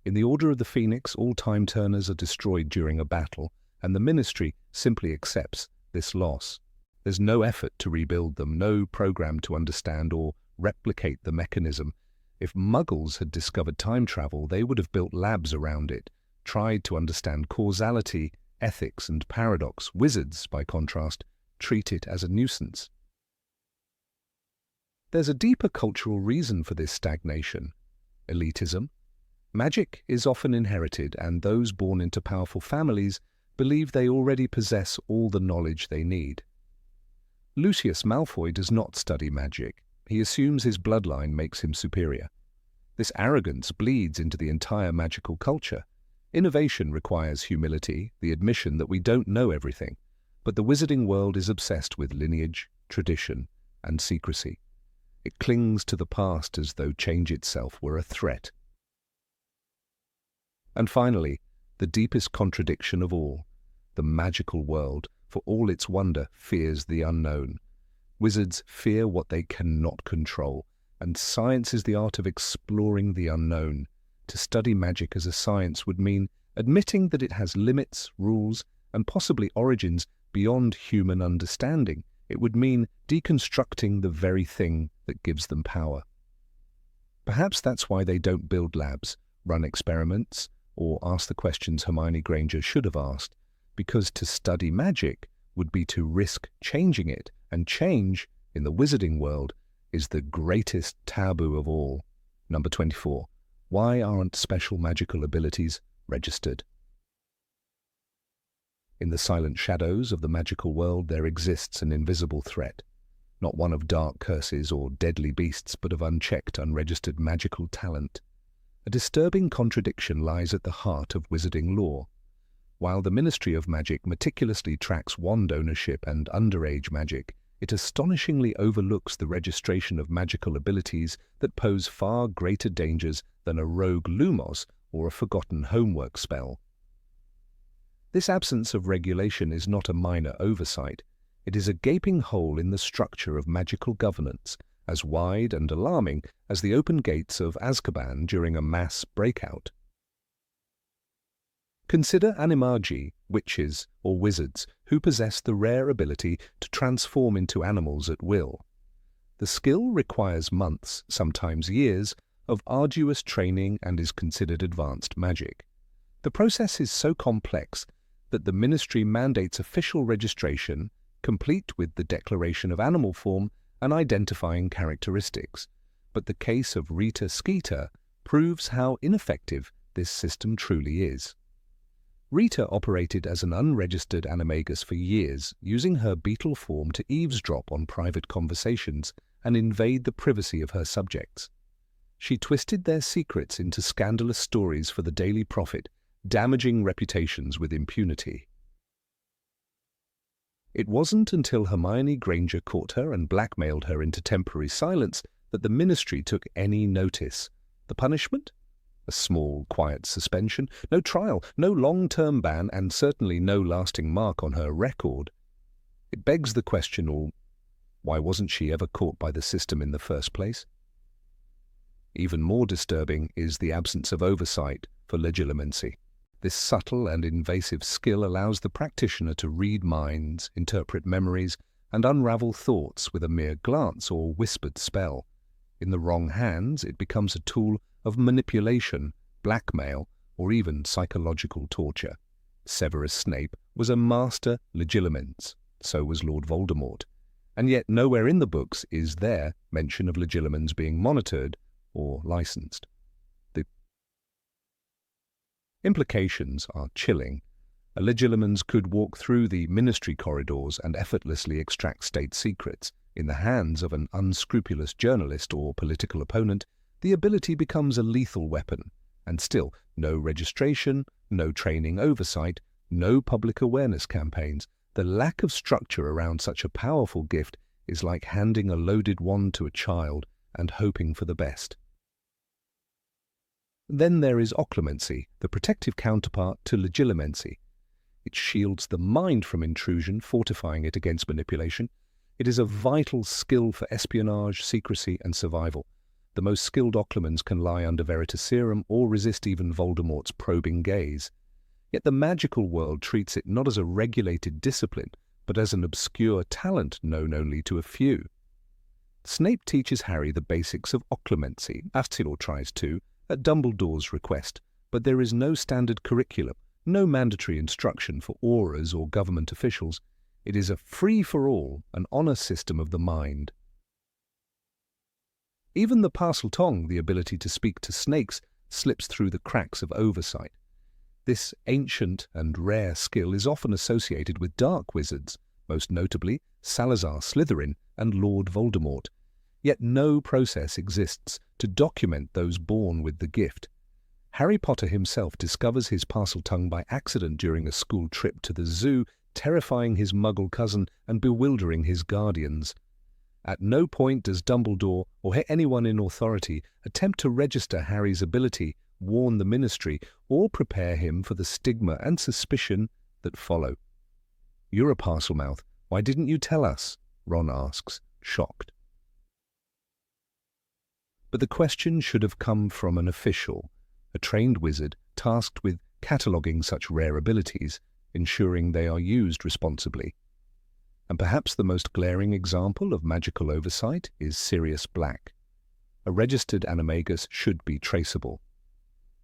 In the Order of the Phoenix, all time turners are destroyed during a battle, and the Ministry simply accepts this loss. There's no effort to rebuild them, no program to understand or replicate the mechanism. If Muggles had discovered time travel, they would have built labs around it, tried to understand causality, ethics, and paradox. Wizards, by contrast, treat it as a nuisance. There's a deeper cultural reason for this stagnation: elitism. Magic is often inherited, and those born into powerful families believe they already possess all the knowledge they need. Lucius Malfoy does not study magic. He assumes his bloodline makes him superior. This arrogance bleeds into the entire magical culture. Innovation requires humility, the admission that we don't know everything, but the wizarding world is obsessed with lineage, tradition, and secrecy. It clings to the past as though change itself were a threat. And finally, the deepest contradiction of all: the magical world, for all its wonder, fears the unknown. Wizards fear what they cannot control, and science is the art of exploring the unknown. To study magic as a science would mean admitting that it has limits, rules, and possibly origins beyond human understanding. It would mean deconstructing the very thing that gives them power. Perhaps that's why they don't build labs, run experiments, or ask the questions Hermione Granger should have asked, because to study magic would be to risk changing it, and change, in the wizarding world, is the greatest taboo of all. Number 24. Why aren't special magical abilities registered? In the silent shadows of the magical world there exists an invisible threat, not one of dark curses or deadly beasts, but of unchecked, unregistered magical talent. A disturbing contradiction lies at the heart of wizarding law. While the Ministry of Magic meticulously tracks wand ownership and underage magic, it astonishingly overlooks the registration of magical abilities that pose far greater dangers than a rogue lumos or a forgotten homework spell. This absence of regulation is not a minor oversight. It is a gaping hole in the structure of magical governance, as wide and alarming as the open gates of Azkaban during a mass breakout. Consider animagi, witches or wizards, who possess the rare ability to transform into animals at will. The skill requires months, sometimes years, of arduous training and is considered advanced magic. The process is so complex that the Ministry mandates official registration, complete with the declaration of animal form and identifying characteristics. But the case of Rita Skeeter proves how ineffective this system truly is. Rita operated as an unregistered animagus for years, using her beetle form to eavesdrop on private conversations and invade the privacy of her subjects. She twisted their secrets into scandalous stories for the Daily Prophet, damaging reputations with impunity. It wasn't until Hermione Granger caught her and blackmailed her into temporary silence that the Ministry took any notice. The punishment? A small, quiet suspension, no trial, no long-term ban, and certainly no lasting mark on her record. It begs the question, why wasn't she ever caught by the system in the first place? Even more disturbing is the absence of oversight for legilimency. This subtle and invasive skill allows the practitioner to read minds, interpret memories, and unravel thoughts with a mere glance or whispered spell. In the wrong hands, it becomes a tool of manipulation, blackmail, or even psychological torture. Severus Snape was a master legilimens, so was Lord Voldemort, and yet nowhere in the books is there mention of legilimens being monitored or licensed. The implications are chilling. A legilimens could walk through the ministry corridors and effortlessly extract state secrets. In the hands of an unscrupulous journalist or political opponent, the ability becomes a lethal weapon. And still, no registration, no training oversight, no public awareness campaigns. The lack of structure around such a powerful gift is like handing a loaded wand to a child and hoping for the best. Then there is occlumency, the protective counterpart to legilimency. It shields the mind from intrusion, fortifying it against manipulation. It is a vital skill for espionage, secrecy, and survival. The most skilled occlumens can lie under veritaserum or resist even Voldemort's probing gaze. Yet the magical world treats it not as a regulated discipline, but as an obscure talent known only to a few. Snape teaches Harry the basics of occlumency. Astronomy tries to, at Dumbledore's request, but there is no standard curriculum, no mandatory instruction for auras or government officials. It is a free-for-all, an honor system of the mind. Even the Parseltongue, the ability to speak to snakes, slips through the cracks of oversight. This ancient and rare skill is often associated with dark wizards, most notably Salazar Slytherin and Lord Voldemort. Yet no process exists to document those born with the gift. Harry Potter himself discovers his Parseltongue by accident during a school trip to the zoo, terrifying his Muggle cousin and bewildering his guardians. At no point does Dumbledore or anyone in authority attempt to register Harry's ability, warn the Ministry, or prepare him for the stigma and suspicion that follow. "You're a Parselmouth. Why didn't you tell us?" Ron asks, shocked. But the question should have come from an official, a trained wizard tasked with cataloguing such rare abilities, ensuring they are used responsibly. And perhaps the most glaring example of magical oversight is Sirius Black. A registered animagus should be traceable.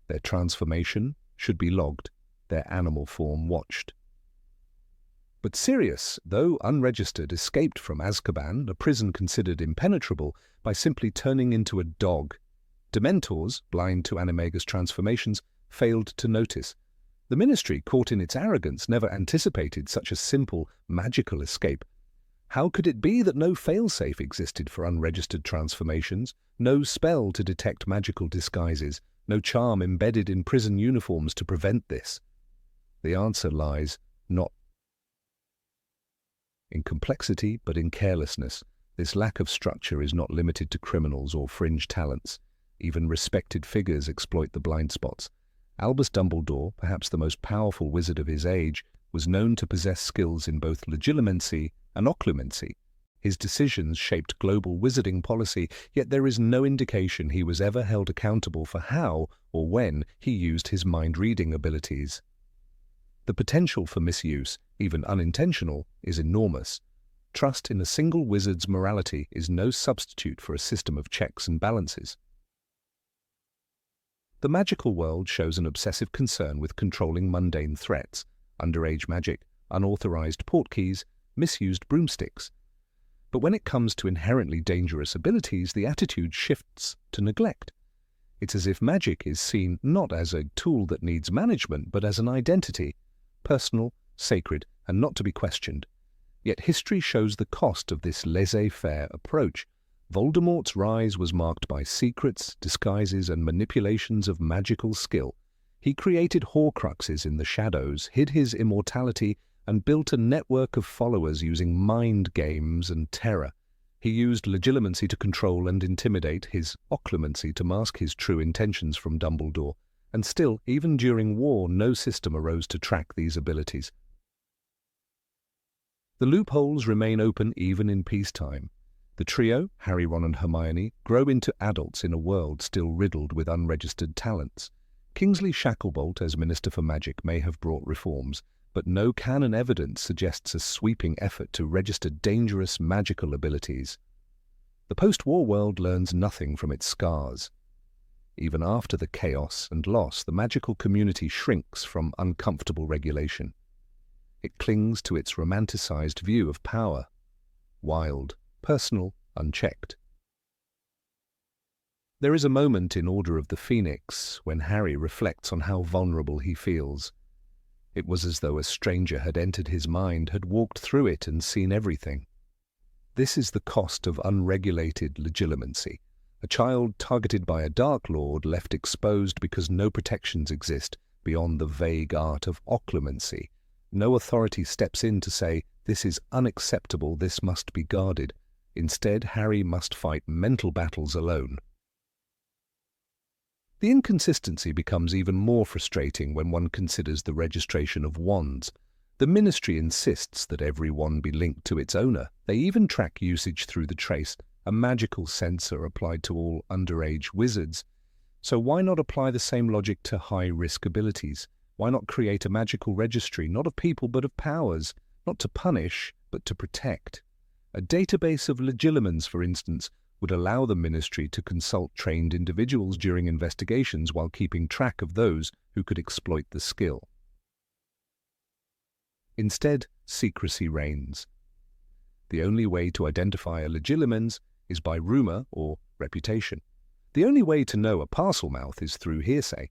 Their transformation should be logged, their animal form watched. But Sirius, though unregistered, escaped from Azkaban, a prison considered impenetrable, by simply turning into a dog. Dementors, blind to animagus transformations, failed to notice. The Ministry, caught in its arrogance, never anticipated such a simple, magical escape. How could it be that no failsafe existed for unregistered transformations, no spell to detect magical disguises, no charm embedded in prison uniforms to prevent this? The answer lies not in complexity, but in carelessness. This lack of structure is not limited to criminals or fringe talents. Even respected figures exploit the blind spots. Albus Dumbledore, perhaps the most powerful wizard of his age, was known to possess skills in both legilimency and occlumency. His decisions shaped global wizarding policy, yet there is no indication he was ever held accountable for how or when he used his mind-reading abilities. The potential for misuse, even unintentional, is enormous. Trust in a single wizard's morality is no substitute for a system of checks and balances. The magical world shows an obsessive concern with controlling mundane threats, underage magic, unauthorized portkeys, misused broomsticks. But when it comes to inherently dangerous abilities, the attitude shifts to neglect. It's as if magic is seen not as a tool that needs management, but as an identity, personal, sacred, and not to be questioned. Yet history shows the cost of this laissez-faire approach. Voldemort's rise was marked by secrets, disguises, and manipulations of magical skill. He created Horcruxes in the shadows, hid his immortality, and built a network of followers using mind games and terror. He used legilimency to control and intimidate, his occlumency to mask his true intentions from Dumbledore. And still, even during war, no system arose to track these abilities. The loopholes remain open even in peacetime. The trio, Harry, Ron and Hermione, grow into adults in a world still riddled with unregistered talents. Kingsley Shacklebolt as Minister for Magic may have brought reforms, but no canon evidence suggests a sweeping effort to register dangerous magical abilities. The post-war world learns nothing from its scars. Even after the chaos and loss, the magical community shrinks from uncomfortable regulation. It clings to its romanticized view of power, wild, personal, unchecked. There is a moment in Order of the Phoenix when Harry reflects on how vulnerable he feels. It was as though a stranger had entered his mind, had walked through it and seen everything. This is the cost of unregulated legilimency. A child targeted by a Dark Lord left exposed because no protections exist beyond the vague art of occlumency. No authority steps in to say, this is unacceptable, this must be guarded. Instead, Harry must fight mental battles alone. The inconsistency becomes even more frustrating when one considers the registration of wands. The Ministry insists that every wand be linked to its owner. They even track usage through the trace, a magical censor applied to all underage wizards. So why not apply the same logic to high-risk abilities? Why not create a magical registry, not of people but of powers, not to punish but to protect? A database of legilimens, for instance, would allow the Ministry to consult trained individuals during investigations while keeping track of those who could exploit the skill. Instead, secrecy reigns. The only way to identify a legilimens is by rumour or reputation. The only way to know a Parselmouth is through hearsay.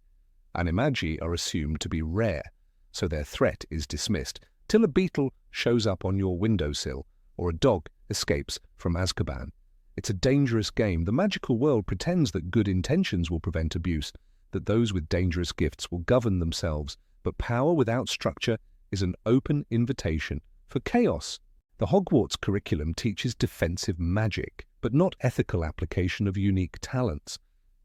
Animagi are assumed to be rare, so their threat is dismissed, till a beetle shows up on your windowsill or a dog escapes from Azkaban. It's a dangerous game. The magical world pretends that good intentions will prevent abuse, that those with dangerous gifts will govern themselves, but power without structure is an open invitation for chaos. The Hogwarts curriculum teaches defensive magic, but not ethical application of unique talents.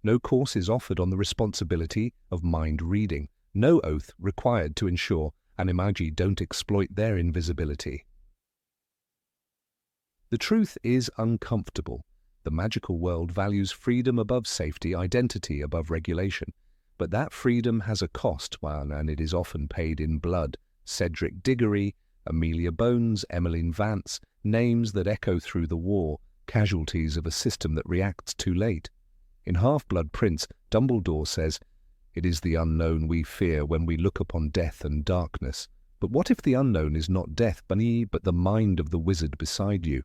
No course is offered on the responsibility of mind reading. No oath required to ensure animagi don't exploit their invisibility. The truth is uncomfortable. The magical world values freedom above safety, identity above regulation. But that freedom has a cost, and it is often paid in blood. Cedric Diggory, Amelia Bones, Emmeline Vance, names that echo through the war, casualties of a system that reacts too late. In Half-Blood Prince, Dumbledore says, "It is the unknown we fear when we look upon death and darkness. But what if the unknown is not death, but the mind of the wizard beside you?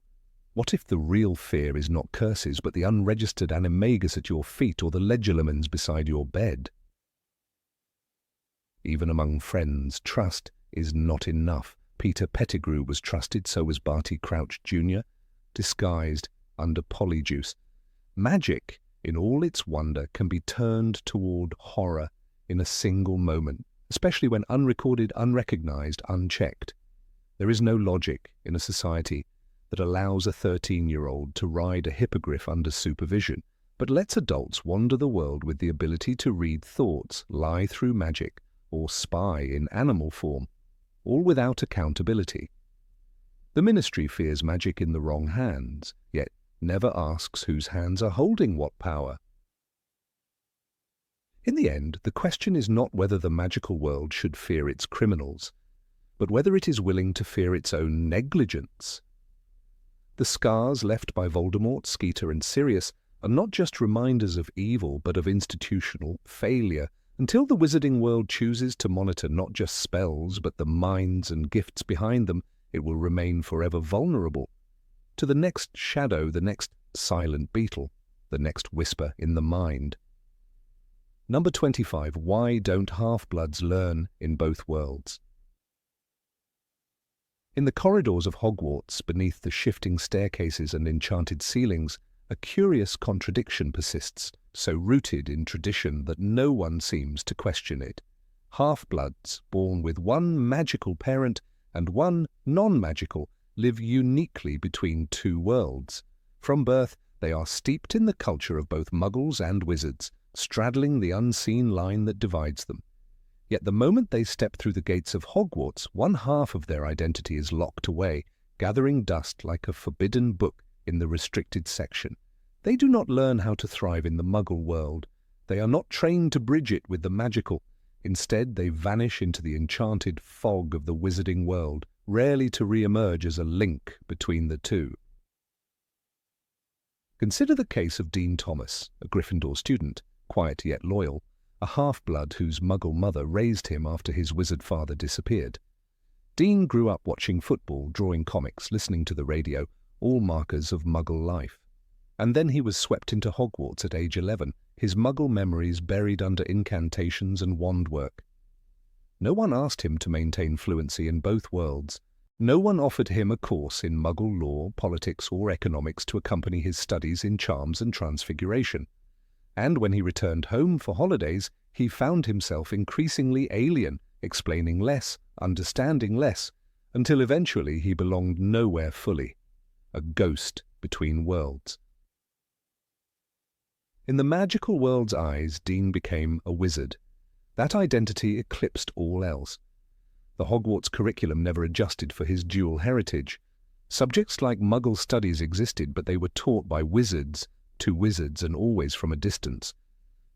What if the real fear is not curses, but the unregistered animagus at your feet or the legilimens beside your bed?" Even among friends, trust is not enough. Peter Pettigrew was trusted, so was Barty Crouch Jr., disguised under polyjuice. Magic, in all its wonder, can be turned toward horror in a single moment, especially when unrecorded, unrecognized, unchecked. There is no logic in a society that allows a 13-year-old to ride a hippogriff under supervision, but lets adults wander the world with the ability to read thoughts, lie through magic, or spy in animal form, all without accountability. The Ministry fears magic in the wrong hands, yet never asks whose hands are holding what power. In the end, the question is not whether the magical world should fear its criminals, but whether it is willing to fear its own negligence. The scars left by Voldemort, Skeeter, and Sirius are not just reminders of evil, but of institutional failure. Until the wizarding world chooses to monitor not just spells, but the minds and gifts behind them, it will remain forever vulnerable to the next shadow, the next silent beetle, the next whisper in the mind. Number 25. Why don't half-bloods learn in both worlds? In the corridors of Hogwarts, beneath the shifting staircases and enchanted ceilings, a curious contradiction persists, so rooted in tradition that no one seems to question it. Half-bloods, born with one magical parent and one non-magical, live uniquely between two worlds. From birth, they are steeped in the culture of both Muggles and wizards, straddling the unseen line that divides them. Yet the moment they step through the gates of Hogwarts, one half of their identity is locked away, gathering dust like a forbidden book in the restricted section. They do not learn how to thrive in the Muggle world. They are not trained to bridge it with the magical. Instead, they vanish into the enchanted fog of the wizarding world, rarely to re-emerge as a link between the two. Consider the case of Dean Thomas, a Gryffindor student. quiet yet loyal, a half-blood whose Muggle mother raised him after his wizard father disappeared. Dean grew up watching football, drawing comics, listening to the radio, all markers of Muggle life. And then he was swept into Hogwarts at age 11, his Muggle memories buried under incantations and wand work. No one asked him to maintain fluency in both worlds. No one offered him a course in Muggle law, politics, or economics to accompany his studies in charms and transfiguration. And when he returned home for holidays, he found himself increasingly alien, explaining less, understanding less, until eventually he belonged nowhere fully, a ghost between worlds. In the magical world's eyes, Dean became a wizard. That identity eclipsed all else. The Hogwarts curriculum never adjusted for his dual heritage. Subjects like Muggle studies existed, but they were taught by wizards, to wizards, and always from a distance.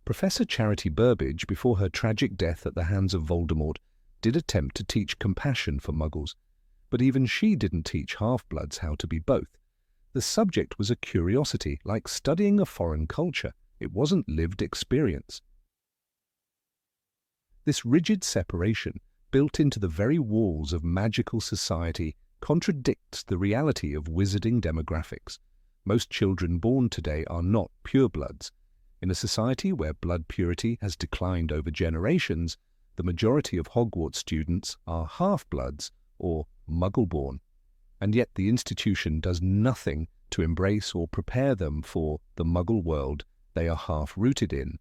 Professor Charity Burbage, before her tragic death at the hands of Voldemort, did attempt to teach compassion for Muggles, but even she didn't teach half-bloods how to be both. The subject was a curiosity, like studying a foreign culture. It wasn't lived experience. This rigid separation, built into the very walls of magical society, contradicts the reality of wizarding demographics. Most children born today are not purebloods. In a society where blood purity has declined over generations, the majority of Hogwarts students are half-bloods or Muggle-born. And yet the institution does nothing to embrace or prepare them for the Muggle world they are half-rooted in.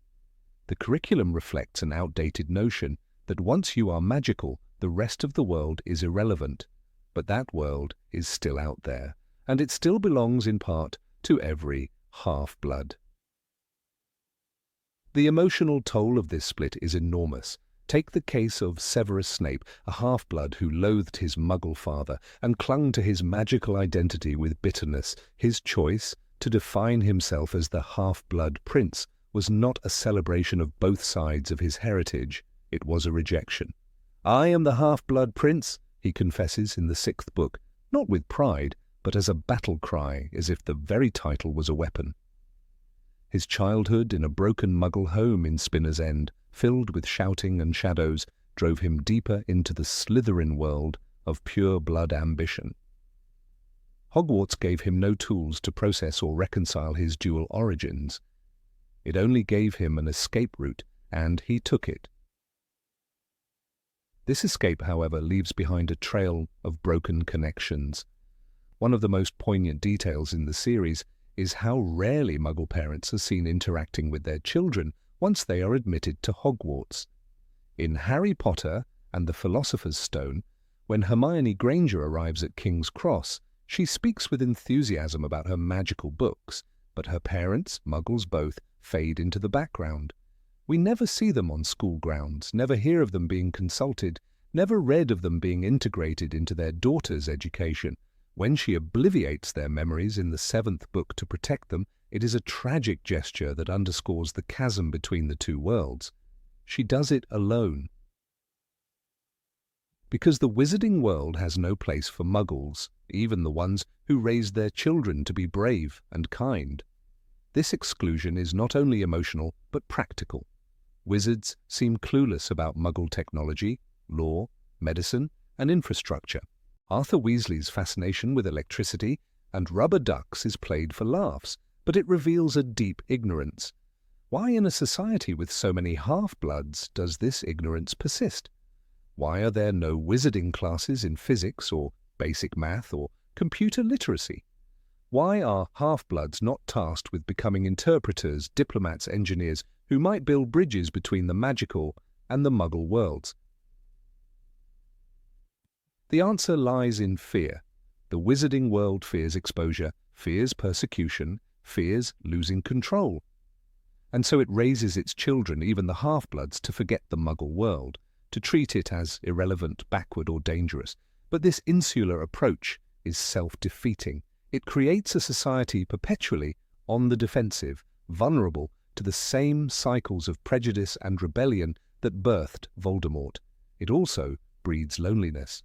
The curriculum reflects an outdated notion that once you are magical, the rest of the world is irrelevant. But that world is still out there, and it still belongs in part to every half-blood. The emotional toll of this split is enormous. Take the case of Severus Snape, a half-blood who loathed his Muggle father and clung to his magical identity with bitterness. His choice to define himself as the half-blood prince was not a celebration of both sides of his heritage. It was a rejection. "I am the half-blood prince," he confesses in the 6th book, not with pride, but as a battle cry, as if the very title was a weapon. His childhood in a broken Muggle home in Spinner's End, filled with shouting and shadows, drove him deeper into the Slytherin world of pure blood ambition. Hogwarts gave him no tools to process or reconcile his dual origins. It only gave him an escape route, and he took it. This escape, however, leaves behind a trail of broken connections. One of the most poignant details in the series is how rarely Muggle parents are seen interacting with their children once they are admitted to Hogwarts. In Harry Potter and the Philosopher's Stone, when Hermione Granger arrives at King's Cross, she speaks with enthusiasm about her magical books, but her parents, Muggles both, fade into the background. We never see them on school grounds, never hear of them being consulted, never read of them being integrated into their daughter's education. When she obliviates their memories in the 7th book to protect them, it is a tragic gesture that underscores the chasm between the two worlds. She does it alone. Because the wizarding world has no place for Muggles, even the ones who raised their children to be brave and kind. This exclusion is not only emotional, but practical. Wizards seem clueless about Muggle technology, law, medicine, and infrastructure. Arthur Weasley's fascination with electricity and rubber ducks is played for laughs, but it reveals a deep ignorance. Why in a society with so many half-bloods does this ignorance persist? Why are there no wizarding classes in physics or basic math or computer literacy? Why are half-bloods not tasked with becoming interpreters, diplomats, engineers who might build bridges between the magical and the Muggle worlds? The answer lies in fear. The wizarding world fears exposure, fears persecution, fears losing control. And so it raises its children, even the half-bloods, to forget the Muggle world, to treat it as irrelevant, backward, or dangerous. But this insular approach is self-defeating. It creates a society perpetually on the defensive, vulnerable to the same cycles of prejudice and rebellion that birthed Voldemort. It also breeds loneliness.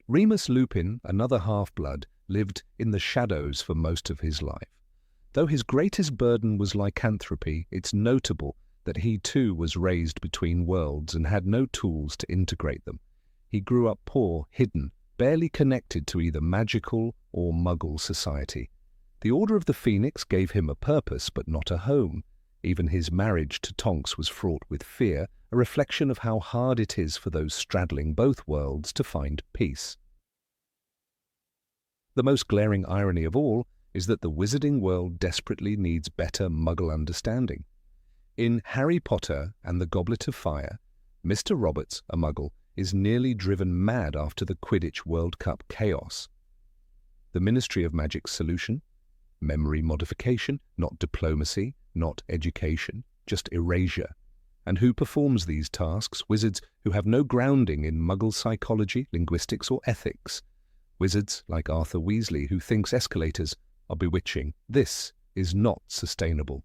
Remus Lupin, another half-blood, lived in the shadows for most of his life. Though his greatest burden was lycanthropy, it's notable that he too was raised between worlds and had no tools to integrate them. He grew up poor, hidden, barely connected to either magical or Muggle society. The Order of the Phoenix gave him a purpose but not a home. Even his marriage to Tonks was fraught with fear, a reflection of how hard it is for those straddling both worlds to find peace. The most glaring irony of all is that the wizarding world desperately needs better Muggle understanding. In Harry Potter and the Goblet of Fire, Mr. Roberts, a Muggle, is nearly driven mad after the Quidditch World Cup chaos. The Ministry of Magic's solution? Memory modification, not diplomacy, not education, just erasure. And who performs these tasks? Wizards who have no grounding in Muggle psychology, linguistics, or ethics. Wizards like Arthur Weasley, who thinks escalators are bewitching. This is not sustainable.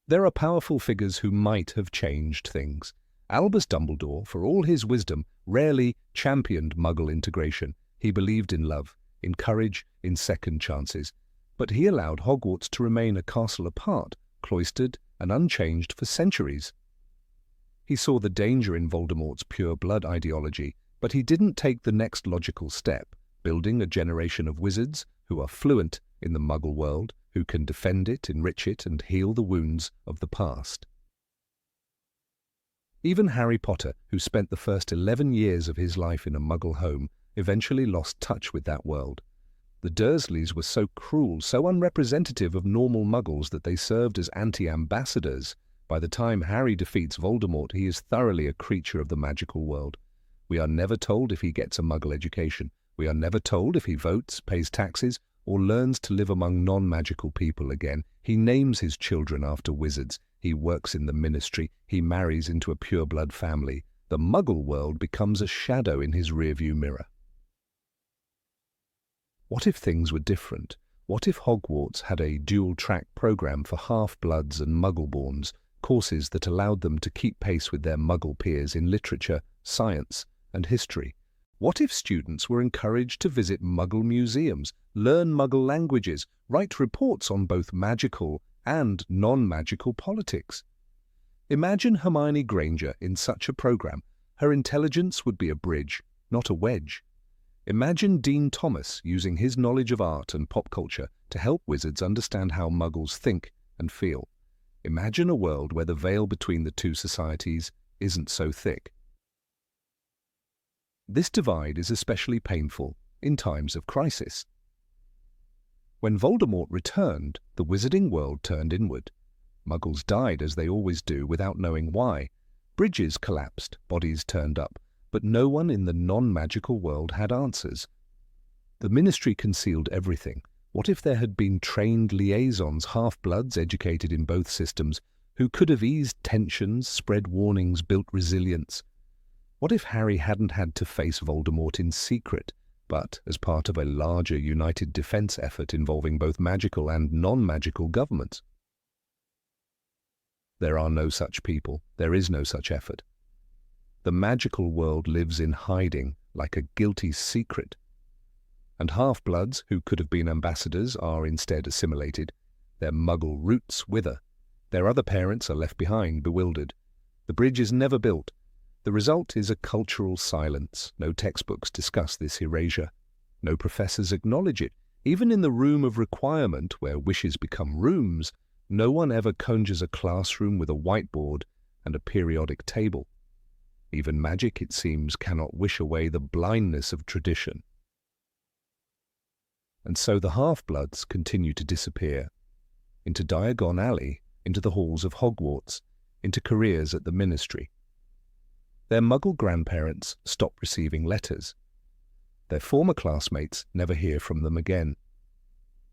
There are powerful figures who might have changed things. Albus Dumbledore, for all his wisdom, rarely championed Muggle integration. He believed in love, in courage, in second chances. But he allowed Hogwarts to remain a castle apart, cloistered and unchanged for centuries. He saw the danger in Voldemort's pure blood ideology, but he didn't take the next logical step, building a generation of wizards who are fluent in the Muggle world, who can defend it, enrich it, and heal the wounds of the past. Even Harry Potter, who spent the first 11 years of his life in a Muggle home, eventually lost touch with that world. The Dursleys were so cruel, so unrepresentative of normal Muggles that they served as anti-ambassadors. By the time Harry defeats Voldemort, he is thoroughly a creature of the magical world. We are never told if he gets a Muggle education. We are never told if he votes, pays taxes, or learns to live among non-magical people again. He names his children after wizards. He works in the ministry. He marries into a pure-blood family. The Muggle world becomes a shadow in his rearview mirror. What if things were different? What if Hogwarts had a dual-track program for half-bloods and Muggle-borns, courses that allowed them to keep pace with their Muggle peers in literature, science, and history? What if students were encouraged to visit Muggle museums, learn Muggle languages, write reports on both magical and non-magical politics? Imagine Hermione Granger in such a program. Her intelligence would be a bridge, not a wedge. Imagine Dean Thomas using his knowledge of art and pop culture to help wizards understand how Muggles think and feel. Imagine a world where the veil between the two societies isn't so thick. This divide is especially painful in times of crisis. When Voldemort returned, the wizarding world turned inward. Muggles died as they always do without knowing why. Bridges collapsed, bodies turned up, but no one in the non-magical world had answers. The ministry concealed everything. What if there had been trained liaisons, half-bloods educated in both systems, who could have eased tensions, spread warnings, built resilience? What if Harry hadn't had to face Voldemort in secret, but as part of a larger united defense effort involving both magical and non-magical governments? There are no such people. There is no such effort. The magical world lives in hiding, like a guilty secret. And half-bloods, who could have been ambassadors, are instead assimilated. Their Muggle roots wither. Their other parents are left behind, bewildered. The bridge is never built. The result is a cultural silence. No textbooks discuss this erasure. No professors acknowledge it. Even in the room of requirement, where wishes become rooms, no one ever conjures a classroom with a whiteboard and a periodic table. Even magic, it seems, cannot wish away the blindness of tradition. And so the half-bloods continue to disappear, into Diagon Alley, into the halls of Hogwarts, into careers at the ministry. Their Muggle grandparents stop receiving letters. Their former classmates never hear from them again.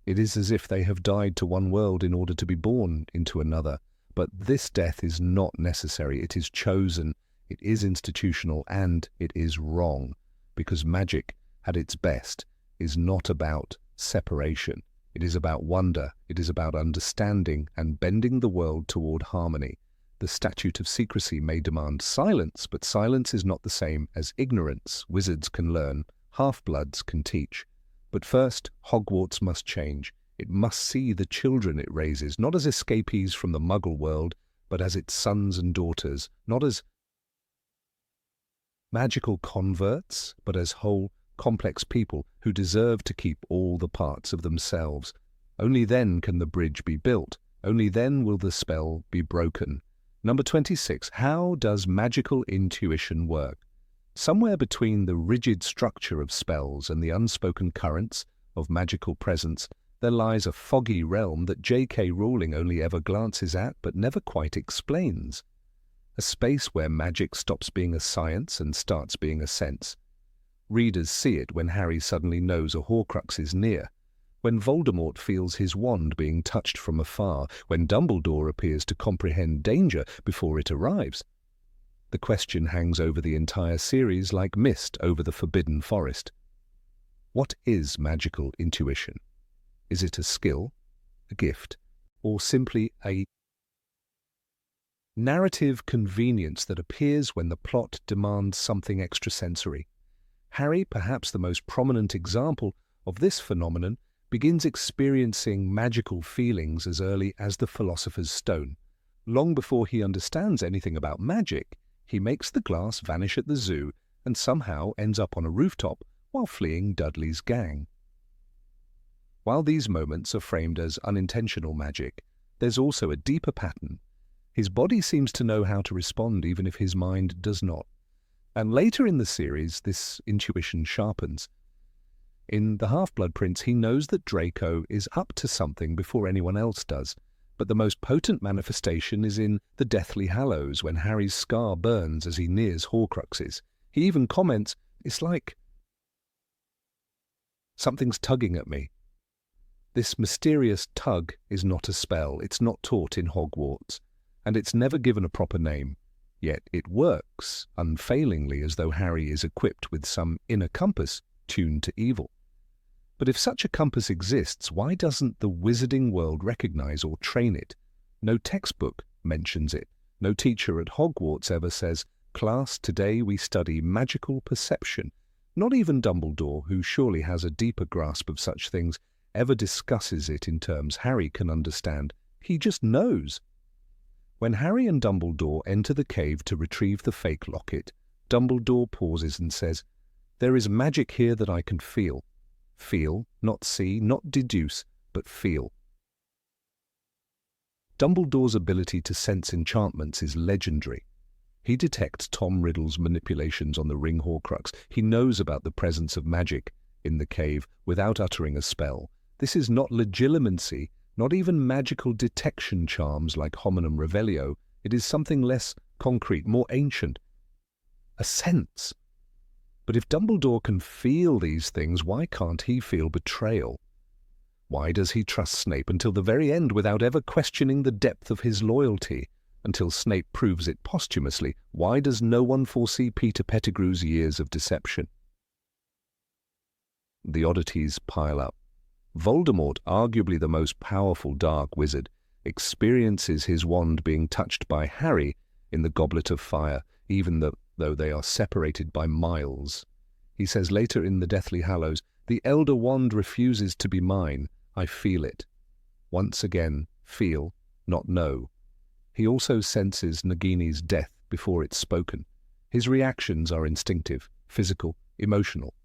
It is as if they have died to one world in order to be born into another. But this death is not necessary. It is chosen, it is institutional, and it is wrong, because magic, at its best, is not about separation. It is about wonder. It is about understanding and bending the world toward harmony. The statute of secrecy may demand silence, but silence is not the same as ignorance. Wizards can learn, half-bloods can teach. But first, Hogwarts must change. It must see the children it raises, not as escapees from the Muggle world, but as its sons and daughters, not as magical converts, but as whole, complex people who deserve to keep all the parts of themselves. Only then can the bridge be built. Only then will the spell be broken. Number 26. How does magical intuition work? Somewhere between the rigid structure of spells and the unspoken currents of magical presence, there lies a foggy realm that J.K. Rowling only ever glances at but never quite explains. A space where magic stops being a science and starts being a sense. Readers see it when Harry suddenly knows a Horcrux is near, when Voldemort feels his wand being touched from afar, when Dumbledore appears to comprehend danger before it arrives. The question hangs over the entire series like mist over the Forbidden Forest. What is magical intuition? Is it a skill, a gift, or simply a narrative convenience that appears when the plot demands something extrasensory? Harry, perhaps the most prominent example of this phenomenon, begins experiencing magical feelings as early as the Philosopher's Stone. Long before he understands anything about magic, he makes the glass vanish at the zoo and somehow ends up on a rooftop while fleeing Dudley's gang. While these moments are framed as unintentional magic, there's also a deeper pattern. His body seems to know how to respond even if his mind does not. And later in the series, this intuition sharpens. In The Half-Blood Prince, he knows that Draco is up to something before anyone else does, but the most potent manifestation is in the Deathly Hallows when Harry's scar burns as he nears Horcruxes. He even comments, "It's like something's tugging at me." This mysterious tug is not a spell, it's not taught in Hogwarts, and it's never given a proper name. Yet it works unfailingly as though Harry is equipped with some inner compass tuned to evil. But if such a compass exists, why doesn't the wizarding world recognize or train it? No textbook mentions it. No teacher at Hogwarts ever says, "Class, today we study magical perception." Not even Dumbledore, who surely has a deeper grasp of such things, ever discusses it in terms Harry can understand. He just knows. When Harry and Dumbledore enter the cave to retrieve the fake locket, Dumbledore pauses and says, "There is magic here that I can feel." Feel, not see, not deduce, but feel. Dumbledore's ability to sense enchantments is legendary. He detects Tom Riddle's manipulations on the ring Horcrux. He knows about the presence of magic in the cave without uttering a spell. This is not legilimency, not even magical detection charms like hominum revelio. It is something less concrete, more ancient. A sense. But if Dumbledore can feel these things, why can't he feel betrayal? Why does he trust Snape until the very end without ever questioning the depth of his loyalty? Until Snape proves it posthumously, why does no one foresee Peter Pettigrew's years of deception? The oddities pile up. Voldemort, arguably the most powerful dark wizard, experiences his wand being touched by Harry in the Goblet of Fire, even though they are separated by miles. He says later in the Deathly Hallows, "The Elder Wand refuses to be mine. I feel it." Once again, feel, not know. He also senses Nagini's death before it's spoken. His reactions are instinctive, physical, emotional.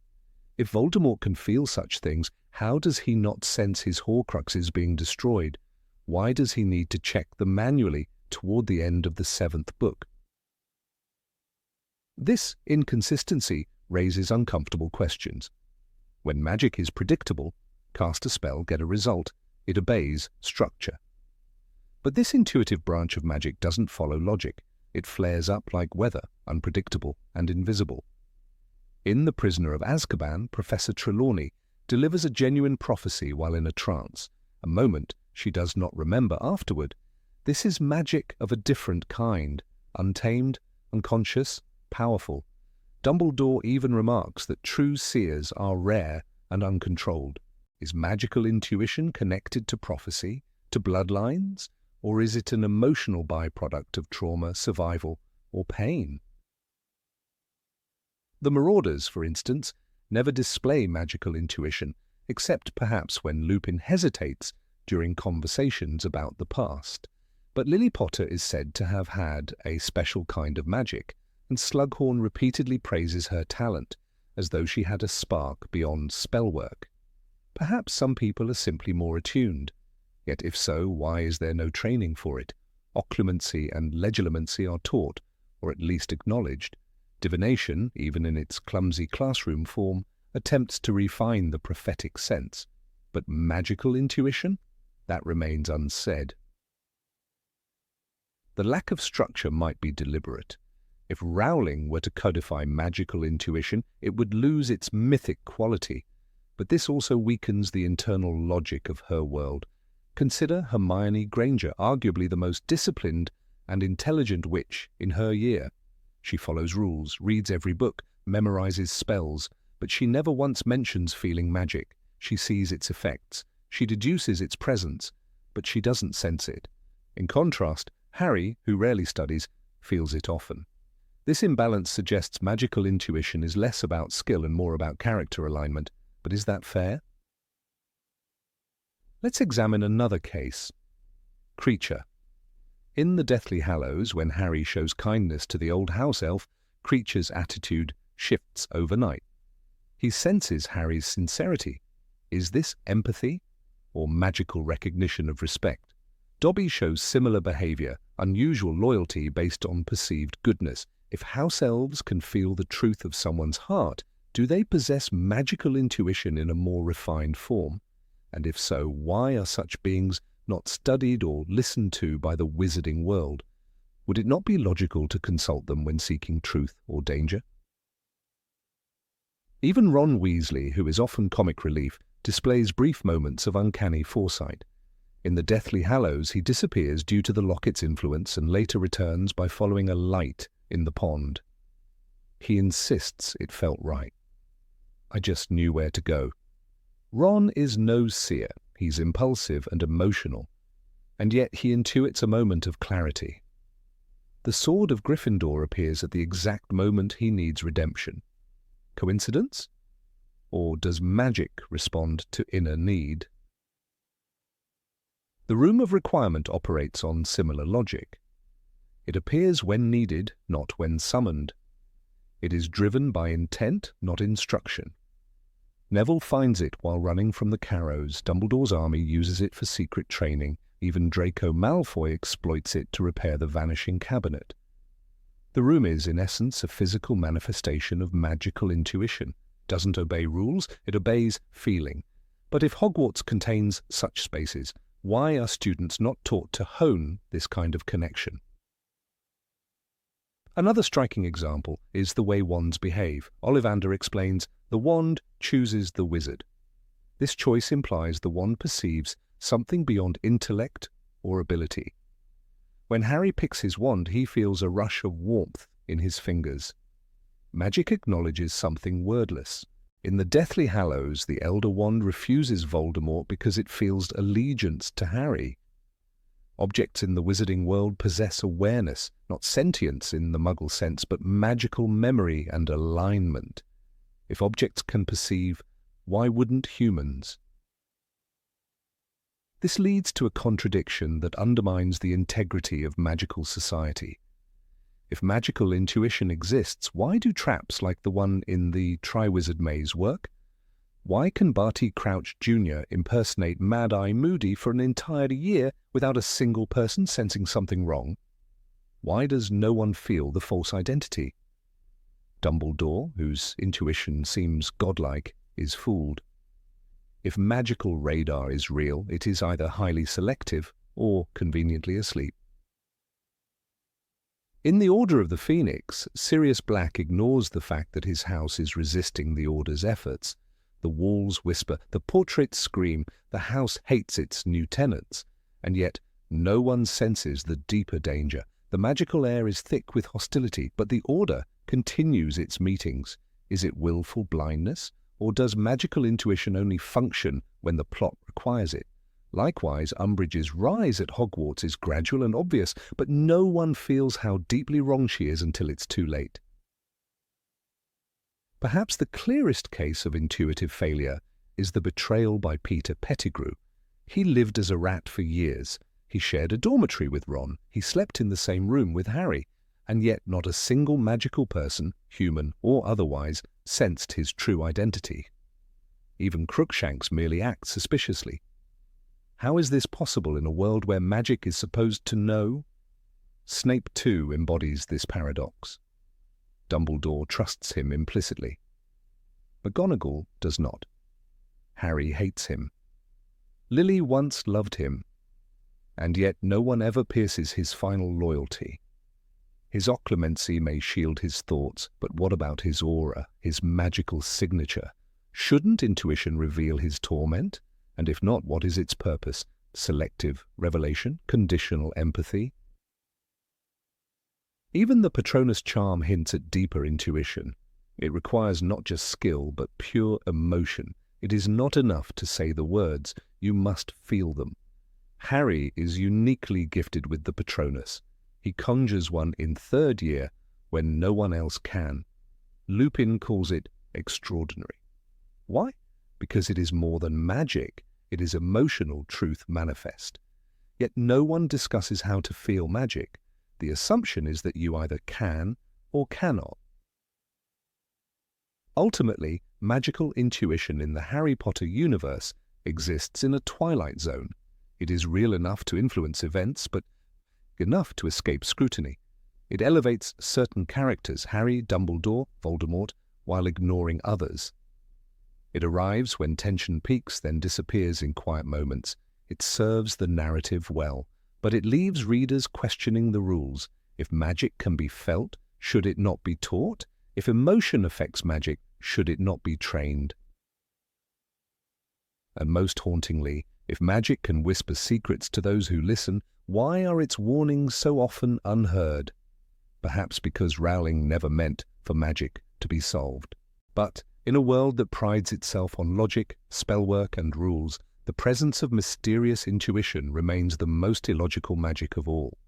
If Voldemort can feel such things, how does he not sense his Horcruxes being destroyed? Why does he need to check them manually toward the end of the 7th book? This inconsistency raises uncomfortable questions. When magic is predictable, cast a spell, get a result, it obeys structure. But this intuitive branch of magic doesn't follow logic. It flares up like weather, unpredictable and invisible. In The Prisoner of Azkaban, Professor Trelawney delivers a genuine prophecy while in a trance, a moment she does not remember afterward. This is magic of a different kind, untamed, unconscious, powerful. Dumbledore even remarks that true seers are rare and uncontrolled. Is magical intuition connected to prophecy, to bloodlines, or is it an emotional byproduct of trauma, survival, or pain? The Marauders, for instance, never display magical intuition. except perhaps when Lupin hesitates during conversations about the past. But Lily Potter is said to have had a special kind of magic, and Slughorn repeatedly praises her talent, as though she had a spark beyond spellwork. Perhaps some people are simply more attuned. Yet if so, why is there no training for it? Occlumency and legilimency are taught, or at least acknowledged. Divination, even in its clumsy classroom form, attempts to refine the prophetic sense. But magical intuition? That remains unsaid. The lack of structure might be deliberate. If Rowling were to codify magical intuition, it would lose its mythic quality. But this also weakens the internal logic of her world. Consider Hermione Granger, arguably the most disciplined and intelligent witch in her year. She follows rules, reads every book, memorizes spells, but she never once mentions feeling magic. She sees its effects. She deduces its presence, but she doesn't sense it. In contrast, Harry, who rarely studies, feels it often. This imbalance suggests magical intuition is less about skill and more about character alignment. But is that fair? Let's examine another case. Kreacher. In the Deathly Hallows, when Harry shows kindness to the old house elf, Kreacher's attitude shifts overnight. He senses Harry's sincerity. Is this empathy or magical recognition of respect? Dobby shows similar behavior, unusual loyalty based on perceived goodness. If house elves can feel the truth of someone's heart, do they possess magical intuition in a more refined form? And if so, why are such beings not studied or listened to by the wizarding world? Would it not be logical to consult them when seeking truth or danger? Even Ron Weasley, who is often comic relief, displays brief moments of uncanny foresight. In the Deathly Hallows, he disappears due to the locket's influence and later returns by following a light in the pond. He insists it felt right. I just knew where to go. Ron is no seer. He's impulsive and emotional, and yet he intuits a moment of clarity. The sword of Gryffindor appears at the exact moment he needs redemption. Coincidence? Or does magic respond to inner need? The Room of Requirement operates on similar logic. It appears when needed, not when summoned. It is driven by intent, not instruction. Neville finds it while running from the Carrows. Dumbledore's army uses it for secret training. Even Draco Malfoy exploits it to repair the vanishing cabinet. The room is, in essence, a physical manifestation of magical intuition. It doesn't obey rules, it obeys feeling. But if Hogwarts contains such spaces, why are students not taught to hone this kind of connection? Another striking example is the way wands behave. Ollivander explains, the wand chooses the wizard. This choice implies the wand perceives something beyond intellect or ability. When Harry picks his wand, he feels a rush of warmth in his fingers. Magic acknowledges something wordless. In the Deathly Hallows, the Elder Wand refuses Voldemort because it feels allegiance to Harry. Objects in the wizarding world possess awareness, not sentience in the Muggle sense, but magical memory and alignment. If objects can perceive, why wouldn't humans? This leads to a contradiction that undermines the integrity of magical society. If magical intuition exists, why do traps like the one in the Triwizard Maze work? Why can Barty Crouch Jr. impersonate Mad-Eye Moody for an entire year without a single person sensing something wrong? Why does no one feel the false identity? Dumbledore, whose intuition seems godlike, is fooled. If magical radar is real, it is either highly selective or conveniently asleep. In the Order of the Phoenix, Sirius Black ignores the fact that his house is resisting the Order's efforts. The walls whisper, the portraits scream, the house hates its new tenants, and yet no one senses the deeper danger. The magical air is thick with hostility, but the Order continues its meetings. Is it willful blindness, or does magical intuition only function when the plot requires it? Likewise, Umbridge's rise at Hogwarts is gradual and obvious, but no one feels how deeply wrong she is until it's too late. Perhaps the clearest case of intuitive failure is the betrayal by Peter Pettigrew. He lived as a rat for years. He shared a dormitory with Ron. He slept in the same room with Harry. And yet not a single magical person, human or otherwise, sensed his true identity. Even Crookshanks merely acts suspiciously. How is this possible in a world where magic is supposed to know? Snape too embodies this paradox. Dumbledore trusts him implicitly. McGonagall does not. Harry hates him. Lily once loved him, and yet no one ever pierces his final loyalty. His occlumency may shield his thoughts, but what about his aura, his magical signature? Shouldn't intuition reveal his torment? And if not, what is its purpose? Selective revelation? Conditional empathy? Even the Patronus charm hints at deeper intuition. It requires not just skill, but pure emotion. It is not enough to say the words, you must feel them. Harry is uniquely gifted with the Patronus. He conjures one in third year when no one else can. Lupin calls it extraordinary. Why? Because it is more than magic. It is emotional truth manifest. Yet no one discusses how to feel magic. The assumption is that you either can or cannot. Ultimately, magical intuition in the Harry Potter universe exists in a twilight zone. It is real enough to influence events, but enough to escape scrutiny. It elevates certain characters, Harry, Dumbledore, Voldemort, while ignoring others. It arrives when tension peaks, then disappears in quiet moments. It serves the narrative well, but it leaves readers questioning the rules. If magic can be felt, should it not be taught? If emotion affects magic, should it not be trained? And most hauntingly, if magic can whisper secrets to those who listen, why are its warnings so often unheard? Perhaps because Rowling never meant for magic to be solved. But in a world that prides itself on logic, spellwork, and rules, the presence of mysterious intuition remains the most illogical magic of all.